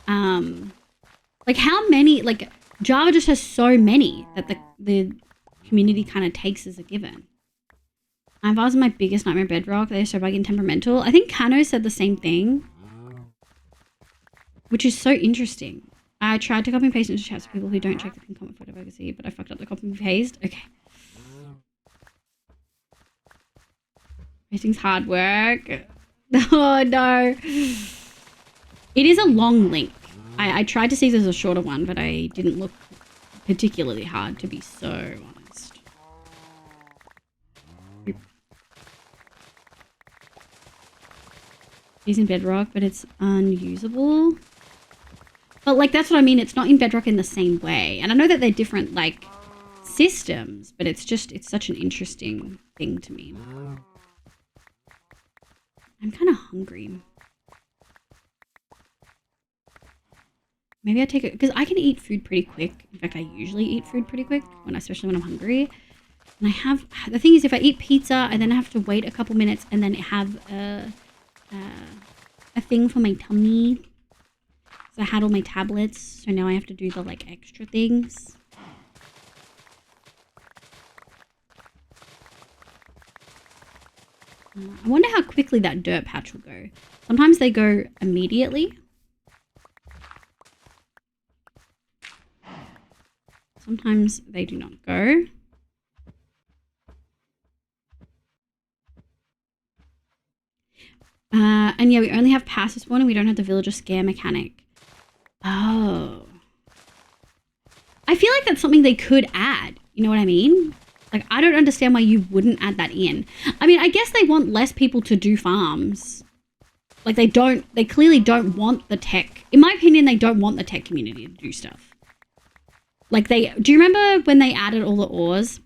Like, how many... Like, Java just has so many that the community kind of takes as a given. Iron farms are my biggest nightmare in Bedrock. They're so buggy and temperamental. I think Kano said the same thing, which is so interesting. I tried to copy and paste into chats for people who don't check the pin comment photo advocacy, but I fucked up the copy and paste. Okay. Pasting's hard work. Oh no. It is a long link. I tried to see if there's a shorter one, but I didn't look particularly hard, to be so honest. It's in Bedrock, but it's unusable. But, like, that's what I mean. It's not in Bedrock in the same way. And I know that they're different, like, systems, but it's such an interesting thing to me. I'm kind of hungry. Maybe I take it, because I can eat food pretty quick. In fact, I usually eat food pretty quick, especially when I'm hungry. And the thing is, if I eat pizza, and then I have to wait a couple minutes and then have a thing for my tummy. So I had all my tablets, so now I have to do the, like, extra things. I wonder how quickly that dirt patch will go. Sometimes they go immediately. Sometimes they do not go. And yeah, we only have pass this morning. We don't have the villager scare mechanic. Oh. I feel like that's something they could add. You know what I mean? Like, I don't understand why you wouldn't add that in. I mean, I guess they want less people to do farms. Like, they clearly don't want the tech. In my opinion, they don't want the tech community to do stuff. Like, do you remember when they added all the ores?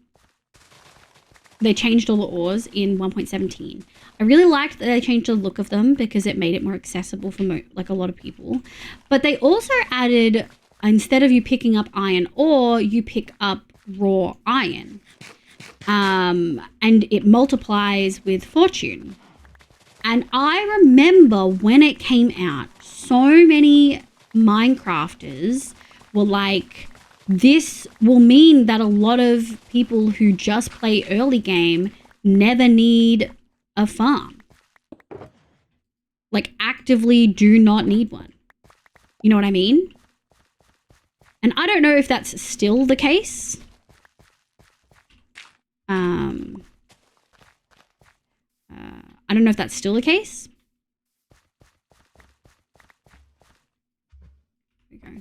They changed all the ores in 1.17. I really liked that they changed the look of them because it made it more accessible for like a lot of people. But they also added, instead of you picking up iron ore, you pick up raw iron. And it multiplies with fortune. And I remember when it came out, so many Minecrafters were like, this will mean that a lot of people who just play early game never need a farm. Like, actively do not need one. You know what I mean? And I don't know if that's still the case. I don't know if that's still the case. Here we go.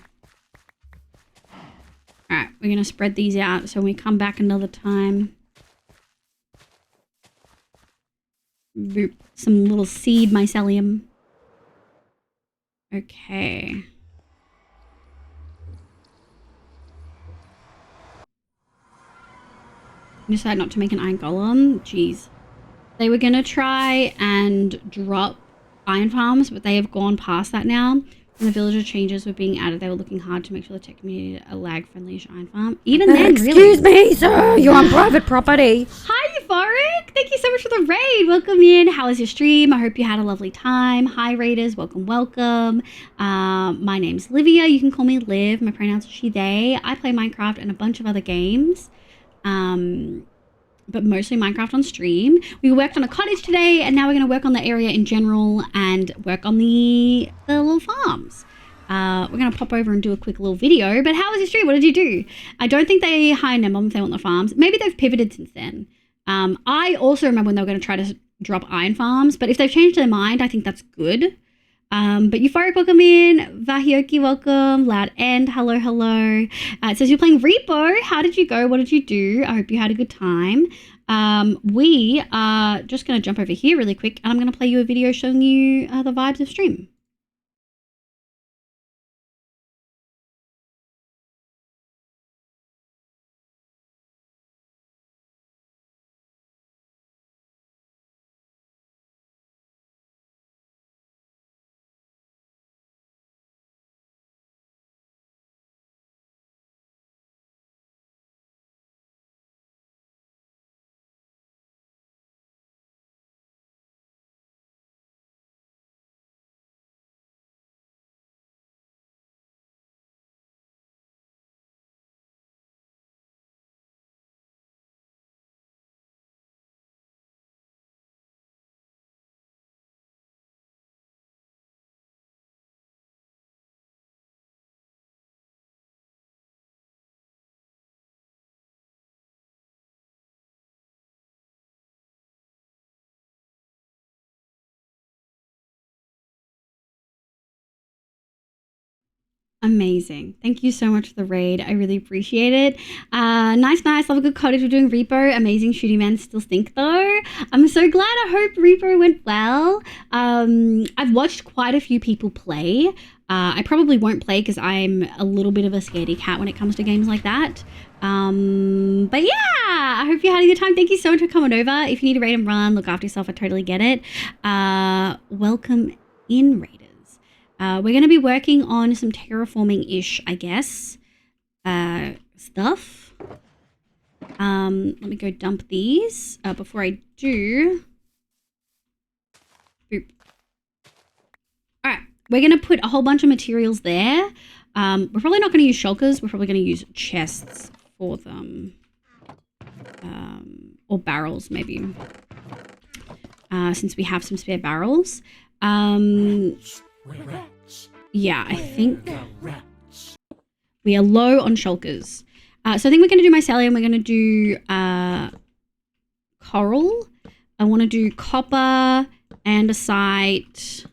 Alright, we're going to spread these out so when we come back another time. Boop, some little seed mycelium. Okay. I decided not to make an iron golem. Jeez. They were going to try and drop iron farms, but they have gone past that now. When the villager changes were being added, they were looking hard to make sure the tech community a lag-friendly iron farm. Even then, Excuse really. me, sir. You're on private property. Hi, Euphoric. Thank you so much for the raid. Welcome in. How was your stream? I hope you had a lovely time. Hi, raiders. Welcome, welcome. My name's Livia. You can call me Liv. My pronouns are she, they. I play Minecraft and a bunch of other games. But mostly Minecraft on stream. We worked on a cottage today, and now we're going to work on the area in general and work on the little farms. We're going to pop over and do a quick little video. But how was your stream? What did you do? I don't think they hired Nembom if they want the farms. Maybe they've pivoted since then. I also remember when they were going to try to drop iron farms, but if they've changed their mind, I think that's good. But Euphoric, welcome in. Vahioki, welcome. Loud End, hello, hello. It says you're playing Repo. How did you go? What did you do? I hope you had a good time. We are just going to jump over here really quick, and I'm going to play you a video showing you the vibes of stream. Amazing. Thank you so much for the raid. I really appreciate it. Nice. Love a good cottage. We're doing Repo. Amazing shooting man still stink though. I'm so glad. I hope Repo went well. I've watched quite a few people play. I probably won't play because I'm a little bit of a scaredy cat when it comes to games like that. But yeah, I hope you had a good time. Thank you so much for coming over. If you need to raid and run, look after yourself. I totally get it. Welcome in, raiders. We're going to be working on some terraforming-ish, I guess, stuff. Let me go dump these. Before I do... Boop. Alright, we're going to put a whole bunch of materials there. We're probably not going to use shulkers. We're probably going to use chests for them. Or barrels, maybe. Since we have some spare barrels. Yeah, I think we are low on shulkers. So I think we're going to do mycelium. We're going to do coral. I want to do copper, andesite,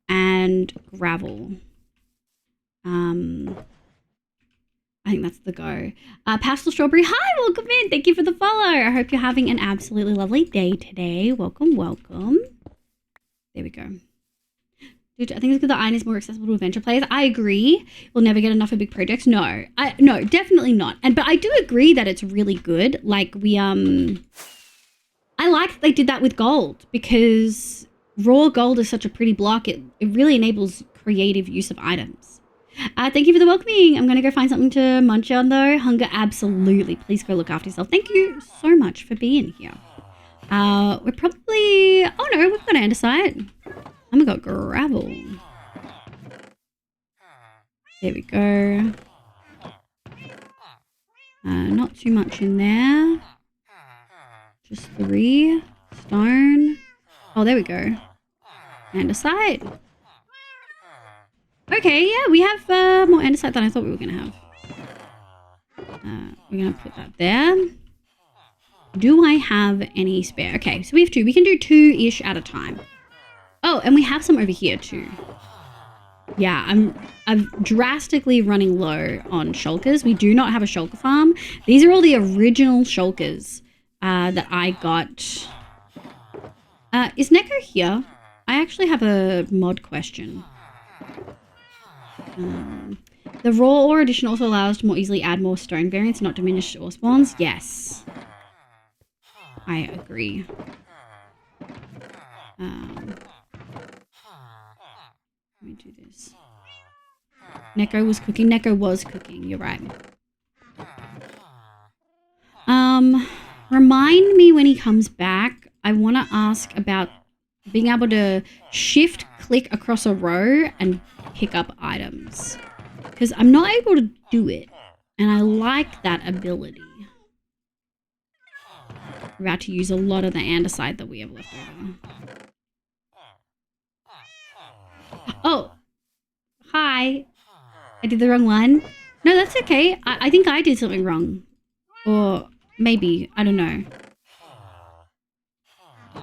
and gravel. I think that's the go. Pastel Strawberry, hi, welcome in. Thank you for the follow. I hope you're having an absolutely lovely day today. Welcome, welcome. There we go. Dude, I think it's because the iron is more accessible to adventure players. I agree. We'll never get enough of big projects. No, definitely not. But I do agree that it's really good. Like I like that they did that with gold because raw gold is such a pretty block. It really enables creative use of items. Thank you for the welcoming. I'm going to go find something to munch on though. Hunger, absolutely. Please go look after yourself. Thank you so much for being here. We're probably... Oh no, we've got andesite. And we got gravel. There we go. Not too much in there. Just 3. Stone. Oh, there we go. Andesite. Okay, yeah, we have more andesite than I thought we were going to have. We're going to put that there. Do I have any spare? Okay, so we have 2. We can do 2-ish at a time. Oh, and we have some over here too. Yeah, I'm drastically running low on shulkers. We do not have a shulker farm. These are all the original shulkers that I got. Is Neko here? I actually have a mod question. The raw ore edition also allows us to more easily add more stone variants, not diminish ore spawns. Yes. I agree. Let me do this. Neko was cooking. Neko was cooking. You're right. Remind me when he comes back. I want to ask about being able to shift click across a row and pick up items. Because I'm not able to do it. And I like that ability. We're about to use a lot of the andesite that we have left over. Oh. Hi. I did the wrong one. No, that's okay. I think I did something wrong. Or maybe. I don't know.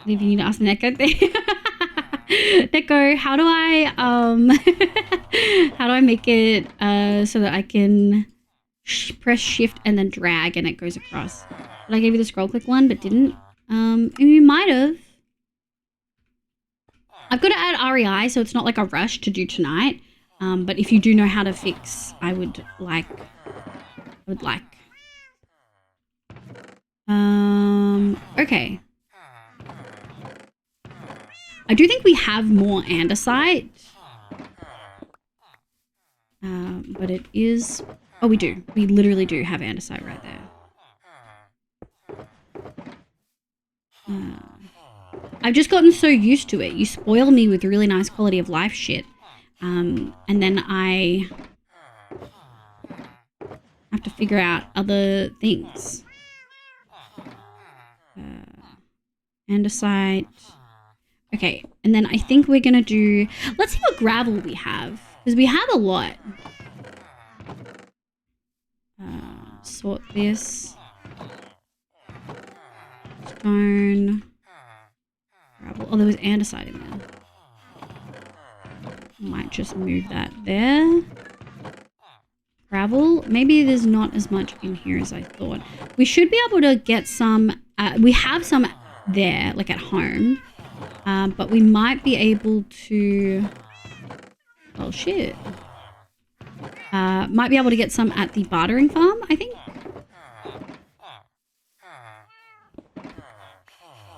Maybe you need to ask Neko thing. Neko, how do I how do I make it so that I can press shift and then drag and it goes across? Did I give you the scroll click one but didn't? You might have. I've got to add REI so it's not like a rush to do tonight. But if you do know how to fix, I would like. Okay. I do think we have more andesite. But it is... Oh, we do. We literally do have andesite right there. I've just gotten so used to it. You spoil me with really nice quality of life shit. And then I have to figure out other things. Andesite. Okay, and then I think we're going to do... Let's see what gravel we have. Because we have a lot. Sort this. Stone. Gravel. Oh, there was andesite in there. Might just move that there. Gravel. Maybe there's not as much in here as I thought. We should be able to get some... we have some there, like at home. But we might be able to... Oh, shit. Might be able to get some at the bartering farm, I think.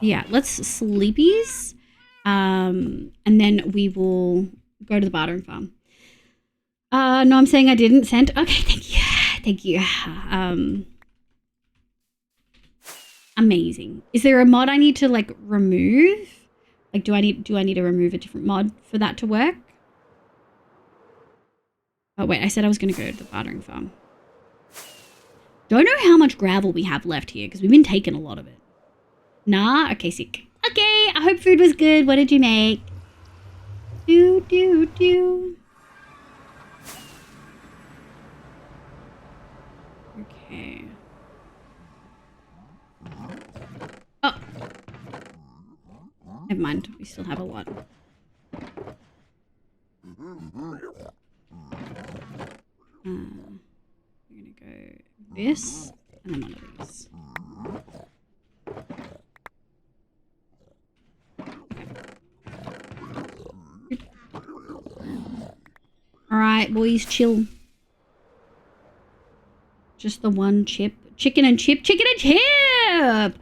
Yeah, let's sleepies. And then we will go to the bartering farm. No, I'm saying I didn't send. Okay, thank you. Thank you. Amazing. Is there a mod I need to like remove? Like, do I need to remove a different mod for that to work? Oh, wait, I said I was going to go to the bartering farm. Don't know how much gravel we have left here because we've been taking a lot of it. Nah? Okay, sick. Okay, I hope food was good. What did you make? Do. Okay. Oh. Never mind. We still have a lot. We're gonna go this and then one of these. Alright, boys, chill. Just the one chip. Chicken and chip. Chicken and chip!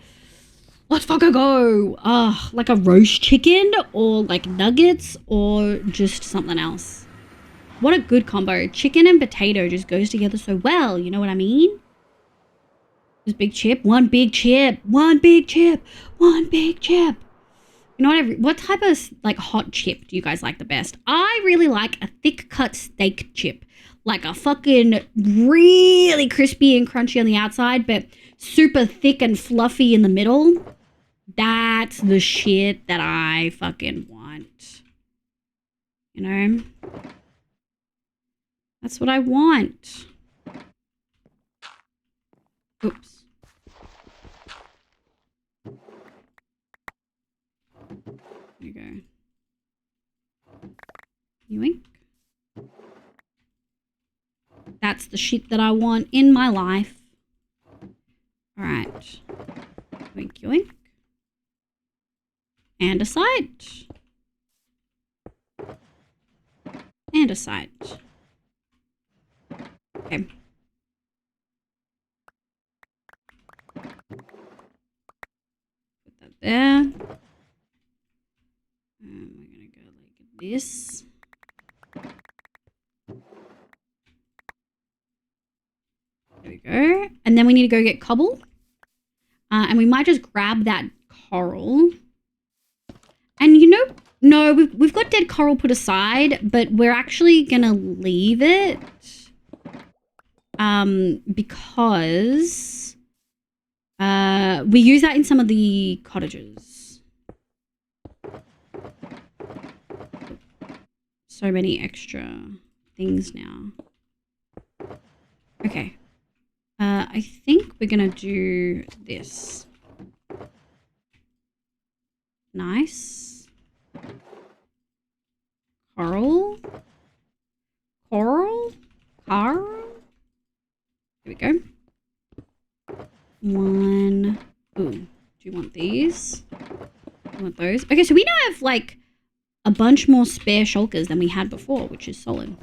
Let's fucking go! Like a roast chicken or like nuggets or just something else. What a good combo. Chicken and potato just goes together so well. You know what I mean? Just big chip. One big chip. One big chip. One big chip. You know what type of like hot chip do you guys like the best? I really like a thick cut steak chip. Like a fucking really crispy and crunchy on the outside, but super thick and fluffy in the middle. That's the shit that I fucking want. You know? That's what I want. Oops. There you go. Yoink. That's the shit that I want in my life. Alright. Yoink, yoink. Andesite. Andesite. Okay. Put that there. And we're gonna go like this. we go. And then we need to go get cobble. And we might just grab that coral. And you know, no, we've got dead coral put aside, but we're actually going to leave it. Because we use that in some of the cottages. So many extra things now. Okay. I think we're gonna do this. Nice. Coral. Coral. Coral. There we go. One. Ooh. Do you want these? Do you want those? Okay, so we now have like a bunch more spare shulkers than we had before, which is solid.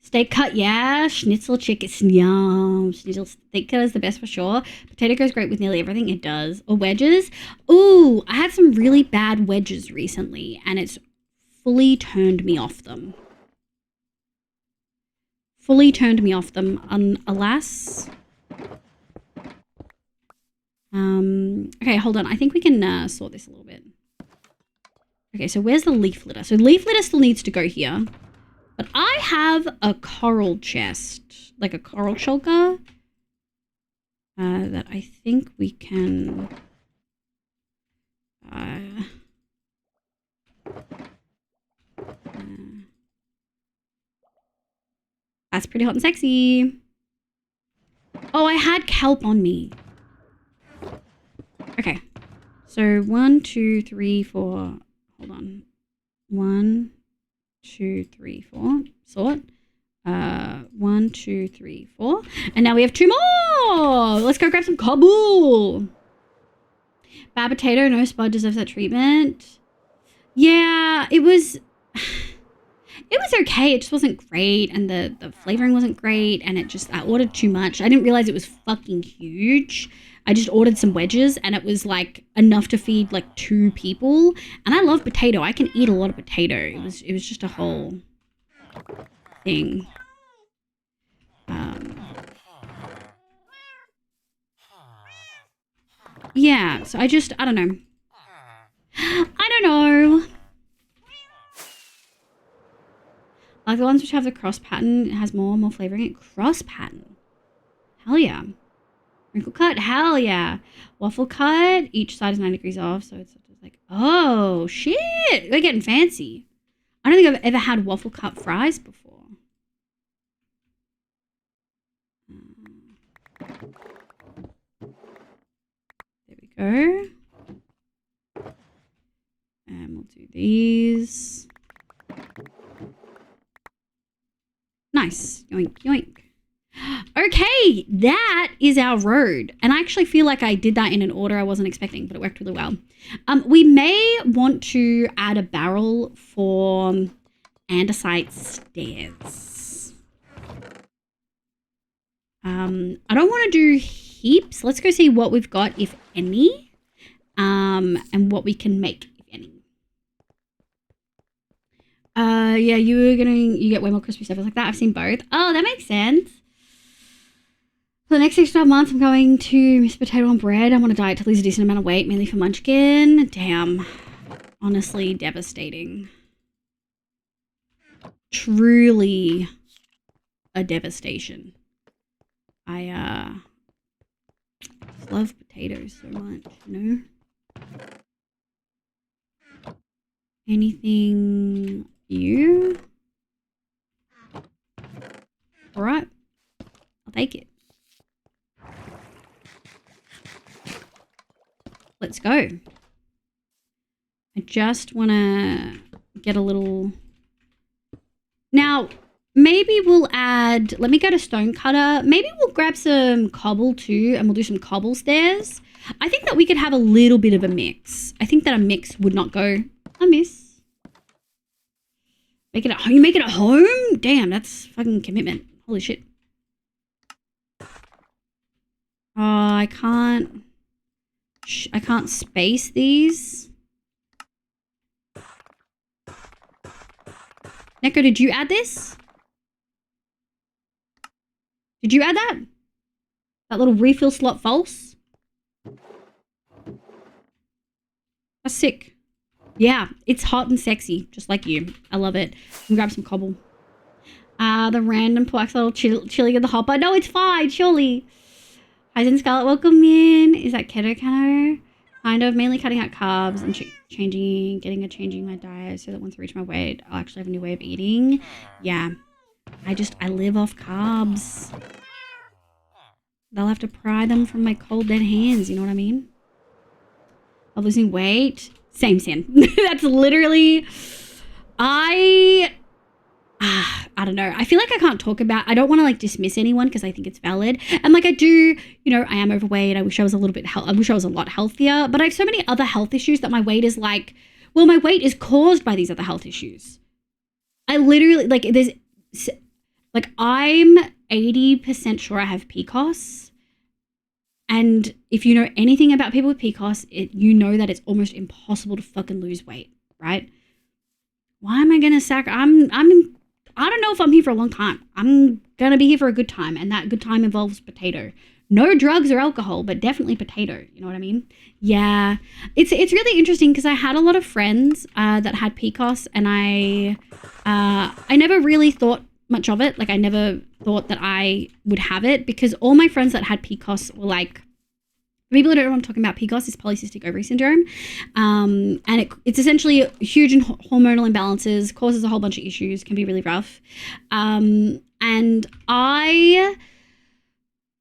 Steak cut, yeah. Schnitzel chicken, yum. Schnitzel steak cut is the best for sure. Potato goes great with nearly everything. It does. Or wedges. Ooh, I had some really bad wedges recently, and it's fully turned me off them. Fully turned me off them, alas. Okay, hold on. I think we can sort this a little bit. Okay, so where's the leaf litter? So leaf litter still needs to go here. But I have a coral chest, like a coral shulker, that I think we can... that's pretty hot and sexy. Oh, I had kelp on me. Okay. So 1, 2, 3, 4. Hold on. 1, 2, 3, 4. Sort. 1, 2, 3, 4. And now we have 2 more. Let's go grab some cobble. Bad potato, no spud deserves that treatment. Yeah, it was okay. It just wasn't great, and the flavoring wasn't great, and I ordered too much. I didn't realize it was fucking huge. I just ordered some wedges, and it was like enough to feed like 2 people. And I love potato. I can eat a lot of potato. It was just a whole thing. Yeah, so I don't know. I don't know. Like the ones which have the cross pattern, it has more flavoring. It cross pattern. Hell yeah. Wrinkle cut, hell yeah. Waffle cut, each side is 9 degrees off, so it's like, oh shit, we're getting fancy. I don't think I've ever had waffle cut fries before. There we go. And we'll do these. Nice. Yoink, yoink. Okay, that is our road. And I actually feel like I did that in an order I wasn't expecting, but it worked really well. We may want to add a barrel for andesite stairs. I don't want to do heaps. Let's go see what we've got, if any, and what we can make, if any. Yeah, you get way more crispy stuff like that. I've seen both. Oh, that makes sense. For the next 6 months, I'm going to miss potato and bread. I want to diet to lose a decent amount of weight, mainly for Munchkin. Damn. Honestly, devastating. Truly a devastation. I just love potatoes so much, you know? Anything you? All right. I'll take it. Let's go. I just want to get a little... Now, maybe we'll add... Let me go to Stonecutter. Maybe we'll grab some cobble too, and we'll do some cobble stairs. I think that we could have a little bit of a mix. I think that a mix would not go amiss. Make it at home? You make it at home? Damn, that's fucking commitment. Holy shit. Oh, I can't space these. Neko, did you add this? Did you add that? That little refill slot false? That's sick. Yeah, it's hot and sexy, just like you. I love it. I'm gonna grab some cobble. The random pork little chili in the hopper. No, it's fine, surely. Hyzen Scarlet, welcome in. Is that keto cano? Kind of, mainly cutting out carbs and changing my diet so that once I reach my weight, I'll actually have a new way of eating. Yeah, I live off carbs. They'll have to pry them from my cold dead hands, you know what I mean? Of losing weight. Same sin. That's literally, I don't know. I feel like I can't talk about, I don't want to like dismiss anyone because I think it's valid. And like I do, you know, I am overweight. I wish I was a little bit, I wish I was a lot healthier, but I have so many other health issues that my weight is like, well, my weight is caused by these other health issues. I literally, like I'm 80% sure I have PCOS. And if you know anything about people with PCOS, you know that it's almost impossible to fucking lose weight, right? Why am I going to I don't know if I'm here for a long time. I'm going to be here for a good time, and that good time involves potato. No drugs or alcohol, but definitely potato. You know what I mean? Yeah. It's really interesting because I had a lot of friends that had PCOS, and I never really thought much of it. Like I never thought that I would have it because all my friends that had PCOS were like, people who don't know what I'm talking about, PCOS is polycystic ovary syndrome. And it's essentially huge in hormonal imbalances, causes a whole bunch of issues, can be really rough. And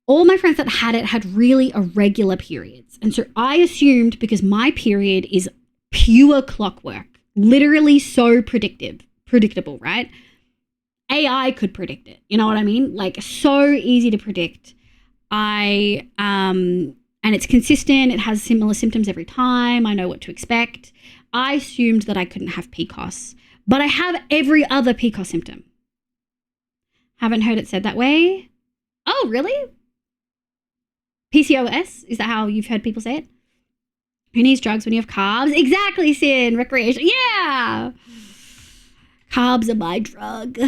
all my friends that had it had really irregular periods. And so I assumed because my period is pure clockwork, literally so predictable, right? AI could predict it. You know what I mean? Like so easy to predict. And it's consistent. It has similar symptoms every time. I know what to expect. I assumed that I couldn't have PCOS, but I have every other PCOS symptom. Haven't heard it said that way. Oh, really? PCOS? Is that how you've heard people say it? Who needs drugs when you have carbs? Exactly, Sin. Recreation. Yeah. Carbs are my drug.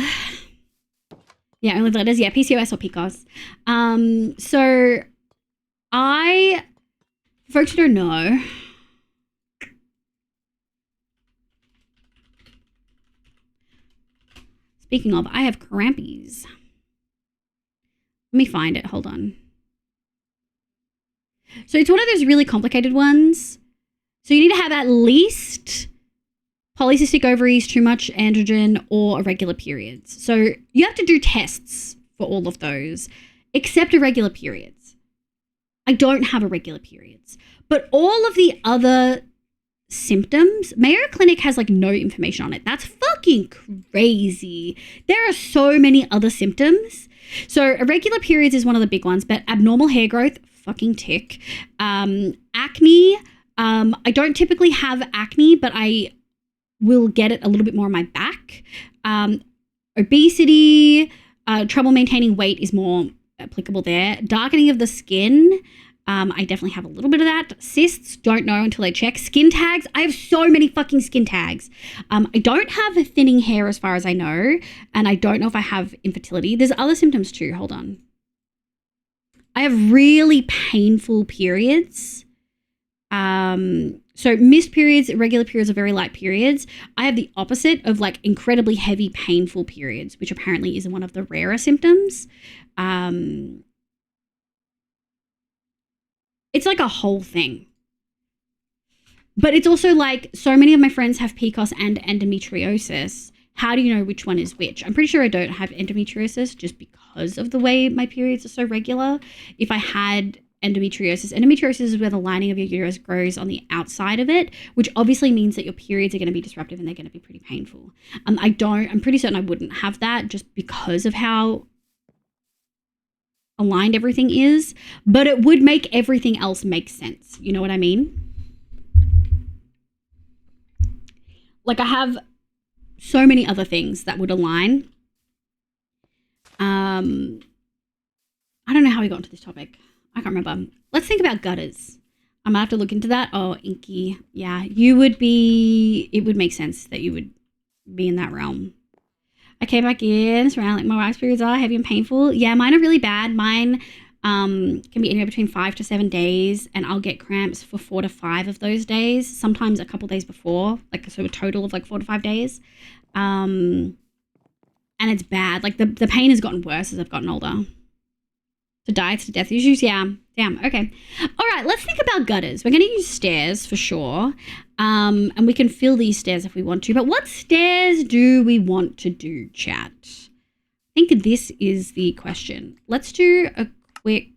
Yeah, only the letters. Yeah, PCOS or PCOS. So folks who don't know, speaking of, I have crampies. Let me find it. Hold on. So it's one of those really complicated ones. So you need to have at least polycystic ovaries, too much androgen, or irregular periods. So you have to do tests for all of those, except irregular periods. I don't have irregular periods. But all of the other symptoms, Mayo Clinic has like no information on it. That's fucking crazy. There are so many other symptoms. So irregular periods is one of the big ones, but abnormal hair growth, fucking tick. Acne, I don't typically have acne, but I will get it a little bit more on my back. Obesity, trouble maintaining weight is more applicable there. Darkening of the skin, I definitely have a little bit of that. Cysts, don't know until I check. Skin tags, I have so many fucking skin tags. I don't have thinning hair as far as I know, and I don't know if I have infertility. There's other symptoms too, hold on. I have really painful periods. So missed periods, irregular periods are very light periods. I have the opposite of like incredibly heavy, painful periods, which apparently is one of the rarer symptoms. It's like a whole thing. But it's also like so many of my friends have PCOS and endometriosis. How do you know which one is which? I'm pretty sure I don't have endometriosis just because of the way my periods are so regular. If I had endometriosis is where the lining of your uterus grows on the outside of it, which obviously means that your periods are going to be disruptive and they're going to be pretty painful. I'm pretty certain I wouldn't have that just because of how aligned everything is, but it would make everything else make sense. You know what I mean? Like I have so many other things that would align. I don't know how we got into this topic. I can't remember. Let's think about gutters. I might have to look into that. Oh, inky. Yeah, it would make sense that you would be in that realm. I came back in, surrounded, like my wax periods are heavy and painful. Yeah, mine are really bad. Mine can be anywhere between 5 to 7 days, and I'll get cramps for 4 to 5 of those days, sometimes a couple days before, like so a total of like 4 to 5 days. And it's bad. Like the pain has gotten worse as I've gotten older. To diets, to death issues, yeah. Damn, okay. All right, let's think about gutters. We're going to use stairs for sure. And we can fill these stairs if we want to. But what stairs do we want to do, chat? I think this is the question. Let's do a quick...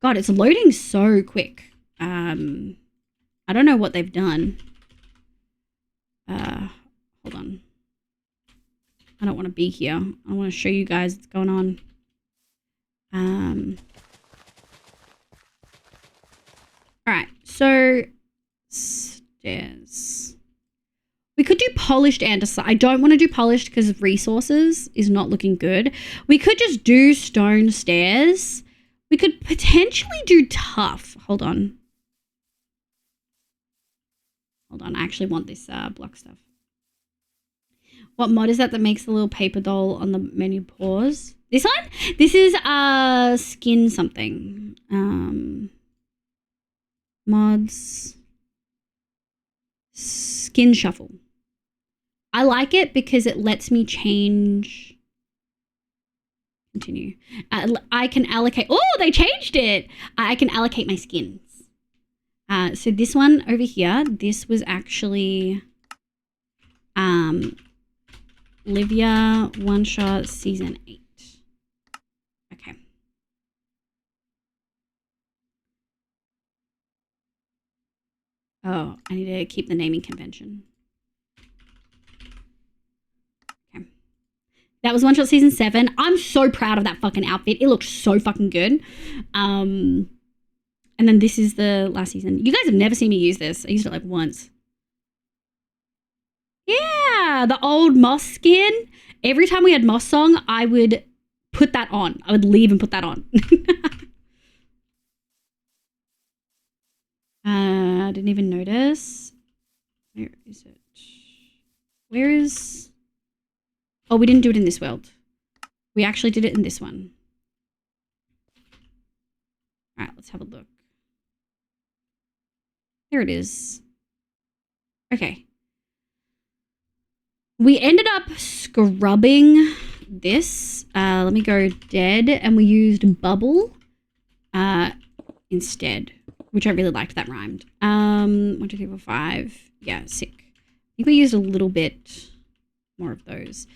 God, it's loading so quick. I don't know what they've done. Hold on. I don't want to be here. I want to show you guys what's going on. All right, so stairs. We could do polished andesite. I don't want to do polished because resources is not looking good. We could just do stone stairs. We could potentially do tough. Hold on. I actually want this block stuff. What mod is that makes the little paper doll on the menu pause? This one? This is skin something. Mods. Skin shuffle. I like it because it lets me change. Continue. I can allocate. Oh, they changed it. I can allocate my skins. So this one over here, this was actually Livia One Shot Season 8. Okay. Oh, I need to keep the naming convention. Okay. That was One Shot Season 7. I'm so proud of that fucking outfit. It looks so fucking good. And then this is the last season. You guys have never seen me use this. I used it like once. Yeah, the old Moss skin. Every time we had Moss song, I would put that on. I would leave and put that on. I didn't even notice. Where is it? Where is... Oh, we didn't do it in this world. We actually did it in this one. All right, let's have a look. Here it is. Okay. We ended up scrubbing this. Let me go dead. And we used bubble instead, which I really liked. That rhymed. 1, 2, 3, 4, 5. Yeah, sick. I think we used a little bit more of those.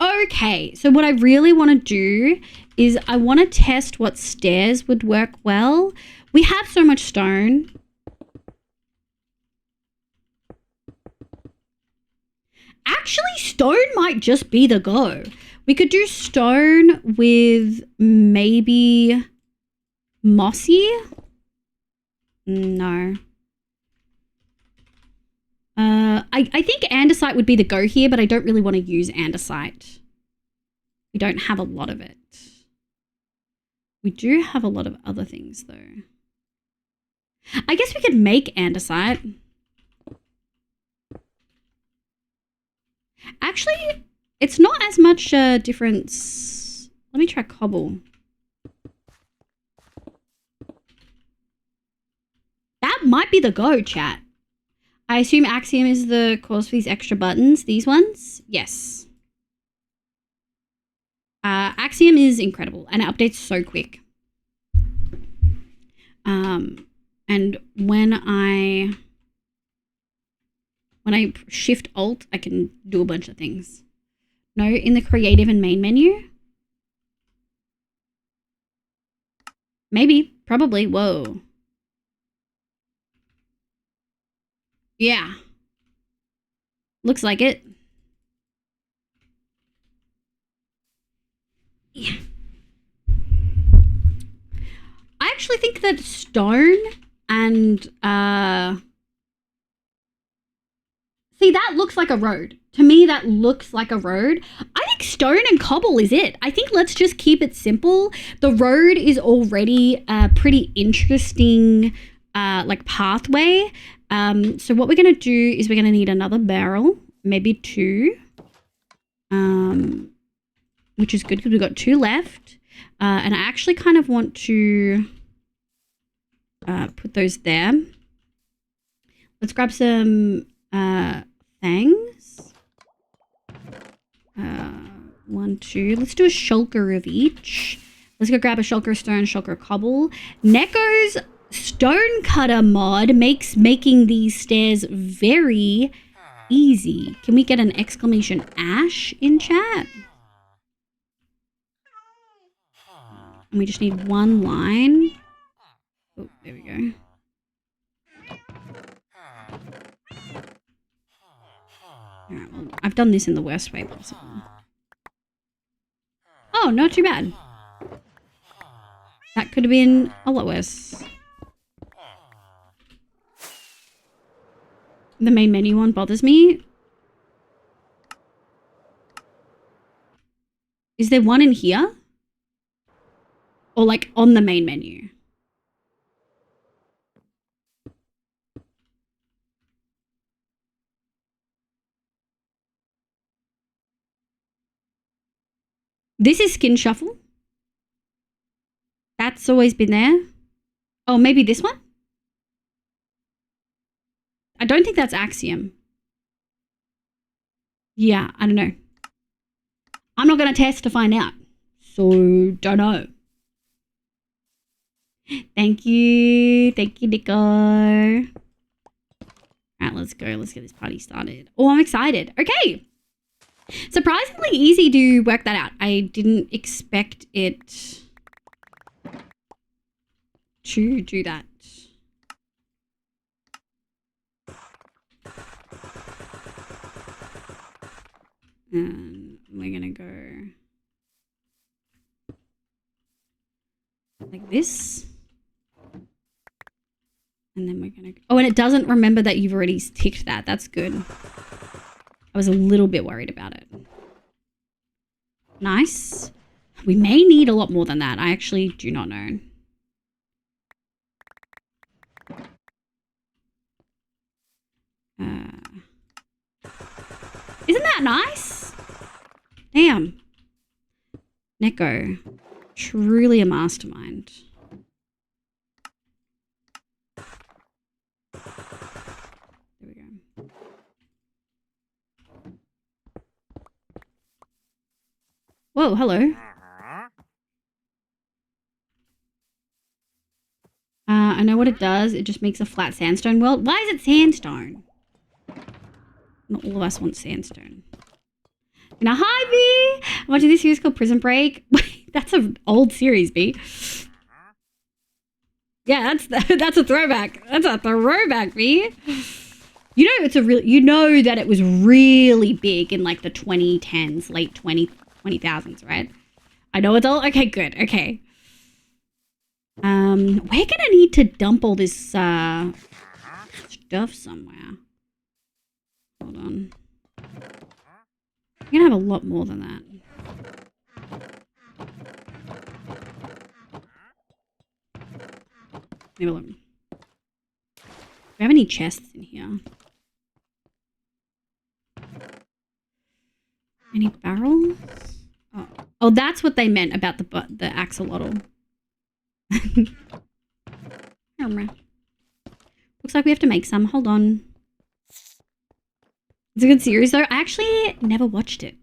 Okay, so what I really want to do is I want to test what stairs would work well. We have so much stone. Actually, stone might just be the go. We could do stone with maybe mossy. No. I think andesite would be the go here, but I don't really want to use andesite. We don't have a lot of it. We do have a lot of other things, though. I guess we could make andesite. Actually, it's not as much difference. Let me try cobble. That might be the go, chat. I assume Axiom is the cause for these extra buttons. These ones? Yes. Axiom is incredible and it updates so quick. And when I shift alt, I can do a bunch of things. No, in the creative and main menu? Maybe, probably, whoa. Yeah. Looks like it. Yeah. I actually think that stone and, see, that looks like a road. To me, that looks like a road. I think stone and cobble is it. I think let's just keep it simple. The road is already a pretty interesting, like, pathway. So what we're going to do is we're going to need another barrel, maybe 2. which is good because we've got 2 left. And I actually kind of want to put those there. Let's grab some things. 1, 2. Let's do a shulker of each. Let's go grab a shulker stone, shulker cobble. Neko's stone cutter mod makes making these stairs very easy. Can we get an exclamation ash in chat? And we just need 1 line. Oh, there we go. Alright, well, I've done this in the worst way possible. Oh, not too bad. That could have been a lot worse. The main menu one bothers me. Is there one in here? Or like on the main menu? This is Skin Shuffle. That's always been there. Oh, maybe this one? I don't think that's Axiom. Yeah, I don't know. I'm not going to test to find out. So, don't know. Thank you. Thank you, Nico. All right, let's go. Let's get this party started. Oh, I'm excited. Okay. Surprisingly easy to work that out. I didn't expect it to do that. And we're gonna go like this. And then we're gonna go. Oh, and it doesn't remember that you've already ticked that. That's good. I was a little bit worried about it. Nice. We may need a lot more than that. I actually do not know. Isn't that nice? Damn. Neko. Truly a mastermind. There we go. Whoa, hello. I know what it does. It just makes a flat sandstone world. Why is it sandstone? Not all of us want sandstone. Now, hi, B! I'm watching this series called Prison Break. That's an old series, B. Yeah, that's a throwback. That's a throwback, B. You know, you know that it was really big in like the 2010s, late 20,000s, right? I know it's all okay. Good. Okay. We're gonna need to dump all this stuff somewhere. Hold on. We're gonna have a lot more than that. Maybe look. Do we have any chests in here? Any barrels? Oh, that's what they meant about the axolotl. Looks like we have to make some. Hold on. It's a good series, though. I actually never watched it.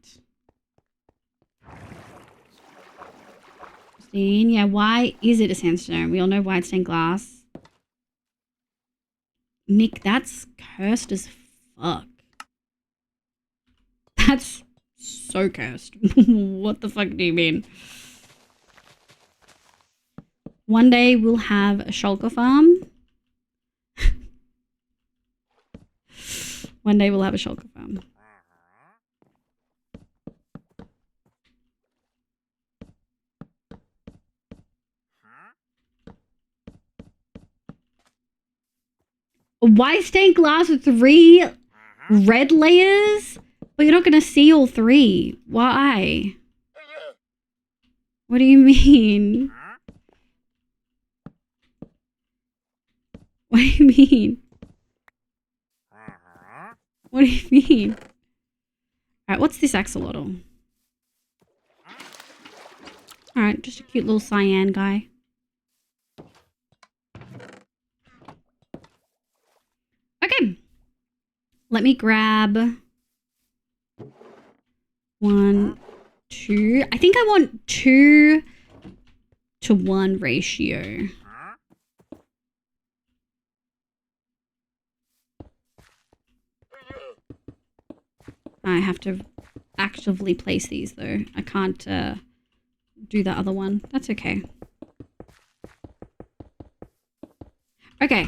Yeah, why is it a sandstone? We all know why it's stained glass. Nick, that's cursed as fuck. That's so cursed. What the fuck do you mean? One day we'll have a shulker farm. One day we'll have a shulker farm. Why stained glass with 3 red layers? But you're not going to see all 3. Why? What do you mean? What do you mean? What do you mean? Alright, what's this axolotl? Alright, just a cute little cyan guy. Okay. Let me grab 1, 2. I think I want 2-to-1 ratio. I have to actively place these though. I can't do the other one. That's okay. Okay.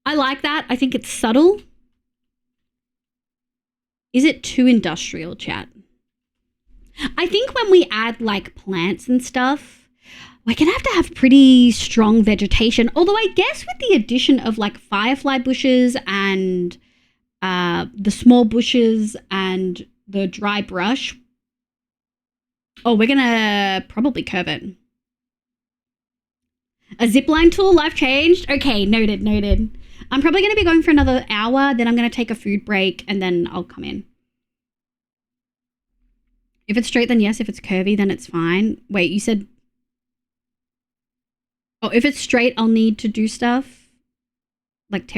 I like that. I think it's subtle. Is it too industrial, chat? I think when we add like plants and stuff, we're gonna have to have pretty strong vegetation. Although I guess with the addition of like firefly bushes and the small bushes and the dry brush. Oh, we're gonna probably curve it. A zipline tool, life changed? Okay, noted, noted. I'm probably gonna be going for another hour, then I'm gonna take a food break and then I'll come in. If it's straight, then yes. If it's curvy, then it's fine. Wait, you said... Oh, if it's straight, I'll need to do stuff. Like,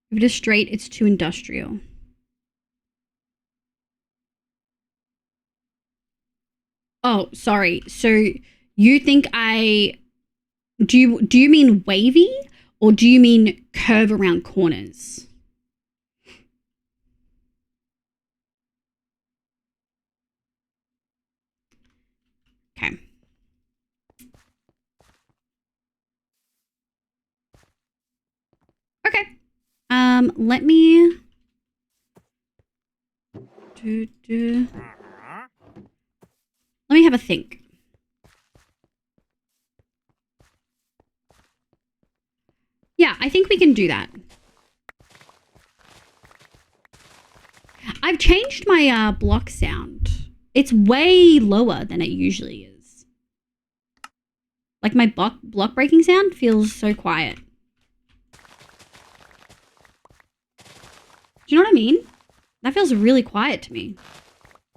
If it is straight, it's too industrial. Oh, sorry. So you think do you mean wavy or do you mean curve around corners? Okay. Okay. Let me let me have a think. Yeah, I think we can do that. I've changed my block sound. It's way lower than it usually is. Like my block breaking sound feels so quiet. Do you know what I mean? That feels really quiet to me.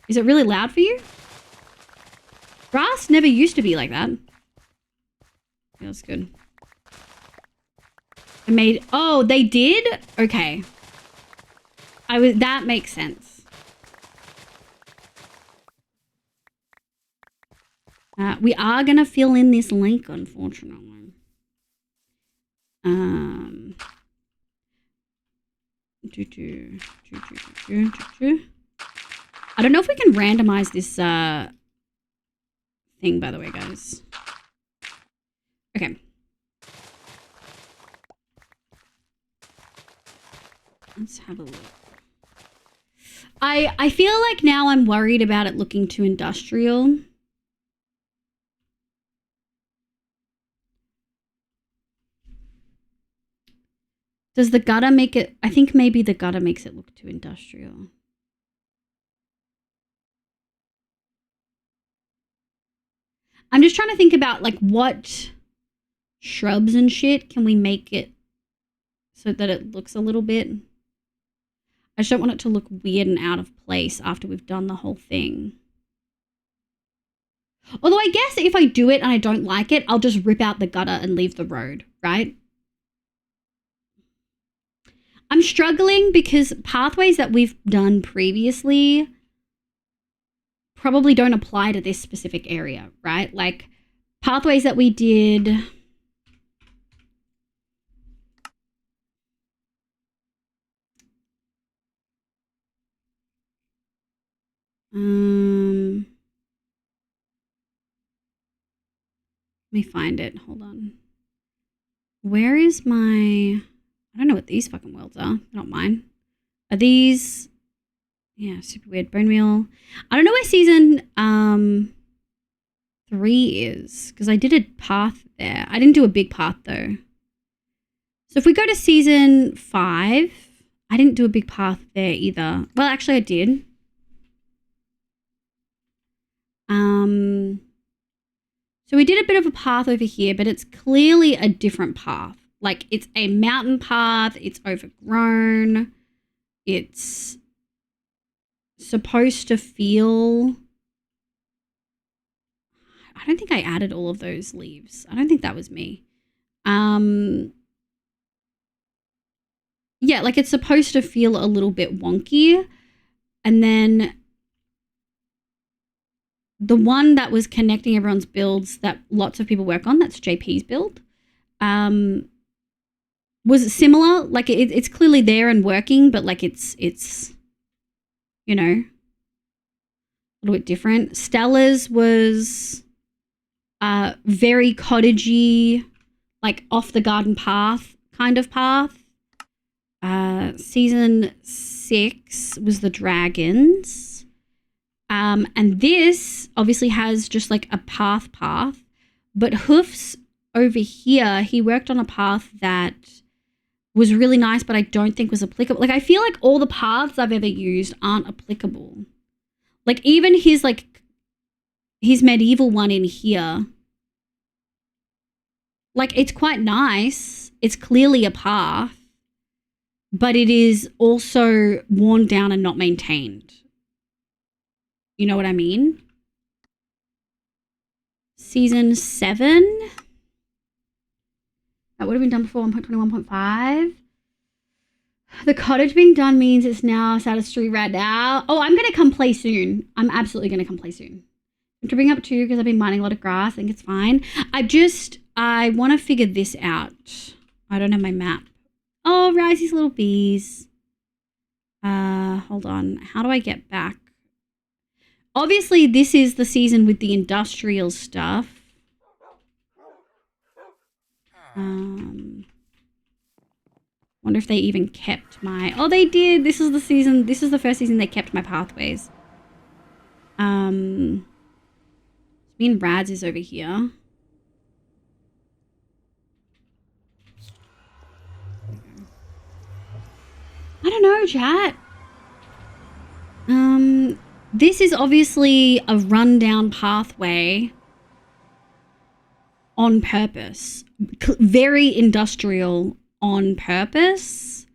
Is it really loud for you? Grass never used to be like that. Yeah, that's good. I made... Oh, they did? Okay. That makes sense. We are gonna fill in this link, unfortunately. I don't know if we can randomize this thing, by the way, guys. Okay. Let's have a look. I feel like now I'm worried about it looking too industrial. Does the gutter make it... I think maybe the gutter makes it look too industrial. I'm just trying to think about, like, what shrubs and shit can we make it so that it looks a little bit... I just don't want it to look weird and out of place after we've done the whole thing. Although I guess if I do it and I don't like it, I'll just rip out the gutter and leave the road, right? I'm struggling because pathways that we've done previously probably don't apply to this specific area, right? Like pathways that we did... Let me find it. Hold on. Where is my... I don't know what these fucking worlds are. They're not mine. Are these... Yeah, super weird. Bone meal. I don't know where season 3 is, because I did a path there. I didn't do a big path, though. So if we go to season 5, I didn't do a big path there either. Well, actually, I did. So we did a bit of a path over here, but it's clearly a different path. Like it's a mountain path. It's overgrown. It's supposed to feel... I don't think I added all of those leaves. I don't think that was me. Yeah, like it's supposed to feel a little bit wonky. And then the one that was connecting everyone's builds that lots of people work on, that's JP's build, was similar. Like it's clearly there and working, but like it's you know, a little bit different. Stella's was very cottagey, like off the garden path kind of path. Season 6 was the dragons. And this obviously has just like a path, but Hoofs over here, he worked on a path that was really nice, but I don't think was applicable. Like I feel like all the paths I've ever used aren't applicable. Like even his medieval one in here, like it's quite nice. It's clearly a path, but it is also worn down and not maintained. You know what I mean? Season 7. That would have been done before 1.21.5. The cottage being done means it's now satisfactory right now. Oh, I'm going to come play soon. I'm absolutely going to come play soon. I'm tripping up too because I've been mining a lot of grass. I think it's fine. I want to figure this out. I don't have my map. Oh, Risey's little bees. Hold on. How do I get back? Obviously, this is the season with the industrial stuff. Wonder if they even kept my... Oh, they did. This is the season. This is the first season they kept my pathways. Me and Rads is over here. I don't know, chat. This is obviously a rundown pathway on purpose. Very industrial on purpose.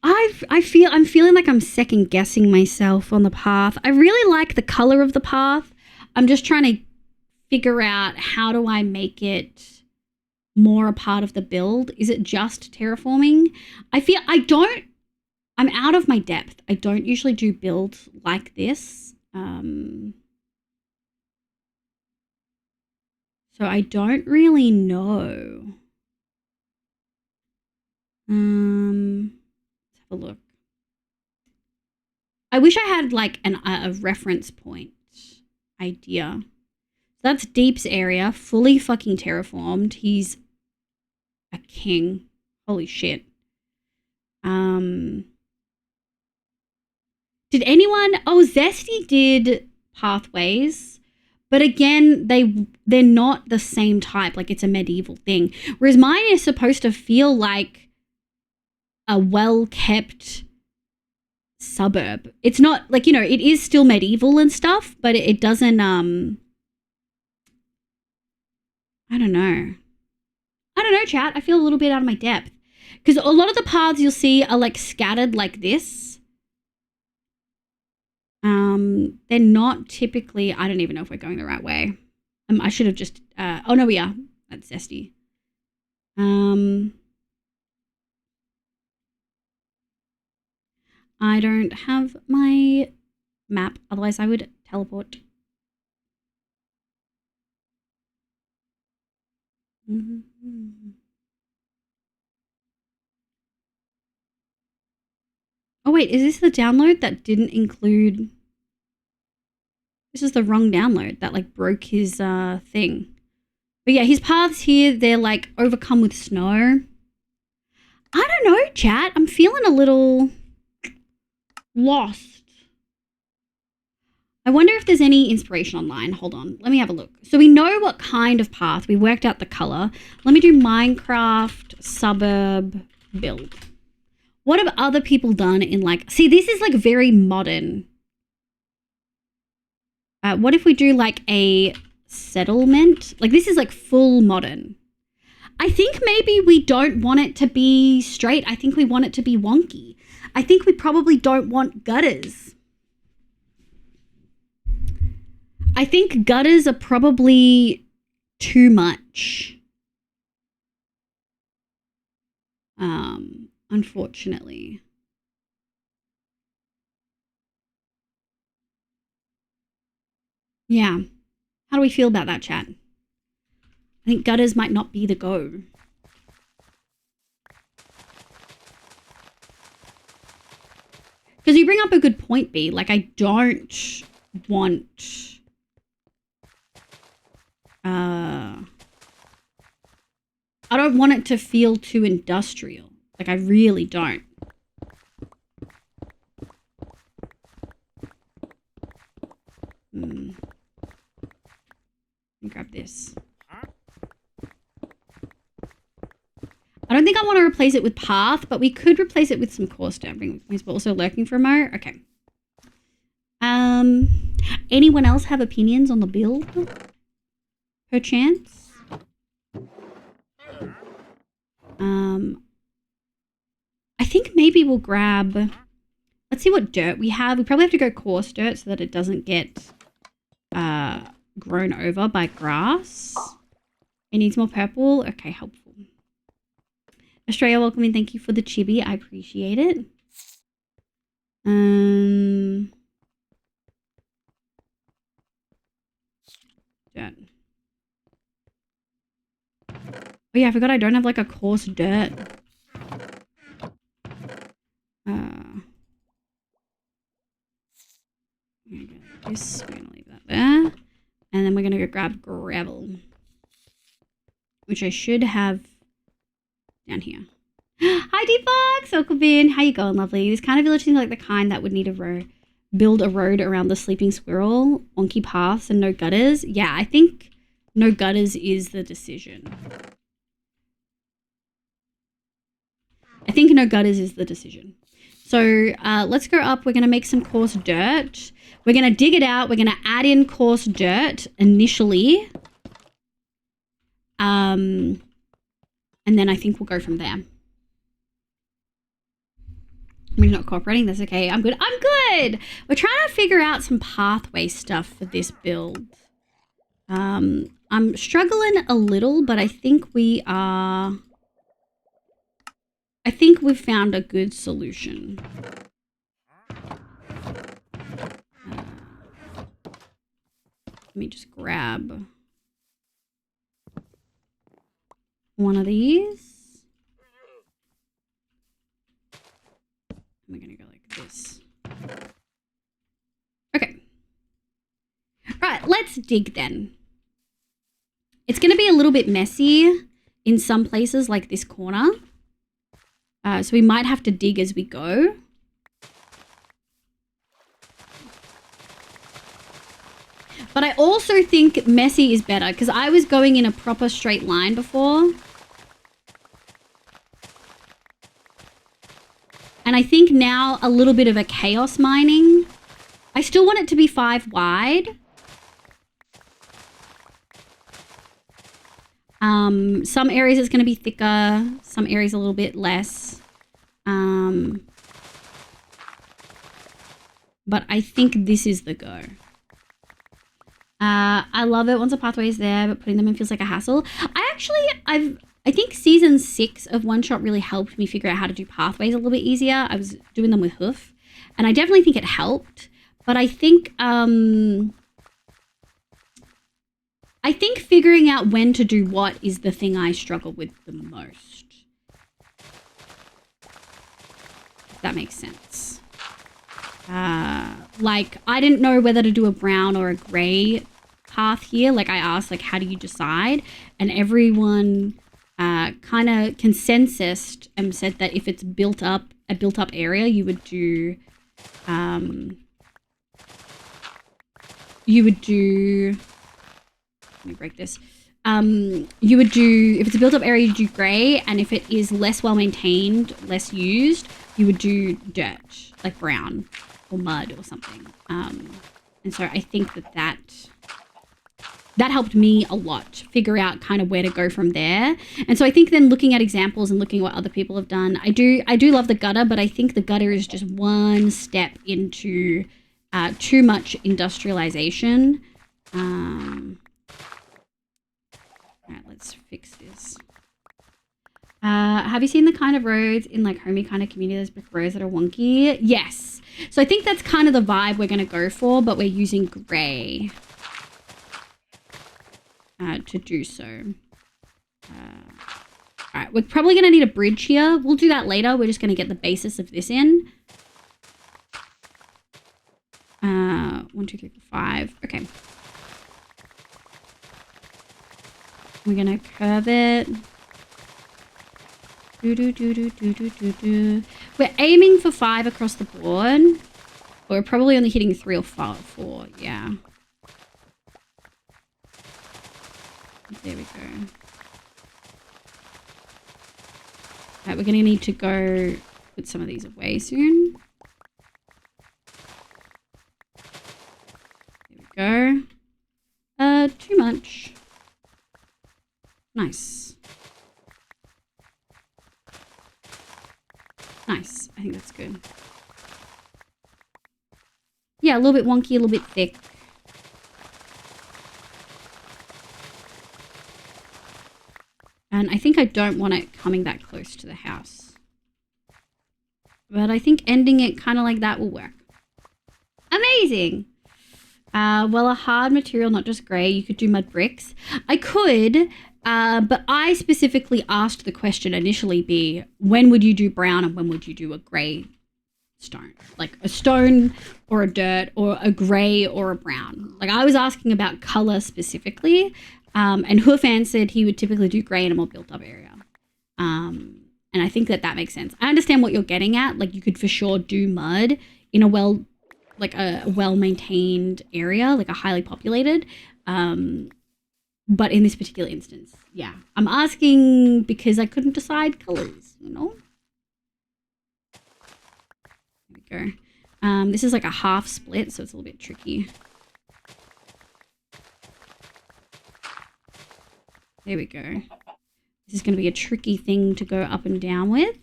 I'm feeling like I'm second guessing myself on the path. I really like the color of the path. I'm just trying to figure out how do I make it more a part of the build. Is it just terraforming? I'm out of my depth. I don't usually do builds like this. So I don't really know. Let's have a look. I wish I had like a reference point idea. So that's Deep's area, fully fucking terraformed. He's a king. Holy shit. Did anyone... Oh, Zesty did pathways. But again, they're not the same type. Like, it's a medieval thing. Whereas mine is supposed to feel like a well-kept suburb. It's not... Like, you know, it is still medieval and stuff. But it doesn't... I don't know. I don't know, chat. I feel a little bit out of my depth. Because a lot of the paths you'll see are, like, scattered like this. They're not typically... I don't even know if we're going the right way. I should have just... oh, no, we are. That's Zesty. I don't have my map. Otherwise, I would teleport. Oh, wait. Is this the download that didn't include... This is the wrong download that like broke his thing. But yeah, his paths here, they're like overcome with snow. I don't know, chat. I'm feeling a little lost. I wonder if there's any inspiration online. Hold on. Let me have a look. So we know what kind of path. We worked out the color. Let me do Minecraft suburb build. What have other people done in like... See, this is like very modern. What if we do like a settlement. Like this is like full modern. I think maybe we don't want it to be straight. I think we want it to be wonky. I think we probably don't want gutters. I think gutters are probably too much. Unfortunately. Yeah. How do we feel about that, chat? I think gutters might not be the go. Because you bring up a good point, B. Like, I don't want... I don't want it to feel too industrial. Like, I really don't. Grab this. I don't think I want to replace it with path, but we could replace it with some coarse damping, but also lurking for a mo. Okay. Anyone else have opinions on the build? Perchance? I think maybe we'll grab... Let's see what dirt we have. We probably have to go coarse dirt so that it doesn't get grown over by grass. It needs more purple. Okay, helpful. Australia, welcome in. Thank you for the chibi. I appreciate it. Dirt. Oh yeah, I forgot I don't have like a coarse dirt. This, we're gonna leave that there. And then we're gonna go grab gravel. Which I should have down here. Hi D-Fox! Welcome in. How you going, lovely? This kind of village seems like the kind that would need a build a road around the sleeping squirrel, wonky paths, and no gutters. Yeah, I think no gutters is the decision. I think no gutters is the decision. So let's go up. We're going to make some coarse dirt. We're going to dig it out. We're going to add in coarse dirt initially. And then I think we'll go from there. We're not cooperating. That's okay. I'm good. I'm good. We're trying to figure out some pathway stuff for this build. I'm struggling a little, but I think we are... I think we've found a good solution. Let me just grab one of these. We're gonna go like this. Okay. Right, let's dig then. It's gonna be a little bit messy in some places like this corner. So we might have to dig as we go. But I also think messy is better because I was going in a proper straight line before. And I think now a little bit of a chaos mining. I still want it to be 5 wide. Some areas it's going to be thicker, some areas a little bit less. But I think this is the go. I love it once a pathway is there, but putting them in feels like a hassle. I think season 6 of One Shot really helped me figure out how to do pathways a little bit easier. I was doing them with hoof, and I definitely think it helped. But I think figuring out when to do what is the thing I struggle with the most. If that makes sense. Like, I didn't know whether to do a brown or a gray path here. Like, I asked, like, how do you decide? And everyone kind of consensused and said that if it's a built up area, you would do... Let me break this. You would do, if it's a built up area, you do grey, and if it is less well maintained, less used, you would do dirt, like brown or mud or something. And so I think that that helped me a lot to figure out kind of where to go from there. And so I think then looking at examples and looking at what other people have done, I do love the gutter, but I think the gutter is just one step into too much industrialization. All right, let's fix this. Have you seen the kind of roads in like homey kind of communities, brick roads that are wonky? Yes. So I think that's kind of the vibe we're going to go for, but we're using gray to do so. All right, we're probably going to need a bridge here. We'll do that later. We're just going to get the basis of this in. 1, 2, 3, 4, 5. Okay. We're going to curve it. We're aiming for 5 across the board. We're probably only hitting 3 or 4. Yeah. There we go. Alright, we're going to need to go put some of these away soon. There we go. Too much. Nice. Nice. I think that's good. Yeah, a little bit wonky, a little bit thick. And I think I don't want it coming that close to the house. But I think ending it kind of like that will work. Amazing. Well, a hard material, not just grey. You could do mud bricks. I could, but I specifically asked the question initially when would you do brown and when would you do a grey stone? Like a stone or a dirt or a grey or a brown. Like I was asking about colour specifically. And Hoof answered he would typically do grey in a more built up area. And I think that makes sense. I understand what you're getting at. Like you could for sure do mud in a well-maintained area, like a highly populated. But in this particular instance, yeah. I'm asking because I couldn't decide colours, you know? There we go. This is like a half split, so it's a little bit tricky. There we go. This is going to be a tricky thing to go up and down with.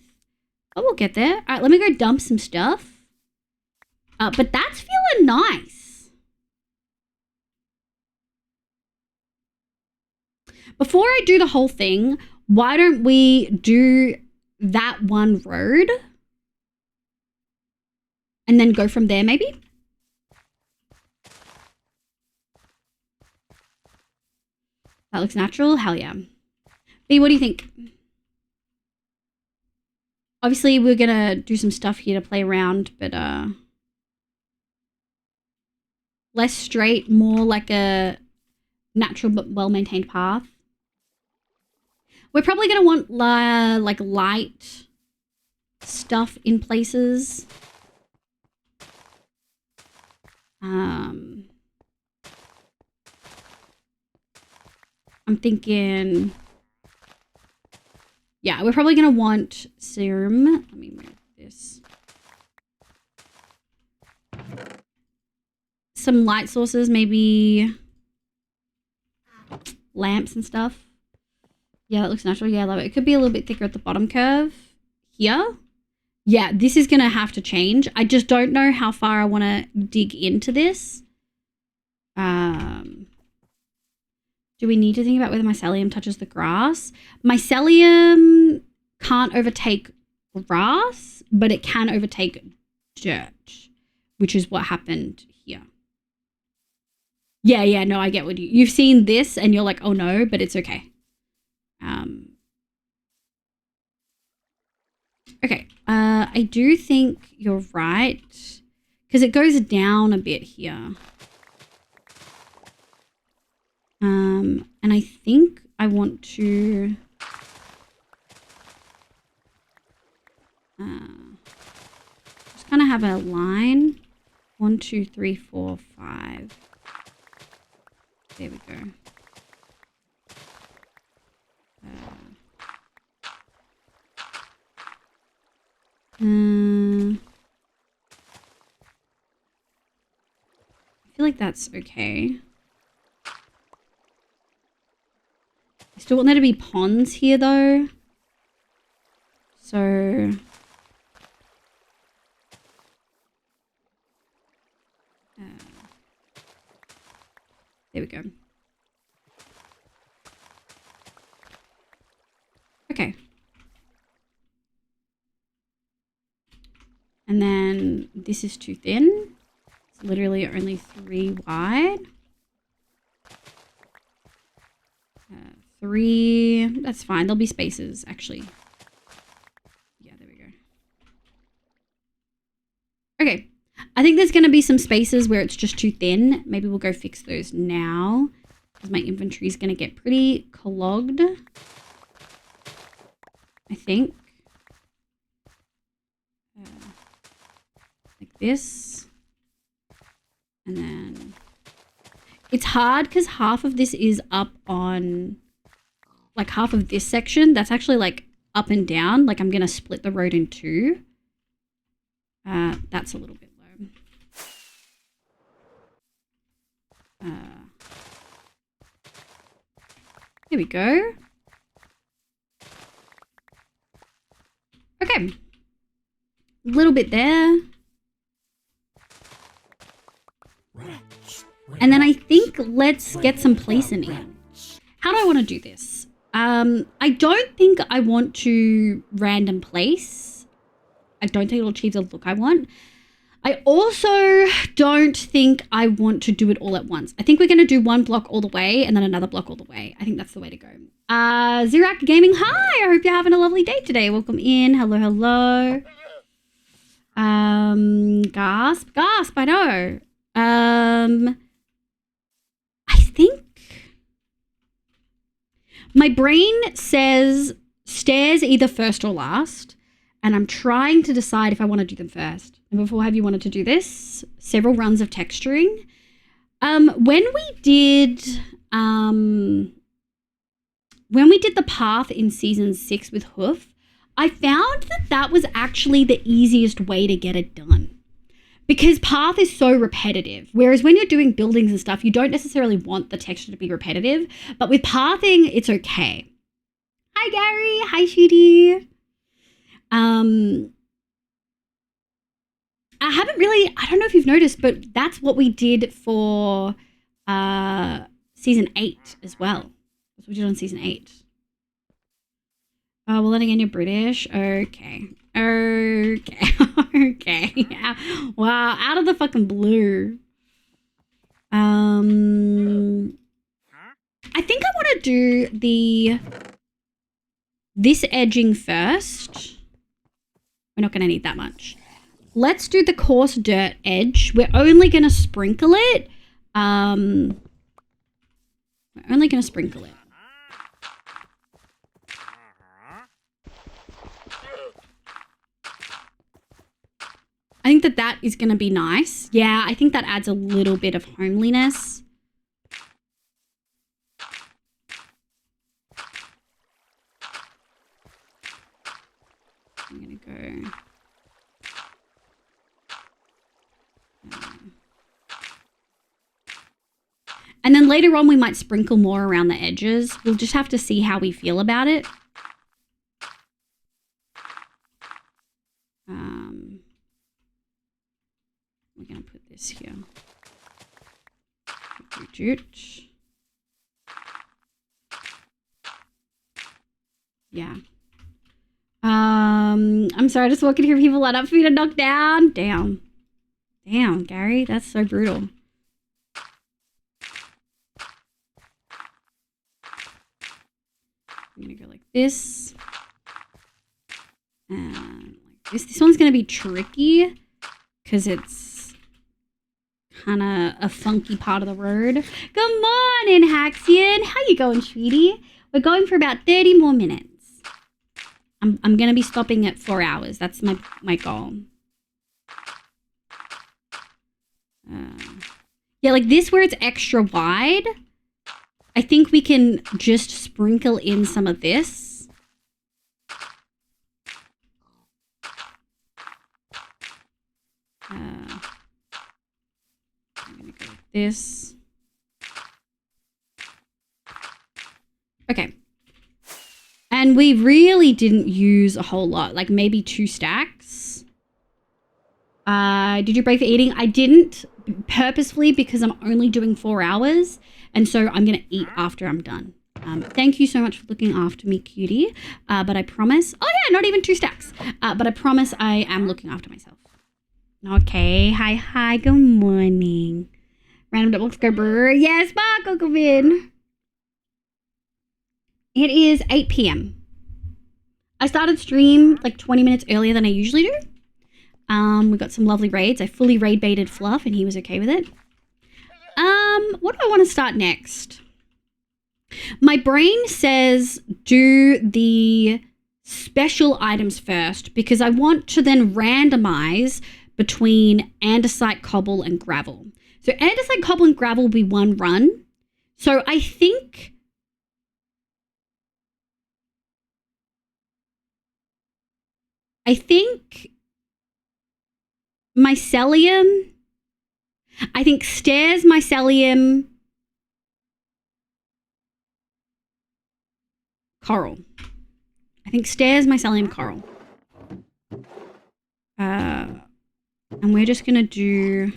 Oh, we'll get there. All right, let me go dump some stuff. But that's feeling nice. Before I do the whole thing, why don't we do that one road? And then go from there, maybe? That looks natural? Hell yeah. B, what do you think? Obviously, we're going to do some stuff here to play around, but less straight, more like a natural but well-maintained path. We're probably going to want like light stuff in places. I'm thinking, yeah, we're probably going to want serum. Let me move this. Some light sources, maybe lamps and stuff. Yeah, that looks natural. Yeah, I love it. It could be a little bit thicker at the bottom curve here. Yeah, this is going to have to change. I just don't know how far I want to dig into this. Do we need to think about whether mycelium touches the grass? Mycelium can't overtake grass, but it can overtake dirt, which is what happened here. Yeah, no, I get what you've seen this and you're like, oh no, but it's okay. Okay, I do think you're right because it goes down a bit here. And I think I want to just kind of have a line. 1, 2, 3, 4, 5. There we go. I feel like that's okay. Still want there to be ponds here though. So there we go. Okay. And then this is too thin. It's literally only 3 wide. 3, that's fine. There'll be spaces actually. Yeah, there we go. Okay. I think there's going to be some spaces where it's just too thin. Maybe we'll go fix those now because my inventory is going to get pretty clogged. I think. Like this. And then it's hard because half of this is up on, like half of this section, that's actually like up and down. Like I'm going to split the road in 2. That's a little bit low. Here we go. Okay. A little bit there. And then I think let's get some placing in. How do I want to do this? I don't think I want to random place. I don't think it'll achieve the look I want. I also don't think I want to do it all at once. I think we're going to do 1 block all the way and then another block all the way. I think that's the way to go. Zirak Gaming, hi! I hope you're having a lovely day today. Welcome in. Hello, hello. Gasp, I know. I think my brain says stairs either first or last, and I'm trying to decide if I want to do them first. And before, have you wanted to do this? Several runs of texturing. When we did the path in season 6 with Hoof, I found that was actually the easiest way to get it done. Because path is so repetitive. Whereas when you're doing buildings and stuff, you don't necessarily want the texture to be repetitive. But with pathing, it's okay. Hi, Gary. Hi, Shooty. I don't know if you've noticed, but that's what we did for season 8 as well. That's what we did on season 8. Well, then again, you're British. Okay. Okay. Wow, out of the fucking blue. I think I want to do this edging first. We're not going to need that much. Let's do the coarse dirt edge. We're only going to sprinkle it. We're only going to sprinkle it. I think that is going to be nice. Yeah, I think that adds a little bit of homeliness. I'm going to go... And then later on, we might sprinkle more around the edges. We'll just have to see how we feel about it. We're going to put this here. Yeah. I'm sorry, I just walking here. People let up for me to knock down. Damn. Damn, Gary, that's so brutal. I'm going to go like this. And like this. This one's going to be tricky because it's kind of a funky part of the road. Good morning, Haxian. How you going, sweetie? We're going for about 30 more minutes. I'm going to be stopping at 4 hours. That's my goal. Yeah, like this where it's extra wide. I think we can just sprinkle in some of this. I'm going to go with this. Okay. we really didn't use a whole lot, like maybe 2 stacks. Did you break for eating? I didn't purposefully because I'm only doing 4 hours. And so I'm going to eat after I'm done. Thank you so much for looking after me, cutie. But I promise, oh yeah, not even 2 stacks. But I promise I am looking after myself. Okay. Hi. Good morning. Random double scrubber. Yes, Mark, Kokobin. It is 8 p.m. I started stream like 20 minutes earlier than I usually do. We got some lovely raids. I fully raid baited Fluff and he was okay with it. What do I want to start next? My brain says do the special items first because I want to then randomize between andesite, cobble, and gravel. So andesite, cobble, and gravel will be one run. So I think mycelium, I think stairs, mycelium, coral. I think stairs, mycelium, coral. And we're just going to do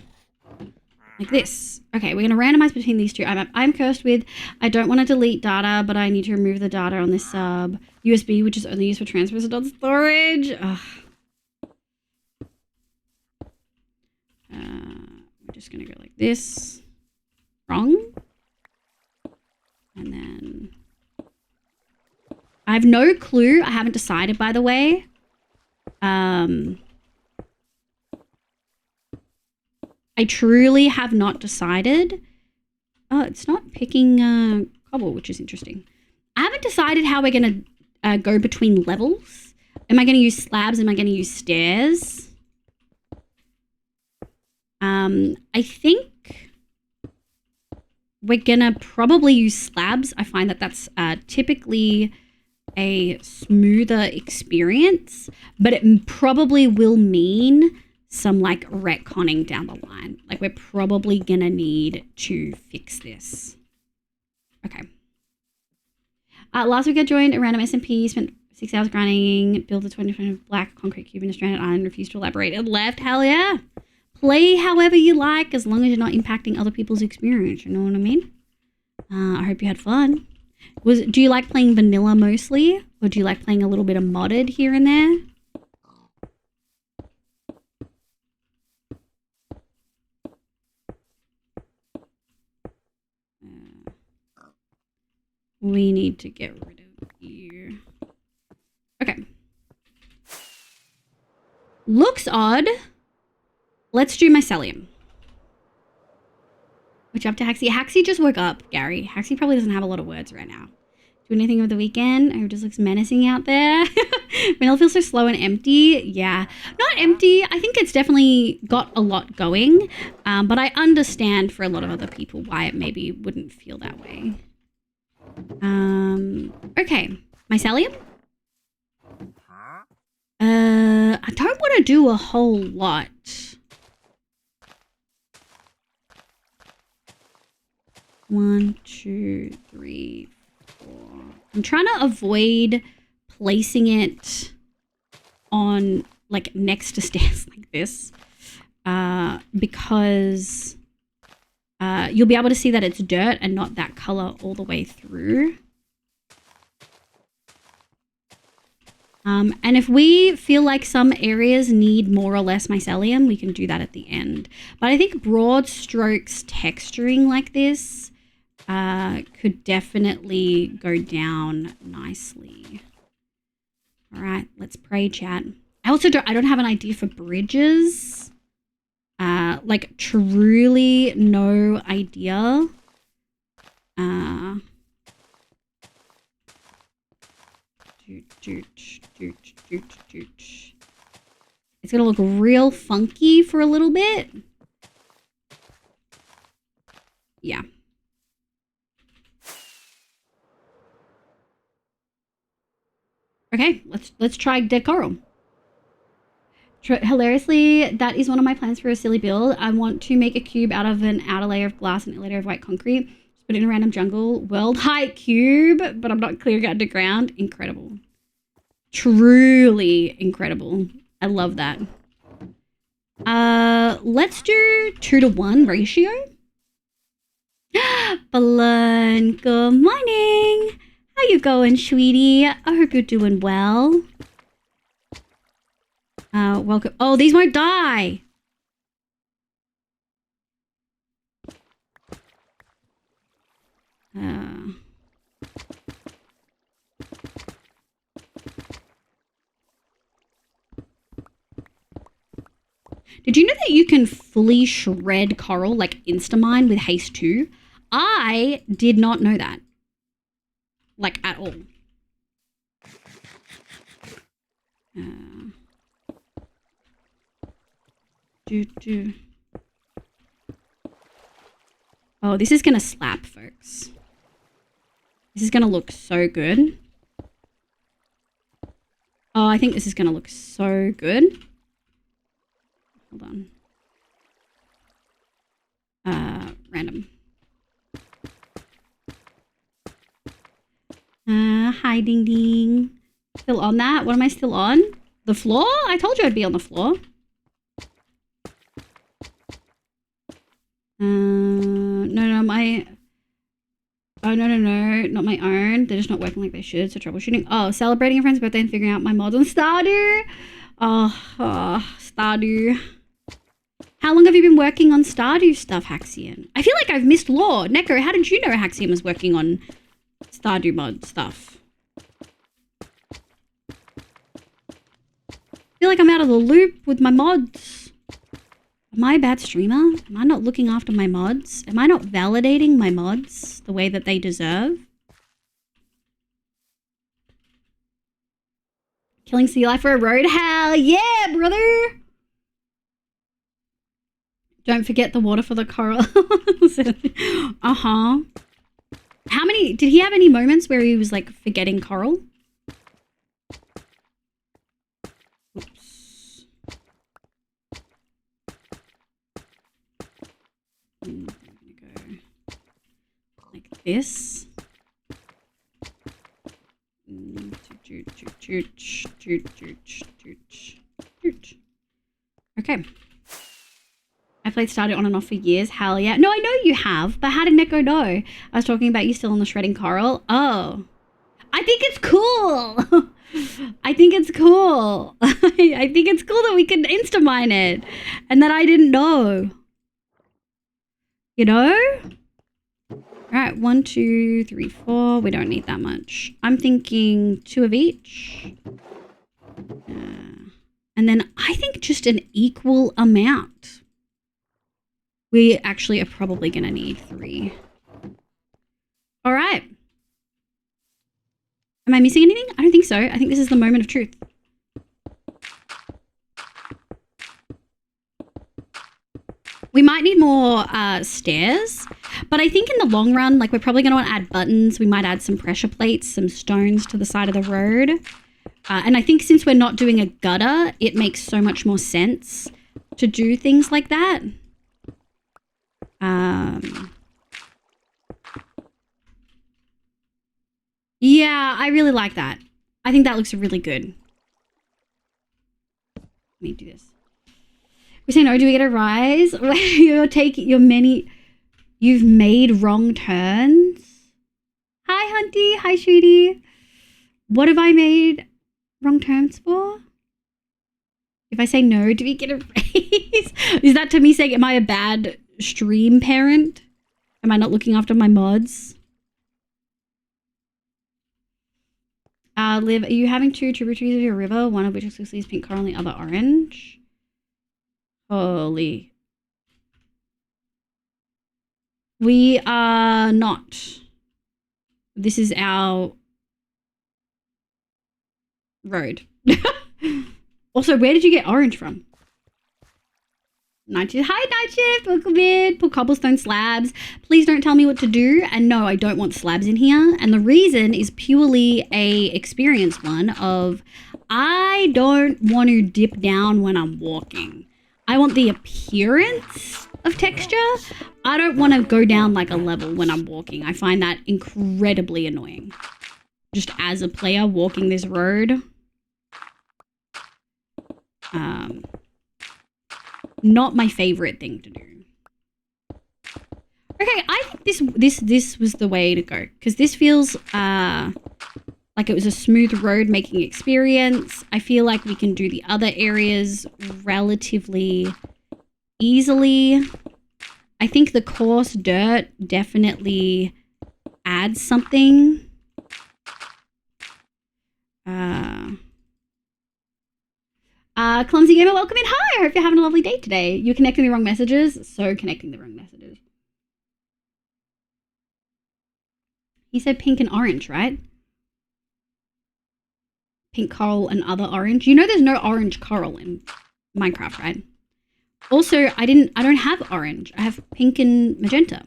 like this. Okay, we're going to randomize between these two. I'm cursed with, I don't want to delete data, but I need to remove the data on this sub. USB, which is only used for transfers and not storage. Ugh. We're just going to go like this. Wrong. And then I have no clue. I haven't decided, by the way. I truly have not decided. Oh, it's not picking cobble, which is interesting. I haven't decided how we're going to go between levels. Am I going to use slabs? Am I going to use stairs? I think we're going to probably use slabs. I find that that's typically a smoother experience, but it probably will mean some like retconning down the line. Like we're probably gonna need to fix this. Okay. Last week I joined a random SMP, spent 6 hours grinding, built a 2020 black concrete cube in a stranded island, refused to elaborate and left. Hell yeah. Play however you like as long as you're not impacting other people's experience. You know what I mean? I hope you had fun. Do you like playing vanilla mostly? Or do you like playing a little bit of modded here and there? We need to get rid of you. Okay. Looks odd. Let's do mycelium. What you up to, Haxie? Haxie just woke up, Gary. Haxie probably doesn't have a lot of words right now. Do anything over the weekend? Oh, it just looks menacing out there. Vanilla feels so slow and empty. Yeah, not empty. I think it's definitely got a lot going. But I understand for a lot of other people why it maybe wouldn't feel that way. Okay. Mycelium? I don't want to do a whole lot. One, two, three, four. I'm trying to avoid placing it on like next to stairs like this because you'll be able to see that it's dirt and not that color all the way through. And if we feel like some areas need more or less mycelium, we can do that at the end. But I think broad strokes texturing like this could definitely go down nicely. All right, let's pray, chat. I don't have an idea for bridges. Like truly no idea. It's gonna look real funky for a little bit. Yeah. Okay, let's try dead coral. Hilariously, that is one of my plans for a silly build. I want to make a cube out of an outer layer of glass and a layer of white concrete. Just put it in a random jungle. World height cube, but I'm not clearing it underground. Incredible. Truly incredible. I love that. Let's do 2-to-1 ratio. Balloon, good morning. How you going, sweetie? I hope you're doing well. Welcome. Oh, these won't die. Did you know that you can fully shred coral, like Instamine with Haste 2? I did not know that. Like, at all. Oh, this is gonna slap, folks. This is gonna look so good. Oh, I think this is gonna look so good. Hold on. Random. Hi, Ding Ding. Still on that? What am I still on? The floor? I told you I'd be on the floor. No, my... Oh, no, not my own. They're just not working like they should, so troubleshooting. Oh, celebrating a friend's birthday and figuring out my mods on Stardew. Oh, Stardew. How long have you been working on Stardew stuff, Haxian? I feel like I've missed lore. Neko, how did you know Haxian was working on Stardew mod stuff? I feel like I'm out of the loop with my mods. Am I a bad streamer? Am I not looking after my mods? Am I not validating my mods the way that they deserve? Killing sea life for a road? Hell yeah, brother! Don't forget the water for the coral. Uh-huh. How many... Did he have any moments where he was, like, forgetting coral? Oops. I'm gonna go like this. Okay. I played Stardew on and off for years. Hell yeah. No, I know you have, but how did Neko know? I was talking about you still on the shredding coral. Oh. I think it's cool. I think it's cool. I think it's cool that we can Instamine it and that I didn't know. You know? All right, 1, 2, 3, 4. We don't need that much. I'm thinking 2 of each. And then I think just an equal amount. We actually are probably going to need 3. All right. Am I missing anything? I don't think so. I think this is the moment of truth. We might need more stairs, but I think in the long run, like we're probably going to want to add buttons. We might add some pressure plates, some stones to the side of the road. And I think since we're not doing a gutter, it makes so much more sense to do things like that. Yeah, I really like that. I think that looks really good. Let me do this. We say no, do we get a rise? You've made wrong turns. Hi, Hunty. Hi, Shooty. What have I made wrong turns for? If I say no, do we get a raise? Is that to me saying, am I a bad stream parent? Am I not looking after my mods? Liv, are you having 2 tributaries of your river? One of which exclusively is pink coral and the other orange? Holy. We are not. This is our road. Also, where did you get orange from? Night Shift. Hi, Night Shift. Welcome in. Put cobblestone slabs. Please don't tell me what to do. And no, I don't want slabs in here. And the reason is purely a experience one of I don't want to dip down when I'm walking. I want the appearance of texture. I don't want to go down like a level when I'm walking. I find that incredibly annoying. Just as a player walking this road. Not my favorite thing to do. Okay, I think this was the way to go, because this feels like it was a smooth road making experience. I feel like we can do the other areas relatively easily. I think the coarse dirt definitely adds something. Clumsy Gamer, welcome in. Hi, I hope you're having a lovely day today. You're connecting the wrong messages. So connecting the wrong messages. He said pink and orange, right? Pink coral and other orange. You know there's no orange coral in Minecraft, right? Also, I don't have orange. I have pink and magenta.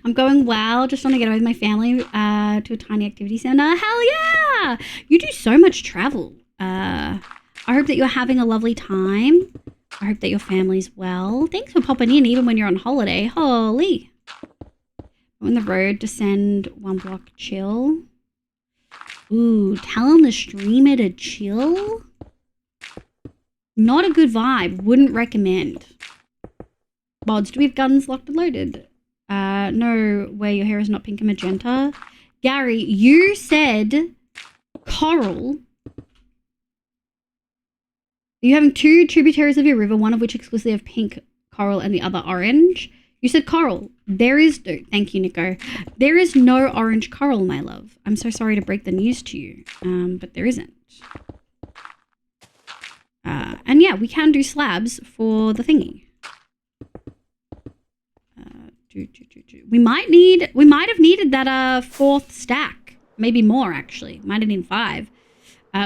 I'm going well. Just want to get away with my family to a tiny activity center. Hell yeah! You do so much travel. I hope that you're having a lovely time. I hope that your family's well. Thanks for popping in even when you're on holiday. Holy. On the road, descend 1 block, chill. Ooh, telling the streamer to chill? Not a good vibe. Wouldn't recommend. Mods, do we have guns locked and loaded? No, where your hair is not pink and magenta. Gary, you said coral. Are you having 2 tributaries of your river, one of which exclusively have pink coral and the other orange? You said coral. There is no, thank you, Nico. There is no orange coral, my love. I'm so sorry to break the news to you, but there isn't. And yeah, we can do slabs for the thingy. We might have needed that 4th stack, maybe more actually. Might have needed 5,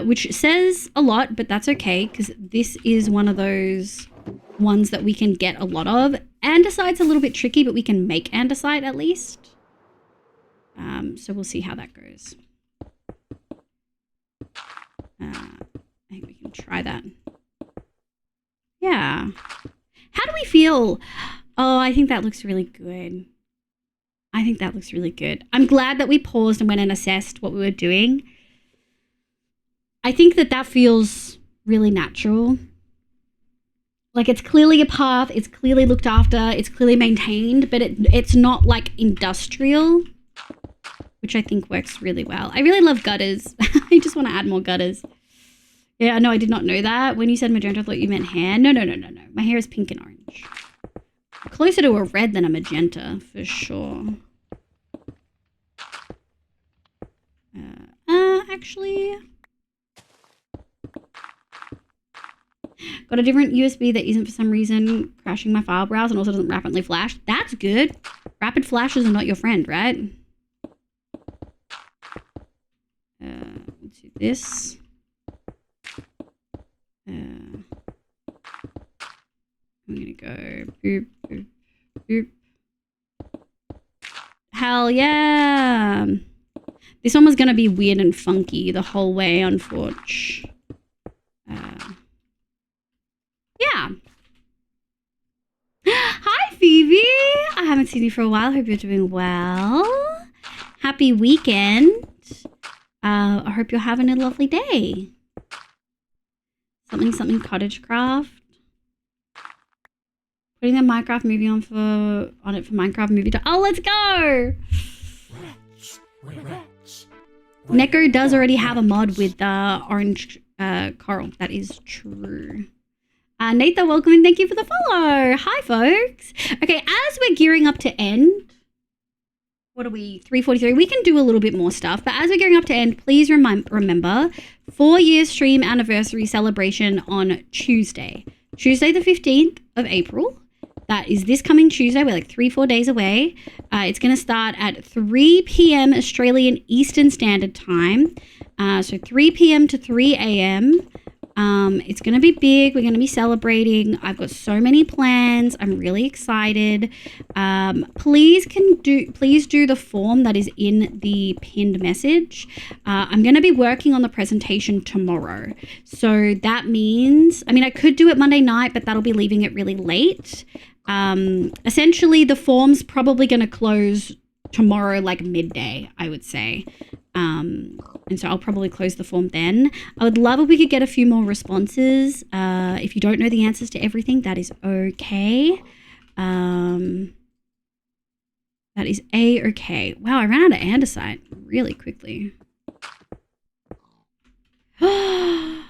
which says a lot, but that's okay because this is one of those ones that we can get a lot of. Andesite's a little bit tricky, but we can make andesite at least. So we'll see how that goes. I think we can try that. Yeah. How do we feel? Oh, I think that looks really good. I think that looks really good. I'm glad that we paused and went and assessed what we were doing. I think that that feels really natural. Like it's clearly a path, it's clearly looked after, it's clearly maintained, but it's not like industrial, which I think works really well. I really love gutters. I just want to add more gutters. Yeah, no, I did not know that. When you said magenta, I thought you meant hair. No. My hair is pink and orange. Closer to a red than a magenta, for sure. Actually... Got a different USB that isn't for some reason crashing my file browser and also doesn't rapidly flash. That's good. Rapid flashes are not your friend, right? Let's do this. I'm gonna go boop, boop, boop. Hell yeah! This one was gonna be weird and funky the whole way, unfortunately. Yeah. Hi, Phoebe. I haven't seen you for a while. Hope you're doing well. Happy weekend. I hope you're having a lovely day. Something cottage craft. Putting the Minecraft movie on it for Minecraft movie time. Oh, let's go. Neko does already have a mod with orange coral. That is true. Natha, welcome and thank you for the follow. Hi, folks. Okay, as we're gearing up to end, what are we, 3:43? We can do a little bit more stuff, but as we're gearing up to end, please remember 4-year stream anniversary celebration on Tuesday the 15th of April. That is this coming Tuesday. We're like 3-4 days away. It's going to start at 3 p.m. Australian Eastern Standard Time. So 3 p.m. to 3 a.m. It's going to be big. We're going to be celebrating. I've got so many plans. I'm really excited. Please do the form that is in the pinned message. I'm going to be working on the presentation tomorrow. So that means, I could do it Monday night, but that'll be leaving it really late. Essentially the form's probably going to close tomorrow, like midday, I would say. And so I'll probably close the form then. I would love if we could get a few more responses. If you don't know the answers to everything, that is okay. That is A-okay. Wow, I ran out of andesite really quickly. I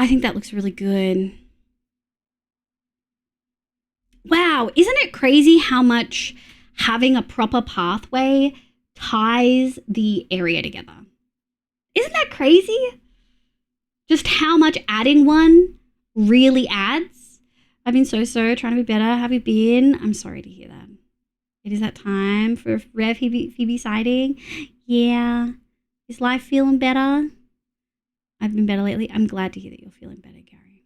think that looks really good. Wow, isn't it crazy how much having a proper pathway ties the area together? Isn't that crazy? Just how much adding one really adds. I've been so trying to be better. Have you been? I'm sorry to hear that. It is that time for Rev Phoebe sighting. Yeah. Is life feeling better? I've been better lately. I'm glad to hear that you're feeling better, Gary.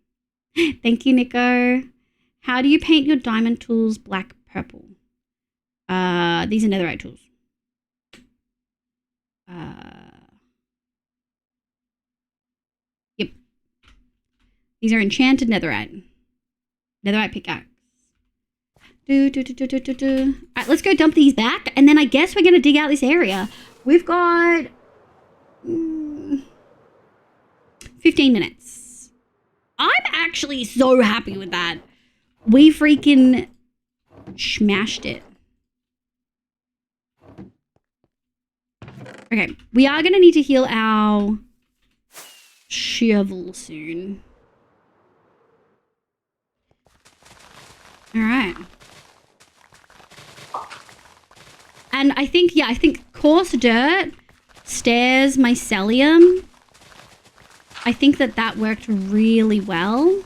Thank you, Nico. How do you paint your diamond tools black purple? These are netherite tools. Yep. These are enchanted netherite. Netherite pickaxe. All right, let's go dump these back, and then I guess we're gonna dig out this area. We've got 15 minutes. I'm actually so happy with that. We freaking smashed it. Okay, we are gonna need to heal our shovel soon. All right. And I think coarse dirt, stairs, mycelium. I think that worked really well.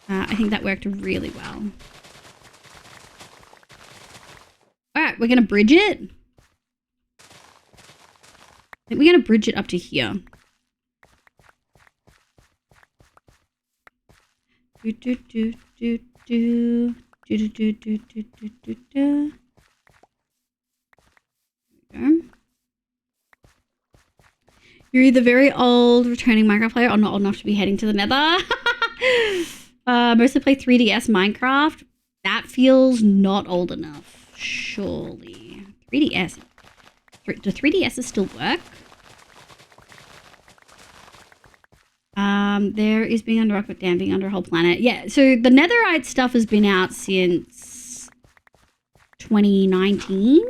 I think that worked really well. All right, we're going to bridge it. I think we're going to bridge it up to here. You're either very old returning Minecraft player or not old enough to be heading to the nether. Mostly play 3DS Minecraft. That feels not old enough, surely. 3DS. Do 3DSs still work? There is being under rock, but damn, being under a whole planet. Yeah, so the netherite stuff has been out since 2019.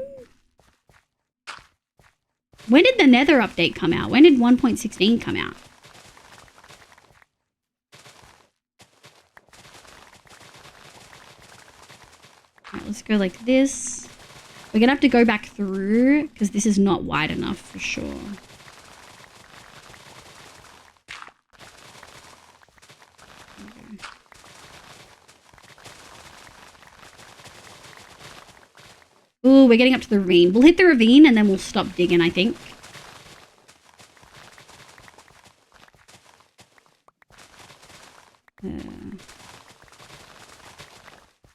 When did the nether update come out? When did 1.16 come out? All right, let's go like this. We're gonna have to go back through because this is not wide enough for sure. Ooh, we're getting up to the ravine. We'll hit the ravine and then we'll stop digging, I think.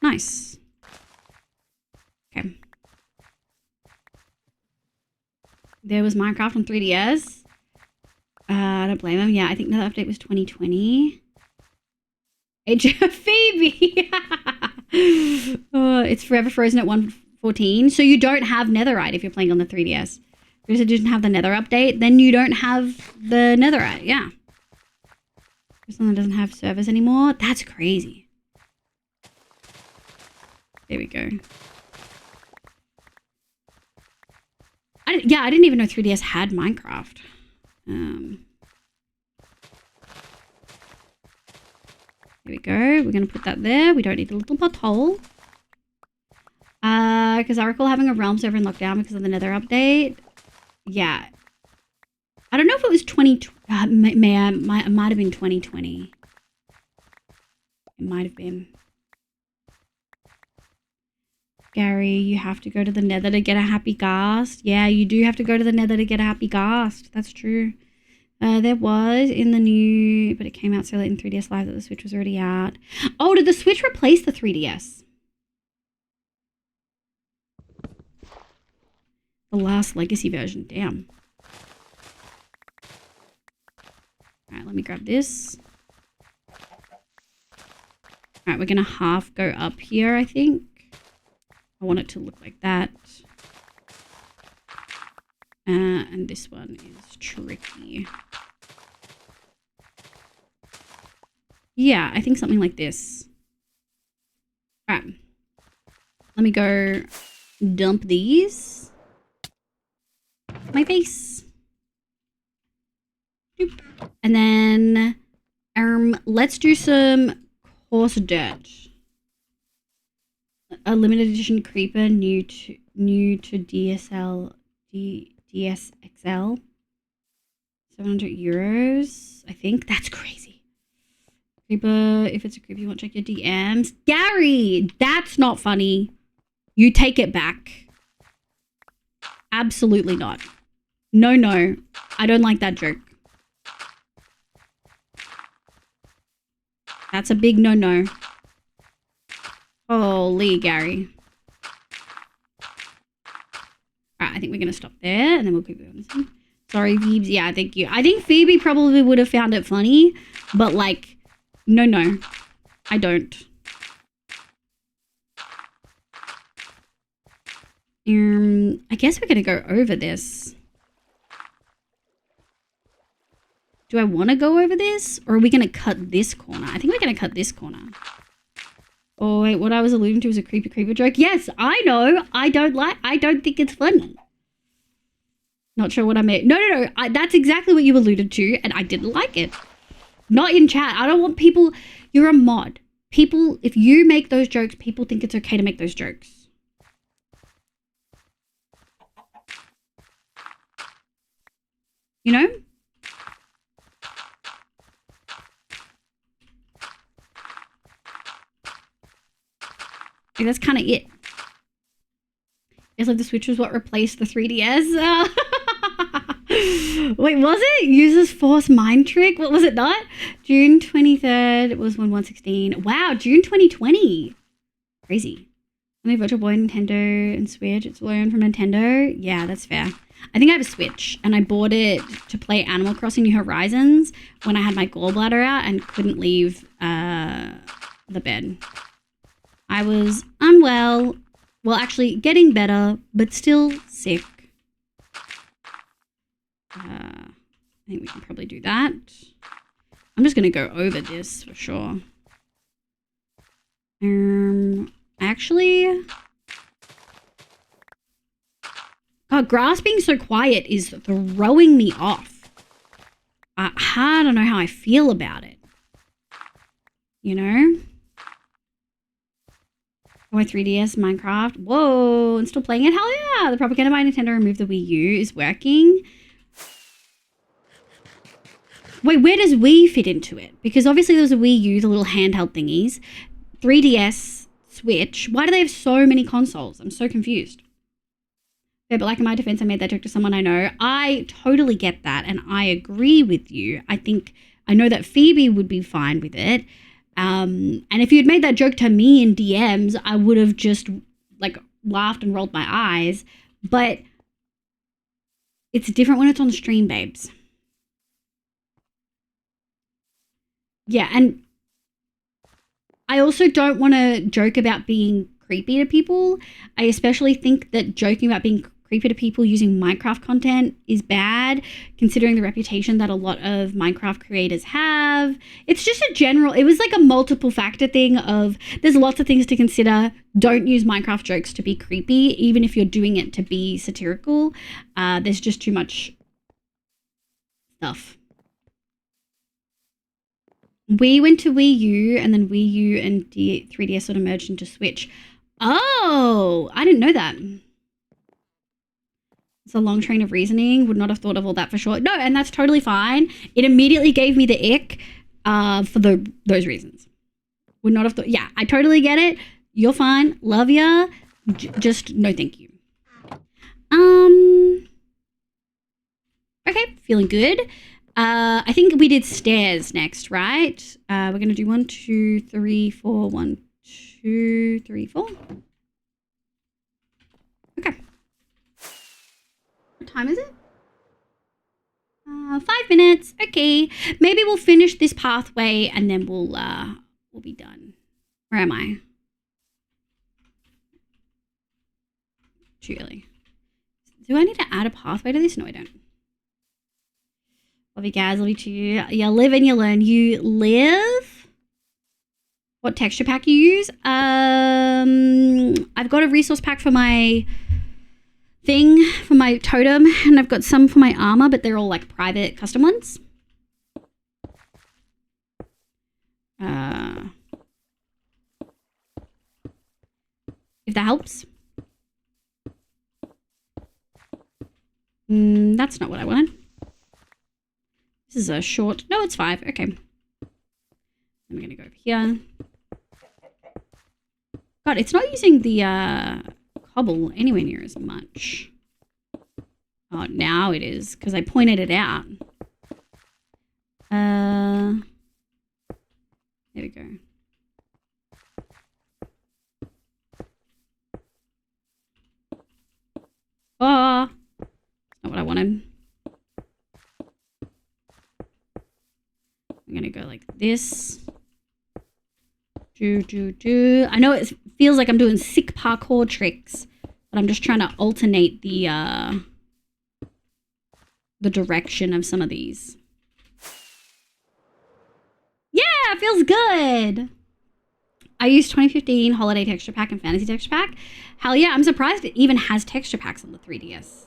Nice. Okay. There was Minecraft on 3DS. I don't blame him. Yeah, I think the update was 2020. Age of Phoebe! It's forever frozen at 1.14. So you don't have netherite if you're playing on the 3DS. Because it didn't have the nether update, then you don't have the netherite. Yeah. There's someone that doesn't have servers anymore. That's crazy. There we go. I didn't even know 3DS had Minecraft. There we go. We're going to put that there. We don't need a little pothole. Because I recall having a realm server in lockdown because of the nether update. Yeah. I don't know if it was 2020. It might have been 2020. It might have been. Gary, you have to go to the nether to get a happy ghast. Yeah, you do have to go to the nether to get a happy ghast. That's true. There was in the new, but it came out so late in 3DS Live that the Switch was already out. Oh, did the Switch replace the 3DS? The last legacy version, damn. All right, let me grab this. All right, we're gonna half go up here, I think. I want it to look like that. and this one is tricky. Yeah, I think something like this. All right. Let me go dump these. My face. Doop. And then let's do some coarse dirt. A limited edition creeper new to DSXL. 700 euros, I think. That's crazy. Creeper, if it's a creeper, you want to check your DMs. Gary, that's not funny. You take it back. Absolutely not. No. I don't like that joke. That's a big no. Holy Gary. Alright, I think we're going to stop there and then we'll keep going. Sorry, Phoebe. Yeah, thank you. I think Phoebe probably would have found it funny, but like, no. I don't. I guess we're going to go over this. Do I want to go over this? Or are we going to cut this corner? I think we're going to cut this corner. Oh, wait, what I was alluding to was a creeper joke. Yes, I know. I don't think it's funny. Not sure what I meant. No. That's exactly what you alluded to, and I didn't like it. Not in chat. I don't want people... You're a mod. People, if you make those jokes, people think it's okay to make those jokes. You know? And that's kind of it. It's like the Switch was what replaced the 3DS. Wait, was it? Uses Force Mind Trick? What was it not? June 23rd was 1116. Wow, June 2020. Crazy. Only Virtual Boy, Nintendo, and Switch. It's learned from Nintendo. Yeah, that's fair. I think I have a Switch, and I bought it to play Animal Crossing New Horizons when I had my gallbladder out and couldn't leave the bed. I was unwell. Well, actually getting better, but still sick. I think we can probably do that. I'm just going to go over this for sure. Actually... God, grass being so quiet is throwing me off. I don't know how I feel about it. You know? My 3DS, Minecraft. Whoa, and still playing it? Hell yeah! The propaganda by Nintendo removed the Wii U is working. Wait, where does Wii fit into it? Because obviously there's a Wii U, the little handheld thingies. 3DS, Switch. Why do they have so many consoles? I'm so confused. Yeah, but like in my defense, I made that joke to someone I know. I totally get that, and I agree with you. I know that Phoebe would be fine with it. And if you had made that joke to me in DMs, I would have just like laughed and rolled my eyes. But it's different when it's on the stream, babes. Yeah, and I also don't want to joke about being creepy to people. I especially think that joking about being creepy to people using Minecraft content is bad, considering the reputation that a lot of Minecraft creators have. It's just it was like a multiple factor thing of there's lots of things to consider. Don't use Minecraft jokes to be creepy, even if you're doing it to be satirical. There's just too much stuff. We went to Wii U, and then Wii U and 3DS sort of merged into Switch. Oh, I didn't know that. It's a long train of reasoning. Would not have thought of all that for sure. No, and that's totally fine. It immediately gave me the ick for those reasons. Would not have thought. Yeah, I totally get it. You're fine. Love ya. Just no thank you. Okay, feeling good. I think we did stairs next, right? We're going to do 1, 2, 3, 4. 1, 2, 3, 4. Okay. What time is it? 5 minutes. Okay. Maybe we'll finish this pathway and then we'll be done. Where am I? Too early. Do I need to add a pathway to this? No, I don't. Love you guys, love you too. You live and you learn. You live? What texture pack you use? I've got a resource pack for my thing, for my totem, and I've got some for my armor, but they're all like private custom ones. If that helps. That's not what I wanted. This is a short. No, it's 5. Okay. I'm going to go over here. God, it's not using the cobble anywhere near as much. Oh, now it is, because I pointed it out. There we go. Oh, that's not what I wanted. I'm gonna go like this. I know it feels like I'm doing sick parkour tricks, but I'm just trying to alternate the direction of some of these. Yeah, it feels good. I used 2015 Holiday Texture Pack and Fantasy Texture Pack. Hell yeah, I'm surprised it even has texture packs on the 3DS.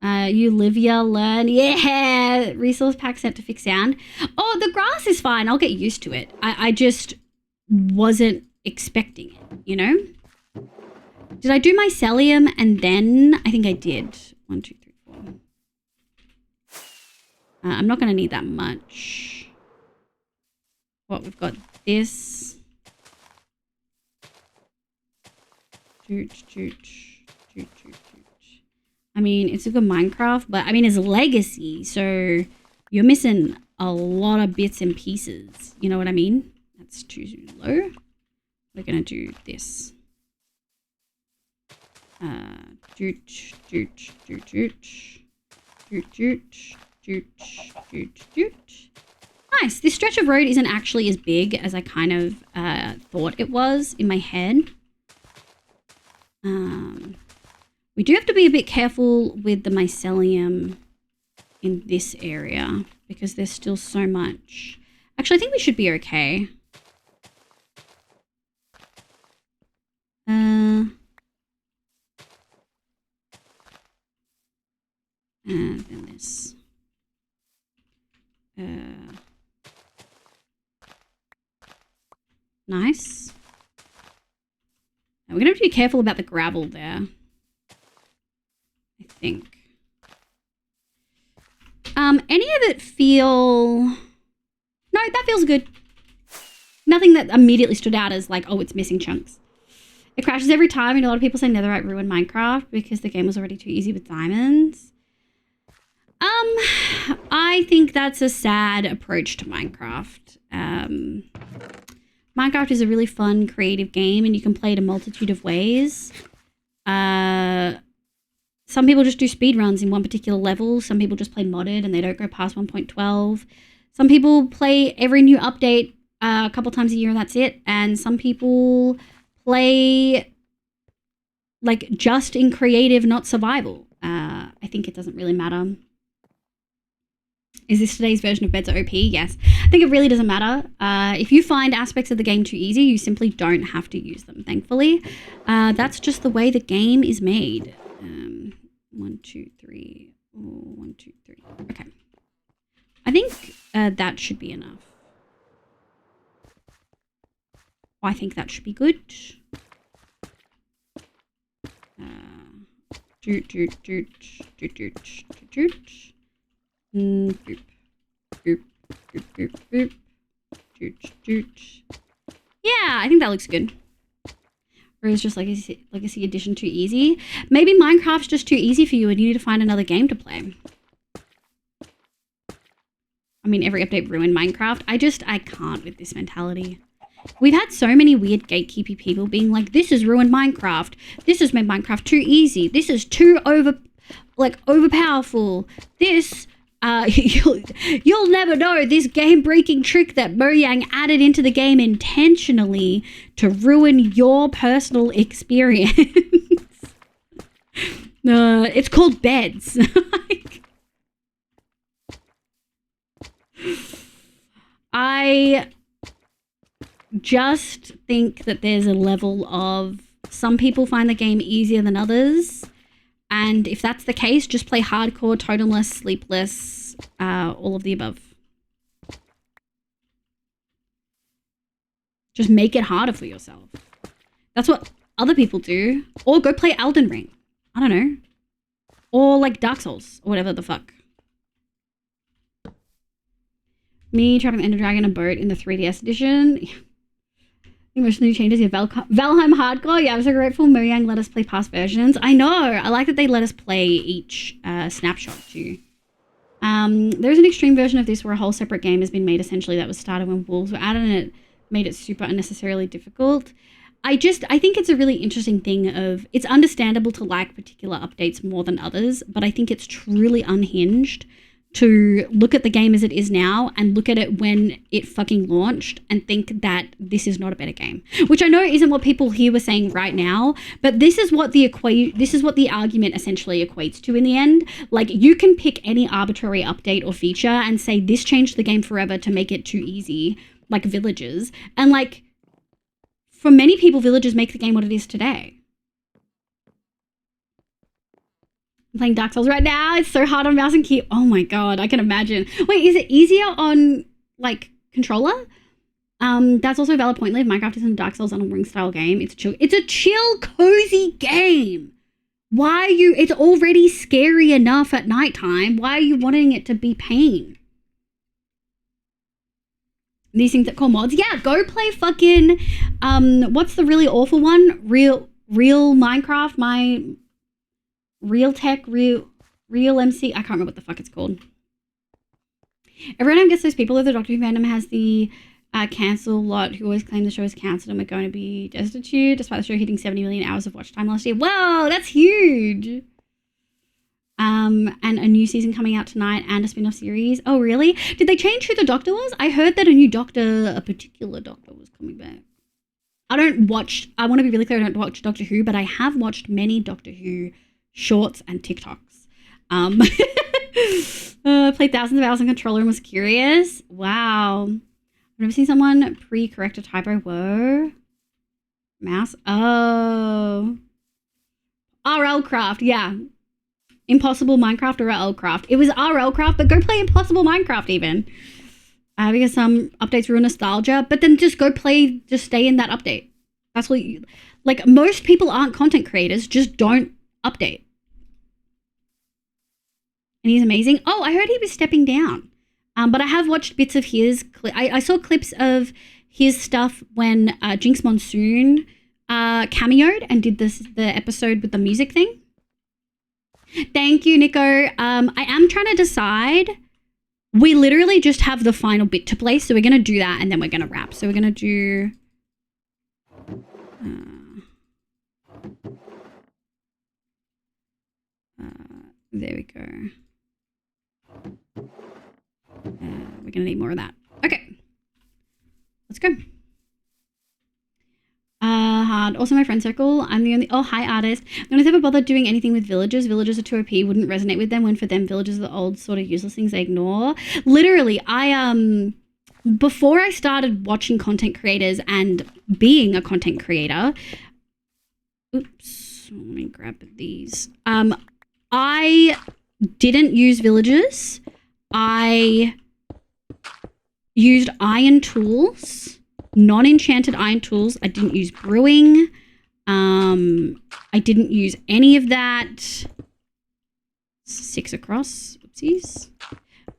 You live, you learn. Yeah, resource pack set to fix sound. Oh, the grass is fine. I'll get used to it. I just wasn't expecting it, you know? Did I do mycelium and then? I think I did. 1, 2, 3, 4. I'm not going to need that much. What, we've got this. I mean, it's a good Minecraft, but I mean, it's legacy, so you're missing a lot of bits and pieces. You know what I mean? That's too low. We're gonna do this. Nice. This stretch of road isn't actually as big as I kind of thought it was in my head. We do have to be a bit careful with the mycelium in this area because there's still so much. Actually, I think we should be okay. And then this. Nice. Now we're going to have to be careful about the gravel there. I think. Any of it feel... No, that feels good. Nothing that immediately stood out as like, oh, it's missing chunks. It crashes every time, and a lot of people say Netherite ruined Minecraft because the game was already too easy with diamonds. I think that's a sad approach to Minecraft. Minecraft is a really fun, creative game, and you can play it a multitude of ways. Some people just do speedruns in one particular level. Some people just play modded and they don't go past 1.12. Some people play every new update a couple times a year and that's it. And some people play like just in creative, not survival. I think it doesn't really matter. Is this today's version of Beds Are OP? Yes. I think it really doesn't matter. If you find aspects of the game too easy, you simply don't have to use them, thankfully. That's just the way the game is made. 1, 2, 3. Oh, 1, 2, 3. Okay. I think that should be enough. I think that should be good. Boop. Boop. Boop. Boop. Boop. Yeah, I think that looks good. Or is just Legacy Edition too easy? Maybe Minecraft's just too easy for you and you need to find another game to play. I mean, every update ruined Minecraft. I can't with this mentality. We've had so many weird gatekeepy people being like, this has ruined Minecraft. This has made Minecraft too easy. This is too overpowerful. This... you'll never know this game-breaking trick that Mojang added into the game intentionally to ruin your personal experience. It's called beds. I just think that there's a level of some people find the game easier than others. And if that's the case, just play hardcore, totemless, sleepless, all of the above. Just make it harder for yourself. That's what other people do. Or go play Elden Ring. I don't know. Or like Dark Souls or whatever the fuck. Me trapping the Ender Dragon in a boat in the 3DS edition. Emotionally changes your Valheim hardcore. Yeah, I'm so grateful Mojang let us play past versions. I know. I like that they let us play each snapshot too. There's an extreme version of this where a whole separate game has been made essentially that was started when wolves were added, and it made it super unnecessarily difficult. I think it's a really interesting thing of, it's understandable to like particular updates more than others, but I think it's truly unhinged to look at the game as it is now and look at it when it fucking launched and think that this is not a better game, which I know isn't what people here were saying right now, but this is what the argument essentially equates to in the end. Like, you can pick any arbitrary update or feature and say this changed the game forever to make it too easy, like Villages, and like for many people, Villages make the game what it is today. I'm playing Dark Souls right now. It's so hard on mouse and key. Oh my god, I can imagine. Wait, is it easier on like controller? That's also a valid point. Liv, Minecraft isn't a Dark Souls Elden Ring style game. It's a chill, cozy game. Why are you? It's already scary enough at nighttime. Why are you wanting it to be pain? These things that call mods. Yeah, go play fucking what's the really awful one? Real Minecraft, my Real Tech, Real MC. I can't remember what the fuck it's called. Every time I guess those people of the Doctor Who fandom has the cancel lot who always claim the show is cancelled and we're going to be destitute despite the show hitting 70 million hours of watch time last year. Whoa, that's huge. And a new season coming out tonight and a spin-off series. Oh, really? Did they change who the Doctor was? I heard that a particular Doctor was coming back. I want to be really clear, I don't watch Doctor Who, but I have watched many Doctor Who shorts and TikToks. Played thousands of hours on controller and was curious. Wow. I've never seen someone pre-correct a typo. Whoa. Mouse. Oh. RL Craft, yeah. Impossible Minecraft or RL Craft. It was RL Craft, but go play Impossible Minecraft even. Because some updates ruin nostalgia, but then just stay in that update. That's what like most people aren't content creators, just don't update. And he's amazing. Oh, I heard he was stepping down. But I have watched bits of his, I saw clips of his stuff when Jinx Monsoon cameoed and did the episode with the music thing. Thank you, Nico. I am trying to decide. We literally just have the final bit to play, so we're going to do that and then we're going to wrap. So we're going to do... there we go. We're going to need more of that. Okay. Let's go. Hard. Also, my friend circle, I'm the only... Oh, hi, artist. No one's ever bothered doing anything with villages. Villages are too OP, wouldn't resonate with them, when for them, villages are the old sort of useless things they ignore. Literally, before I started watching content creators and being a content creator... Oops. Let me grab these. I didn't use villages. I used iron tools. Non-enchanted iron tools. I didn't use brewing. I didn't use any of that. 6 across. Oopsies.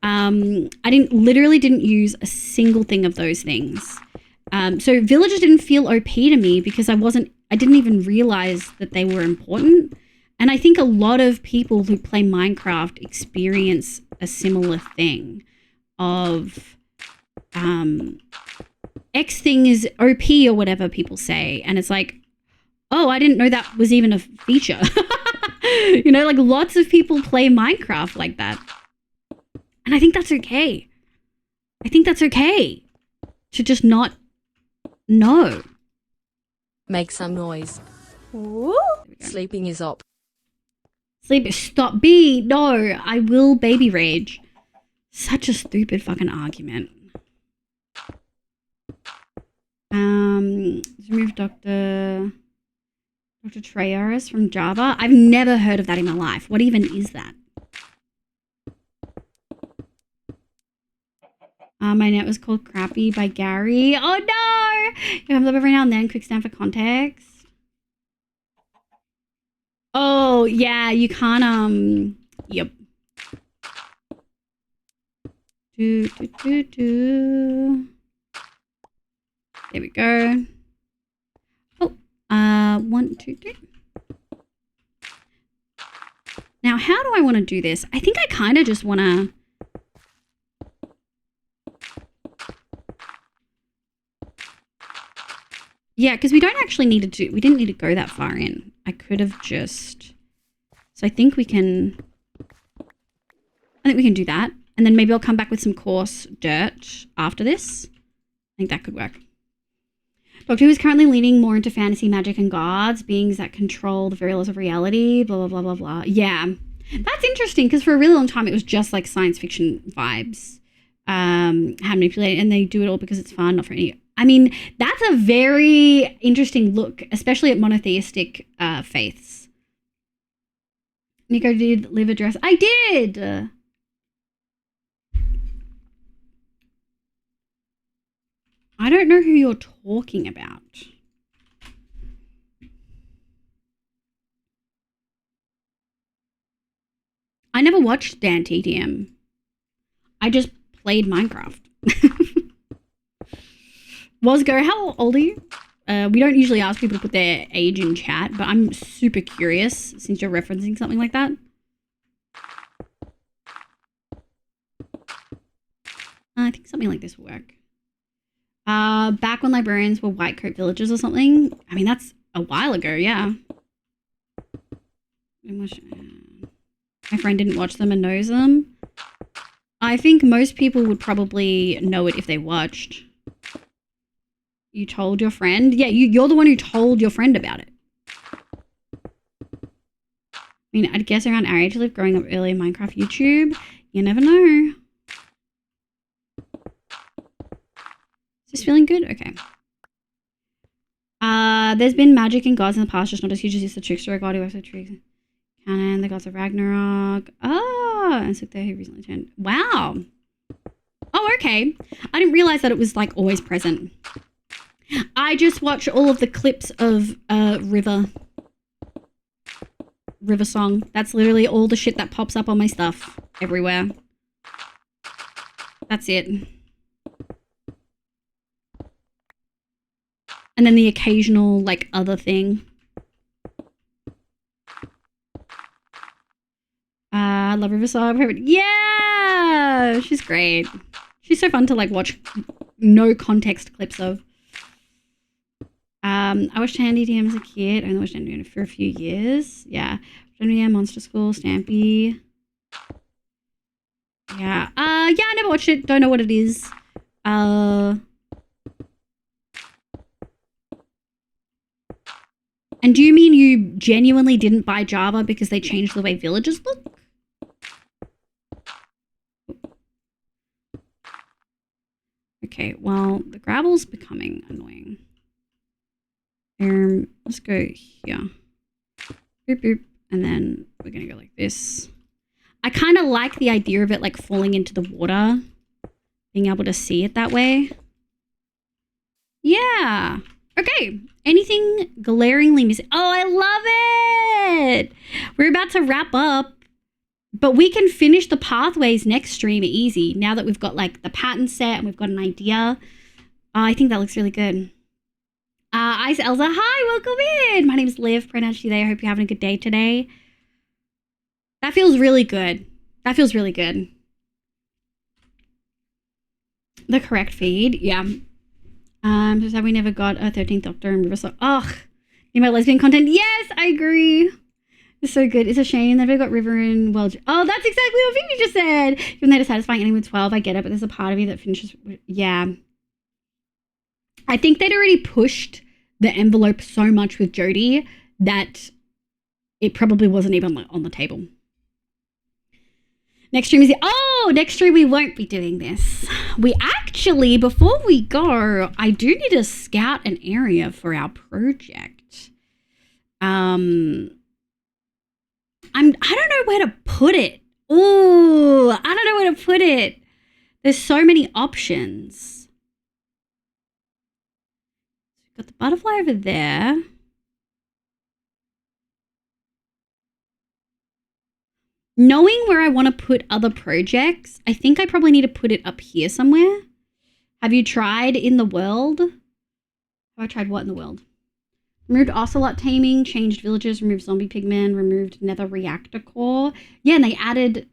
I literally didn't use a single thing of those things. So villagers didn't feel OP to me because I didn't even realize that they were important. And I think a lot of people who play Minecraft experience a similar thing of, X thing is OP or whatever people say. And it's like, oh, I didn't know that was even a feature. You know, like lots of people play Minecraft like that. And I think that's okay. I think that's okay to just not know. Make some noise. Sleeping is up. Stop. No, I will baby rage. Such a stupid fucking argument. Remove Dr. Treyaris from Java. I've never heard of that in my life. What even is that? My net was called Crappy by Gary. Oh no! It comes up every now and then. Quick stand for context. Oh yeah, you can't yep. There we go. Oh, 1, 2, 3. Now, how do I want to do this? I think I kind of just want to. Yeah, because we don't actually need to do. We didn't need to go that far in. I could have just. So I think we can. I think we can do that. And then maybe I'll come back with some coarse dirt after this. I think that could work. Doctor Who is currently leaning more into fantasy, magic, and gods, beings that control the very laws of reality, blah, blah, blah, blah, blah. Yeah. That's interesting, because for a really long time, it was just like science fiction vibes. How manipulated, and they do it all because it's fun, not for any... I mean, that's a very interesting look, especially at monotheistic faiths. Nico did live address. I did! I don't know who you're talking about. I never watched Dan TDM. I just played Minecraft. Wasgo, how old are you? We don't usually ask people to put their age in chat, but I'm super curious since you're referencing something like that. I think something like this will work. Back when librarians were white coat villages or something. I mean, that's a while ago, yeah. My friend didn't watch them and knows them. I think most people would probably know it if they watched. You told your friend? Yeah, you're the one who told your friend about it. I mean, I'd guess around our age, live growing up early in Minecraft YouTube. You never know. Is this feeling good? Okay. There's been magic and gods in the past, just not as huge as the trickster, a god who works with tricks. Canon, the gods of Ragnarok. Oh, and Suk there who recently turned. Wow. Oh, okay. I didn't realize that it was like always present. I just watch all of the clips of River Song. That's literally all the shit that pops up on my stuff everywhere. That's it. And then the occasional, like, other thing. I love Riverside. Yeah! She's great. She's so fun to, like, watch no context clips of. I watched Handy DM as a kid. I only watched Handy DM for a few years. Yeah. Handy DM, Monster School, Stampy. Yeah. Yeah, I never watched it. Don't know what it is. And do you mean you genuinely didn't buy Java because they changed the way villages look? Okay, well, the gravel's becoming annoying. Let's go here. Boop, boop. And then we're going to go like this. I kind of like the idea of it like falling into the water. Being able to see it that way. Yeah. Okay. Anything glaringly missing? Oh, I love it. We're about to wrap up. But we can finish the pathways next stream easy. Now that we've got like the pattern set and we've got an idea. I think that looks really good. Ice Elsa, hi, welcome in. My name is Liv, pronounced today. I hope you're having a good day today. That feels really good. That feels really good. The correct feed, yeah. Just have we never got a 13th Doctor in Riverside? Ugh. You know, lesbian content? Yes, I agree. It's so good. It's a shame that we got River and well. Oh, that's exactly what Vicky just said. Even though it's satisfying ending with 12, I get it, but there's a part of me that finishes. Yeah. I think they'd already pushed the envelope so much with Jodie that it probably wasn't even on the table. Next stream is next stream we won't be doing this. We actually, before we go, I do need to scout an area for our project. I don't know where to put it. Ooh, I don't know where to put it. There's so many options. Got the butterfly over there. Knowing where I want to put other projects, I think I probably need to put it up here somewhere. Have you tried in the world? Have I tried what in the world? Removed ocelot taming, changed villages, removed zombie pigmen, removed nether reactor core. Yeah, and they added...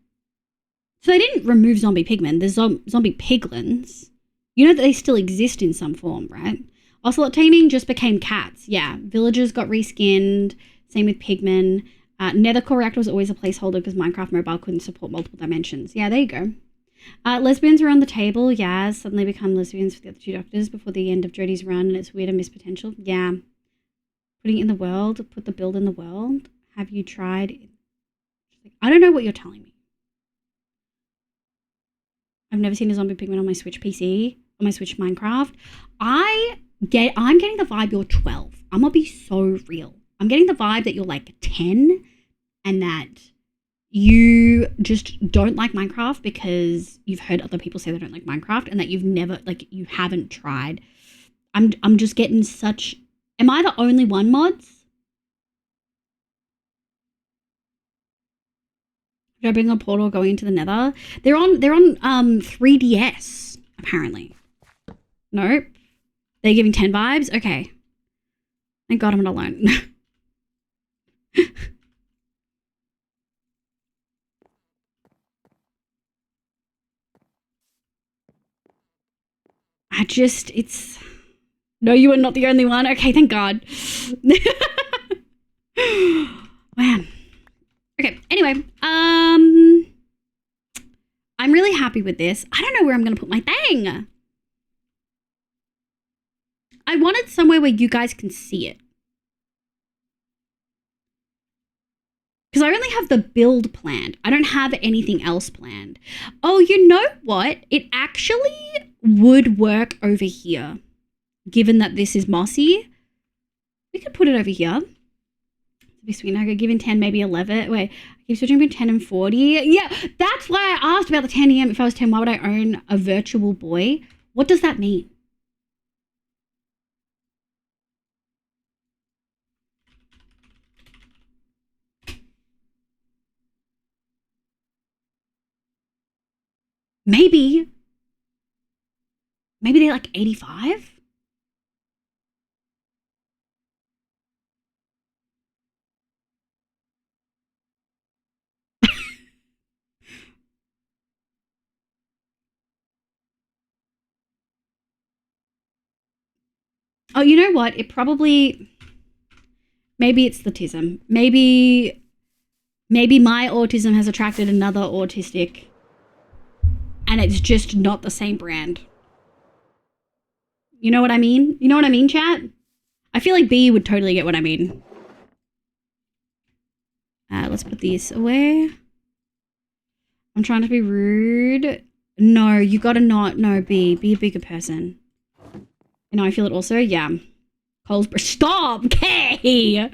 So they didn't remove zombie pigmen. There's zombie piglins. You know that they still exist in some form, right? Ocelot taming just became cats. Yeah, villagers got reskinned. Same with pigmen. Nether core reactor was always a placeholder because Minecraft Mobile couldn't support multiple dimensions. Yeah, there you go. Lesbians were on the table. Yaz suddenly become lesbians for the other two doctors before the end of Jodie's run, and it's weird and missed potential. Yeah. Putting it in the world. Put the build in the world. Have you tried? I don't know what you're telling me. I've never seen a zombie pigment on my Switch PC, on my Switch Minecraft. I'm getting the vibe you're 12. I'm gonna be so real. I'm getting the vibe that you're like 10 and that you just don't like Minecraft because you've heard other people say they don't like Minecraft and that you've never, like, you haven't tried. I'm just getting such... Am I the only one, mods? Should I bring a portal going into the nether? They're on 3DS, apparently. Nope. They're giving 10 vibes? Okay. Thank God I'm not alone. It's... No, you are not the only one. Okay, thank God. Man. Okay, anyway. I'm really happy with this. I don't know where I'm going to put my thing. I wanted somewhere where you guys can see it. Because I only have the build planned. I don't have anything else planned. Oh, you know what? It actually would work over here. Given that this is mossy. We could put it over here. Between I could give in 10, maybe 11. Wait, I keep switching between 10 and 40. Yeah, that's why I asked about the 10 EM. If I was 10, why would I own a virtual boy? What does that mean? Maybe they're like 85? Oh, you know what? It probably... Maybe it's the autism. Maybe my autism has attracted another autistic and it's just not the same brand. You know what I mean? You know what I mean, chat? I feel like B would totally get what I mean. Let's put these away. I'm trying to be rude. No, you gotta not. No, B. Be a bigger person. You know, I feel it also. Yeah. Cole's... Stop! Okay!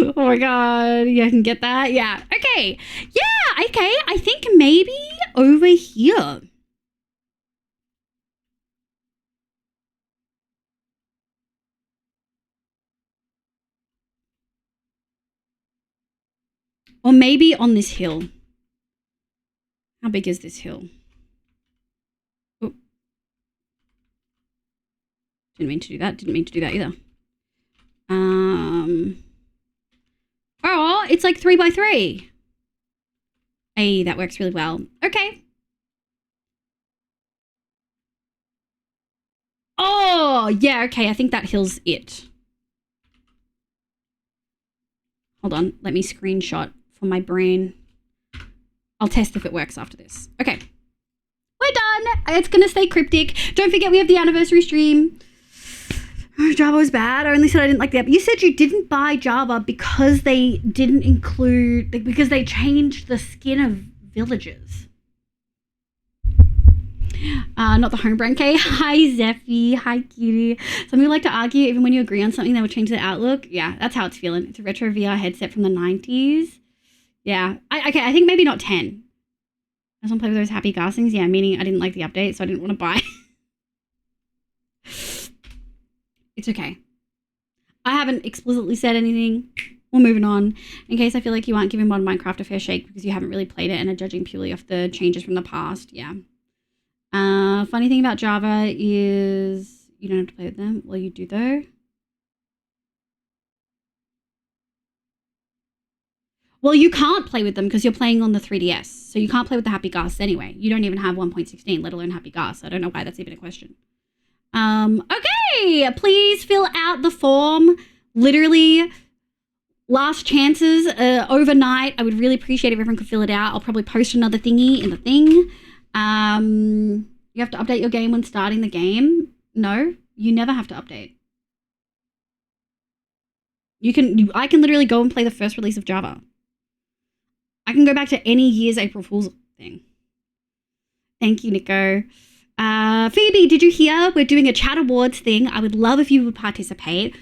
Oh my God. You can get that? Yeah. Okay. Yeah, okay. I think maybe over here. Or maybe on this hill. How big is this hill? Oh. Didn't mean to do that. Didn't mean to do that either. Oh, it's like 3 by 3. Hey, that works really well. Okay. Oh, yeah, okay. I think that hill's it. Hold on. Let me screenshot for my brain. I'll test if it works after this. Okay. We're done. It's going to stay cryptic. Don't forget we have the anniversary stream. Java was bad. I only said I didn't like the app. You said you didn't buy Java because they didn't include... because they changed the skin of villages. Not the home brand K. Hi, Zeffy. Hi, Cutie. Some people like to argue even when you agree on something, they will change their outlook. Yeah, that's how it's feeling. It's a retro VR headset from the 90s. Yeah. Okay, I think maybe not 10. I just want to play with those happy gas things. Yeah, meaning I didn't like the update, so I didn't want to buy. It's okay. I haven't explicitly said anything. We're moving on. In case I feel like you aren't giving Modern Minecraft a fair shake because you haven't really played it and are judging purely off the changes from the past. Yeah. Funny thing about Java is you don't have to play with them. Well, you do though. Well, you can't play with them because you're playing on the 3DS. So you can't play with the Happy Gas anyway. You don't even have 1.16, let alone Happy Gas. I don't know why that's even a question. Okay, please fill out the form. Literally, last chances overnight. I would really appreciate if everyone could fill it out. I'll probably post another thingy in the thing. You have to update your game when starting the game. No, you never have to update. I can literally go and play the first release of Java. I can go back to any year's April Fool's thing. Thank you, Nico. Phoebe, did you hear? We're doing a chat awards thing. I would love if you would participate.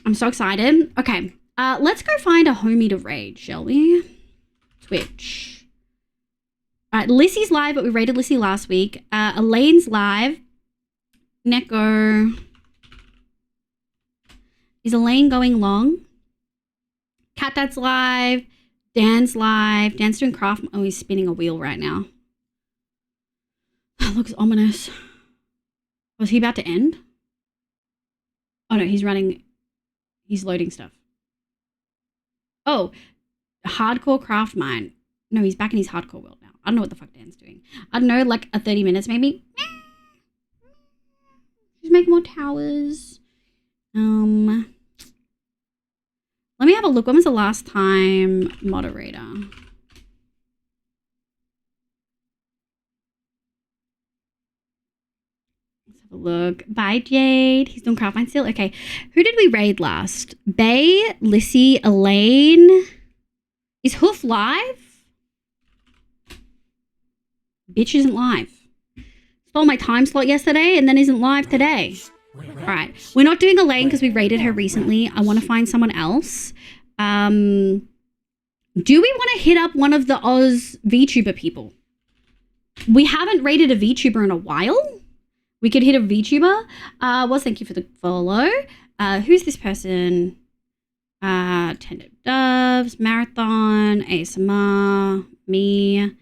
I'm so excited. Okay, let's go find a homie to raid, shall we? Twitch. All right, Lissy's live, but we raided Lissy last week. Elaine's live. Neko. Is Elaine going long? Cat Dad's live. Dan's live. Dan's doing craft. Oh, he's spinning a wheel right now. That looks ominous. Was he about to end? Oh no, he's running. He's loading stuff. Oh, hardcore craft mine. No, he's back in his hardcore world now. I don't know what the fuck Dan's doing. I don't know, like a 30 minutes maybe. Just make more towers. Let me have a look. When was the last time moderator? Let's have a look. Bye, Jade. He's doing craft mine still. Okay. Who did we raid last? Bay, Lissy, Elaine. Is Hoof live? Bitch isn't live. Stole my time slot yesterday and then isn't live today. All right. We're not doing Elaine because we raided her recently. I want to find someone else. Do we want to hit up one of the Oz VTuber people? We haven't raided a VTuber in a while. We could hit a VTuber. Well, thank you for the follow. Who's this person? Tender Doves, Marathon, ASMR, me,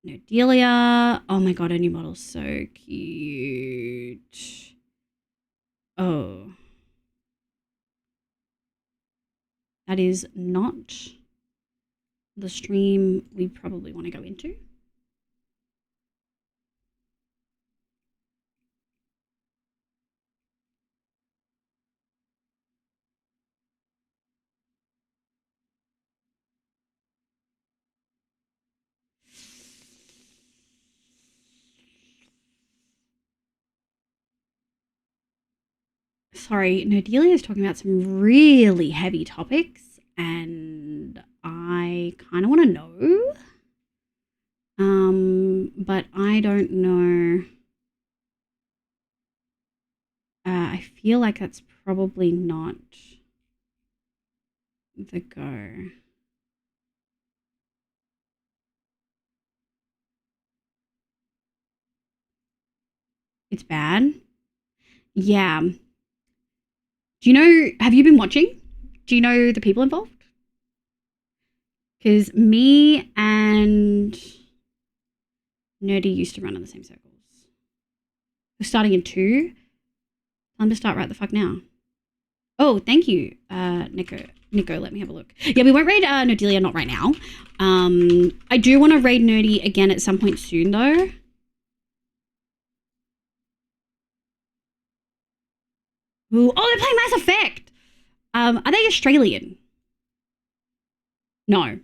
Nodelia. Oh my god, a new model's so cute. Oh. That is not the stream we probably want to go into. Sorry, Nodelia is talking about some really heavy topics, and I kind of want to know. But I don't know. I feel like that's probably not the go. It's bad. Yeah. Do you know, have you been watching? Do you know the people involved? Because me and Nerdy used to run in the same circles. We're starting in 2. Time to start right the fuck now. Oh, thank you, Nico. Nico, let me have a look. Yeah, we won't raid Nodelia, not right now. I do want to raid Nerdy again at some point soon, though. Ooh, oh, they're playing Mass Effect. Are they Australian? No. All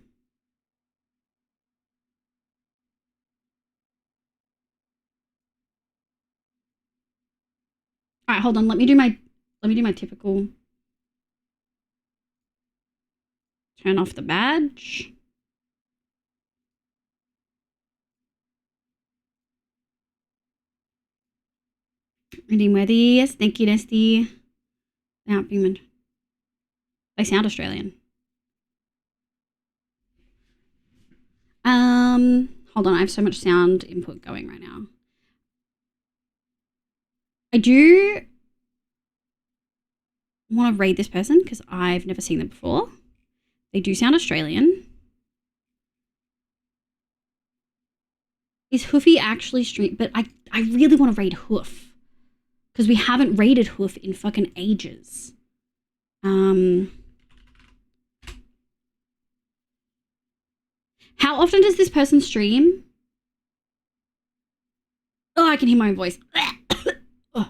right, hold on. Let me do my typical. Turn off the badge. Reading worthy. Yes, thank you, Nesty. They sound Australian. Hold on, I have so much sound input going right now. I do want to read this person because I've never seen them before. They do sound Australian. Is Hoofy actually stream? But I really want to raid Hoof because we haven't raided Hoof in fucking ages. How often does this person stream? Oh, I can hear my own voice. Oh.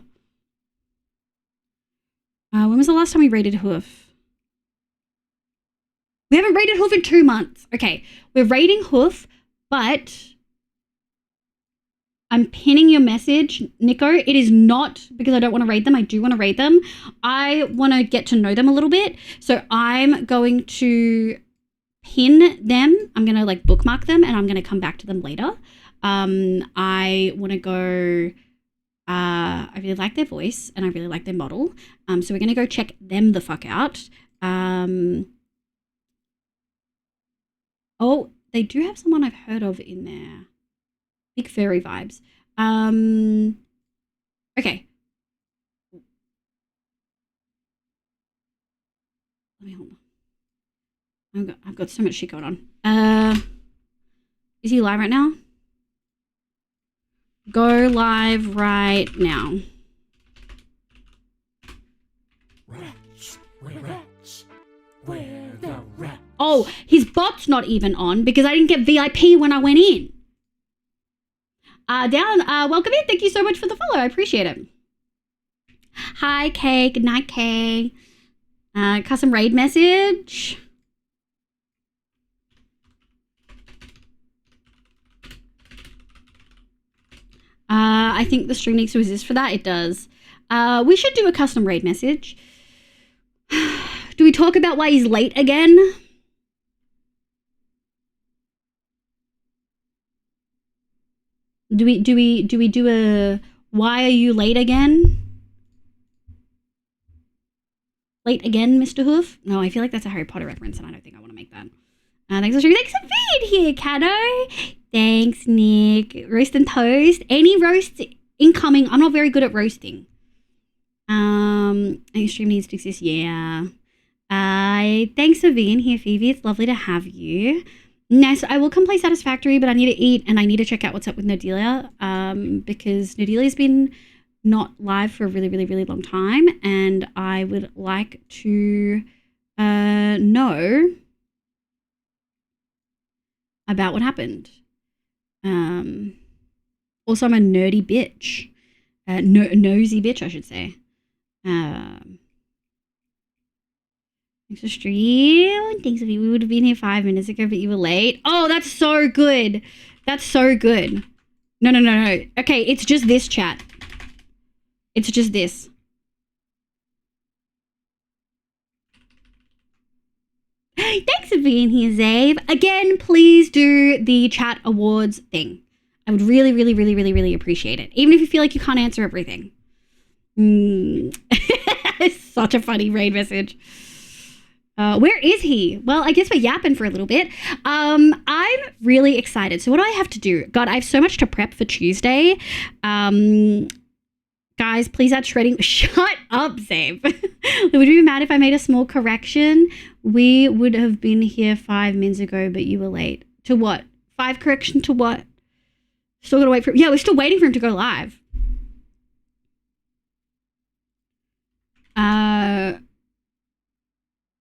When was the last time we raided Hoof? We haven't raided Hoof in 2 months. Okay, we're raiding Hoof, but I'm pinning your message, Nico. It is not because I don't want to raid them. I do want to raid them. I want to get to know them a little bit. So I'm going to pin them. I'm going to like bookmark them and I'm going to come back to them later. I want to go, I really like their voice and I really like their model. So we're going to go check them the fuck out. Oh, they do have someone I've heard of in there. Big furry vibes. Okay. Let me hold on. I've got so much shit going on. Is he live right now? Go live right now. Rats, rats, where the rats? Oh, his bot's not even on because I didn't get VIP when I went in. Welcome in. Thank you so much for the follow. I appreciate it. Hi, Kay. Good night, Kay. Custom raid message. I think the stream needs to exist for that. It does. We should do a custom raid message. Do we talk about why he's late again? Do we do a why are you late again? Late again, Mr. Hoof? No, I feel like that's a Harry Potter reference and I don't think I want to make that. Thanks for streaming. Thanks for being here, Cado. Thanks, Nick. Roast and toast. Any roast incoming. I'm not very good at roasting. Your stream needs to exist. Yeah. Thanks for being here, Phoebe. It's lovely to have you. Nice. I will come play Satisfactory, but I need to eat and I need to check out what's up with Nodelia. Because Nodelia's been not live for a really, really, really long time, and I would like to know about what happened. Also, I'm a nerdy bitch. Nosy bitch, I should say. Thanks for stream. Thanks if you would have been here 5 minutes ago, but you were late. Oh, that's so good. That's so good. No. Okay, it's just this, chat. It's just this. Thanks for being here, Zave. Again, please do the chat awards thing. I would really, really, really, really, really appreciate it. Even if you feel like you can't answer everything. It's such a funny raid message. Where is he? Well, I guess we're yapping for a little bit. I'm really excited. So what do I have to do? God, I have so much to prep for Tuesday. Guys, please add shredding. Shut up, Zave. Would you be mad if I made a small correction? We would have been here 5 minutes ago, but you were late. To what? 5 correction to what? Still gotta wait for him. Yeah, we're still waiting for him to go live.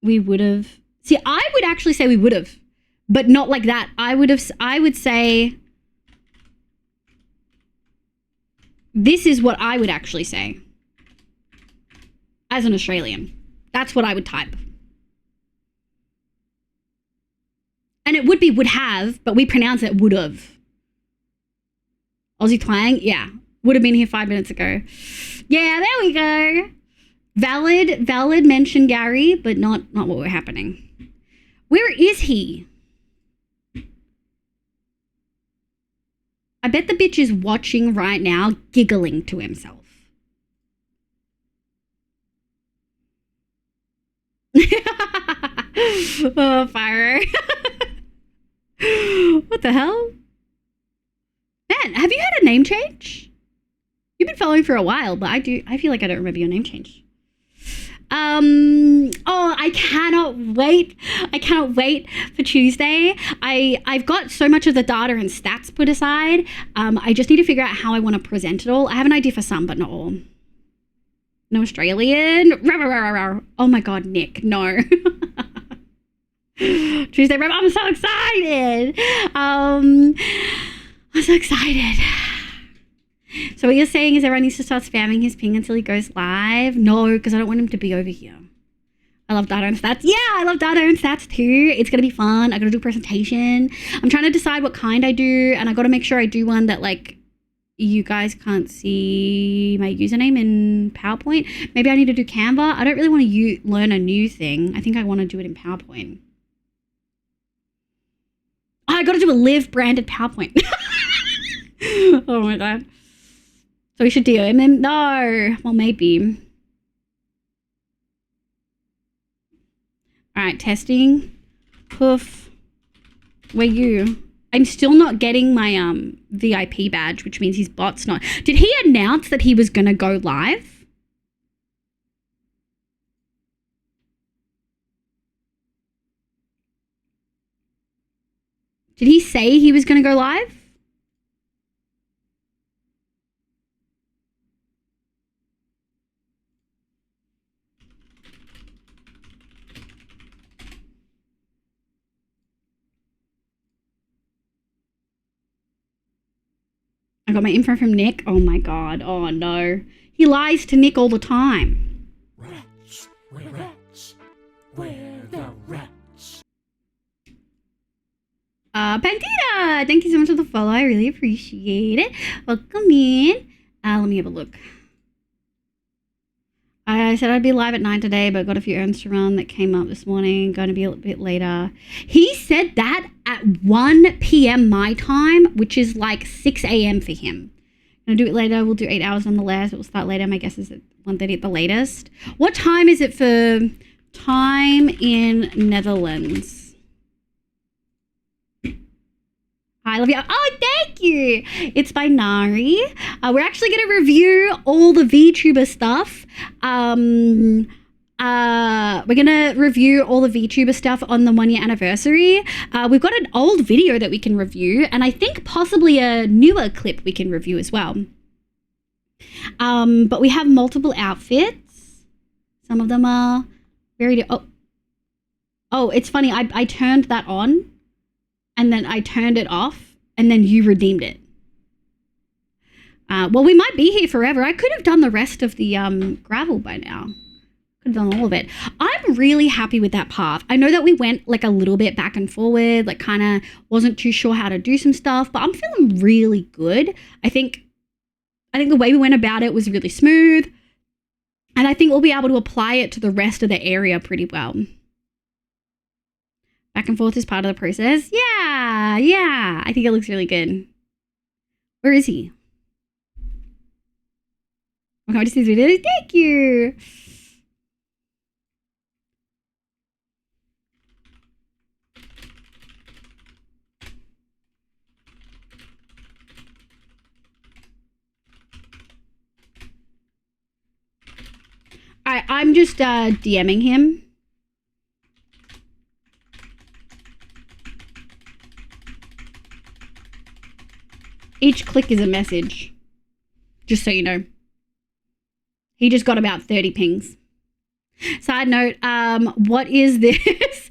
We would have. See, I would actually say we would have, but not like that. I would say. This is what I would actually say. As an Australian. That's what I would type. And it would be would have, but we pronounce it would have. Aussie twang? Yeah. Would have been here 5 minutes ago. Yeah, there we go. Valid mention, Gary, but not what we're happening. Where is he? I bet the bitch is watching right now, giggling to himself. Oh, fire. What the hell? Man, have you had a name change? You've been following for a while, but I feel like I don't remember your name change. Oh, I cannot wait. I cannot wait for Tuesday. I've got so much of the data and stats put aside. I just need to figure out how I want to present it all. I have an idea for some, but not all. No Australian. Oh my God, Nick, no. Tuesday, I'm so excited. I'm so excited. So what you're saying is everyone needs to start spamming his ping until he goes live? No, because I don't want him to be over here. I love data and stats. Yeah, I love data and stats too. It's going to be fun. I got to do a presentation. I'm trying to decide what kind I do, and I got to make sure I do one that like you guys can't see my username in PowerPoint. Maybe I need to do Canva. I don't really want to learn a new thing. I think I want to do it in PowerPoint. Oh, I got to do a Live branded PowerPoint. Oh my God. So we should do it. No. Well, maybe. All right, testing. Poof. Where you? I'm still not getting my VIP badge, which means his bot's not. Did he announce that he was going to go live? Did he say he was going to go live? I got my info from Nick. Oh my God. Oh no. He lies to Nick all the time. Rats, where rats, where the rats. Pandita, thank you so much for the follow. I really appreciate it. Welcome in. Let me have a look. I said I'd be live at 9 today, but got a few errands to run that came up this morning. Going to be a little bit later. He said that at 1 p.m. my time, which is like 6 a.m. for him. Gonna do it later. We'll do 8 hours nonetheless. It will start later. My guess is at 1:30 at the latest. What time is it for time in Netherlands? Hi, love you. Oh, thank you. It's by Nari. We're actually going to review all the VTuber stuff. We're going to review all the VTuber stuff on the 1 year anniversary. We've got an old video that we can review, and I think possibly a newer clip we can review as well. But we have multiple outfits. Some of them are very... Oh, it's funny. I turned that on. And then I turned it off, and then you redeemed it. Well, we might be here forever. I could have done the rest of the gravel by now. Could have done all of it. I'm really happy with that path. I know that we went like a little bit back and forward, like kind of wasn't too sure how to do some stuff, but I'm feeling really good. I think the way we went about it was really smooth, and I think we'll be able to apply it to the rest of the area pretty well. Back and forth is part of the process. Yeah. I think it looks really good. Where is he? I'm going to see his videos. Thank you. I'm just DMing him. Each click is a message, just so you know. He just got about 30 pings. Side note, what is this? He's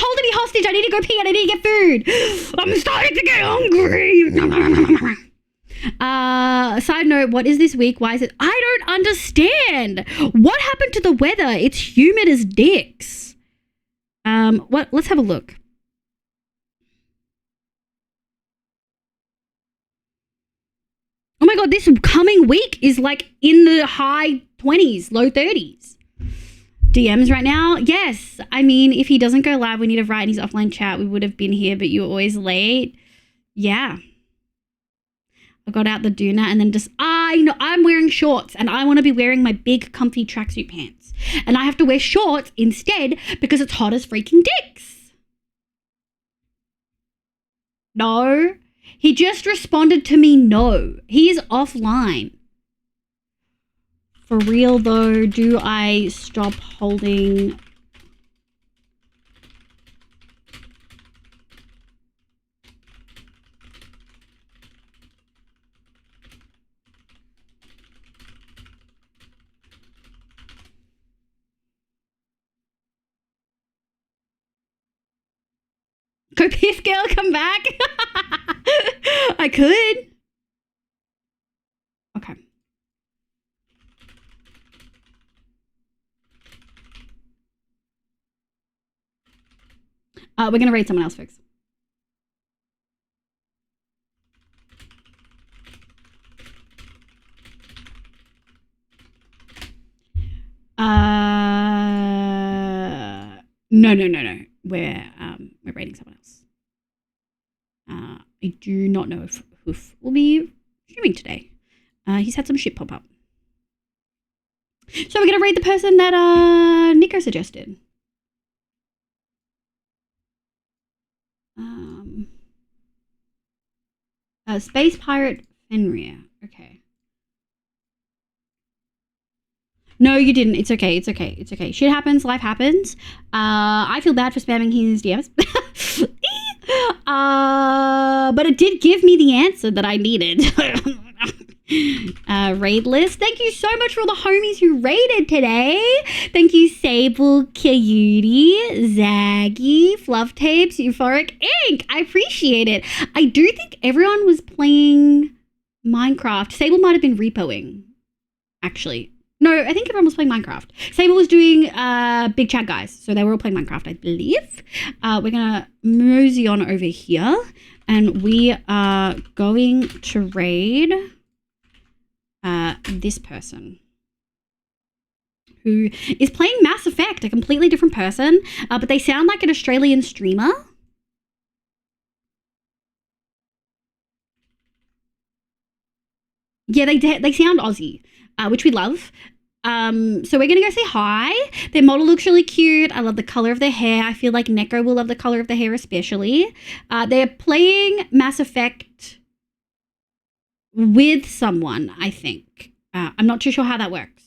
holding me hostage. I need to go pee and I need to get food. I'm starting to get hungry. Side note, what is this week? Why is it? I don't understand. What happened to the weather? It's humid as dicks. Let's have a look. Oh my God, this coming week is like in the high 20s, low 30s. DMs right now? Yes. I mean, if he doesn't go live, we need to write in his offline chat. We would have been here, but you were always late. Yeah. I got out the doona and then just, I know I'm wearing shorts and I want to be wearing my big comfy tracksuit pants. And I have to wear shorts instead because it's hot as freaking dicks. No. He just responded to me no. He is offline. For real though, do I stop holding... Go piss girl, come back. I could. Okay. We're going to raid someone else, folks. No. We're raiding someone else. I do not know if Hoof will be streaming today. He's had some shit pop up. So we're gonna raid the person that Nico suggested. Space Pirate Fenrir. Okay. No, you didn't. It's okay. It's okay. It's okay. Shit happens. Life happens. I feel bad for spamming his DMs. But it did give me the answer that I needed. Raid list. Thank you so much for all the homies who raided today. Thank you, Sable, Cutie, Zaggy, Fluff Tapes, Euphoric Ink. I appreciate it. I do think everyone was playing Minecraft. Sable might have been repoing, actually. No, I think everyone was playing Minecraft. Sable was doing Big Chat Guys, so they were all playing Minecraft, I believe. We're gonna mosey on over here, and we are going to raid this person who is playing Mass Effect, a completely different person, but they sound like an Australian streamer. Yeah, they sound Aussie, which we love. So we're gonna go say hi. Their model looks really cute. I love the color of their hair. I feel like Neko will love the color of the hair especially. They're playing Mass Effect with someone, I think. I'm not too sure how that works.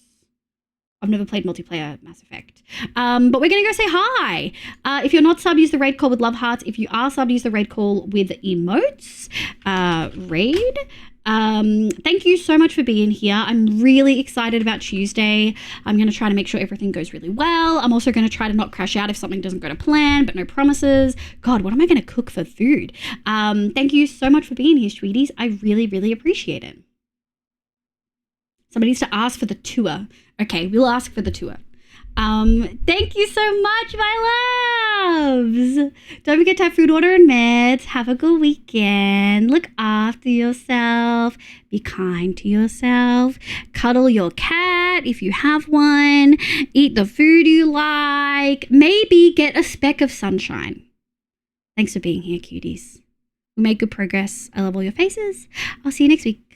I've never played multiplayer Mass Effect. But we're going to go say hi. If you're not sub, use the raid call with love hearts. If you are sub, use the raid call with emotes. Raid. Thank you so much for being here. I'm really excited about Tuesday. I'm going to try to make sure everything goes really well. I'm also going to try to not crash out if something doesn't go to plan, but no promises. God, what am I going to cook for food? Thank you so much for being here, sweeties. I really, really appreciate it. Somebody needs to ask for the tour. Okay, we'll ask for the tour. Thank you so much, my loves. Don't forget to have food order and meds. Have a good weekend. Look after yourself. Be kind to yourself. Cuddle your cat if you have one. Eat the food you like. Maybe get a speck of sunshine. Thanks for being here, cuties. We made good progress. I love all your faces. I'll see you next week.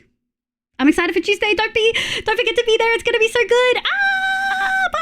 I'm excited for Tuesday. Don't forget to be there. It's going to be so good. Bye.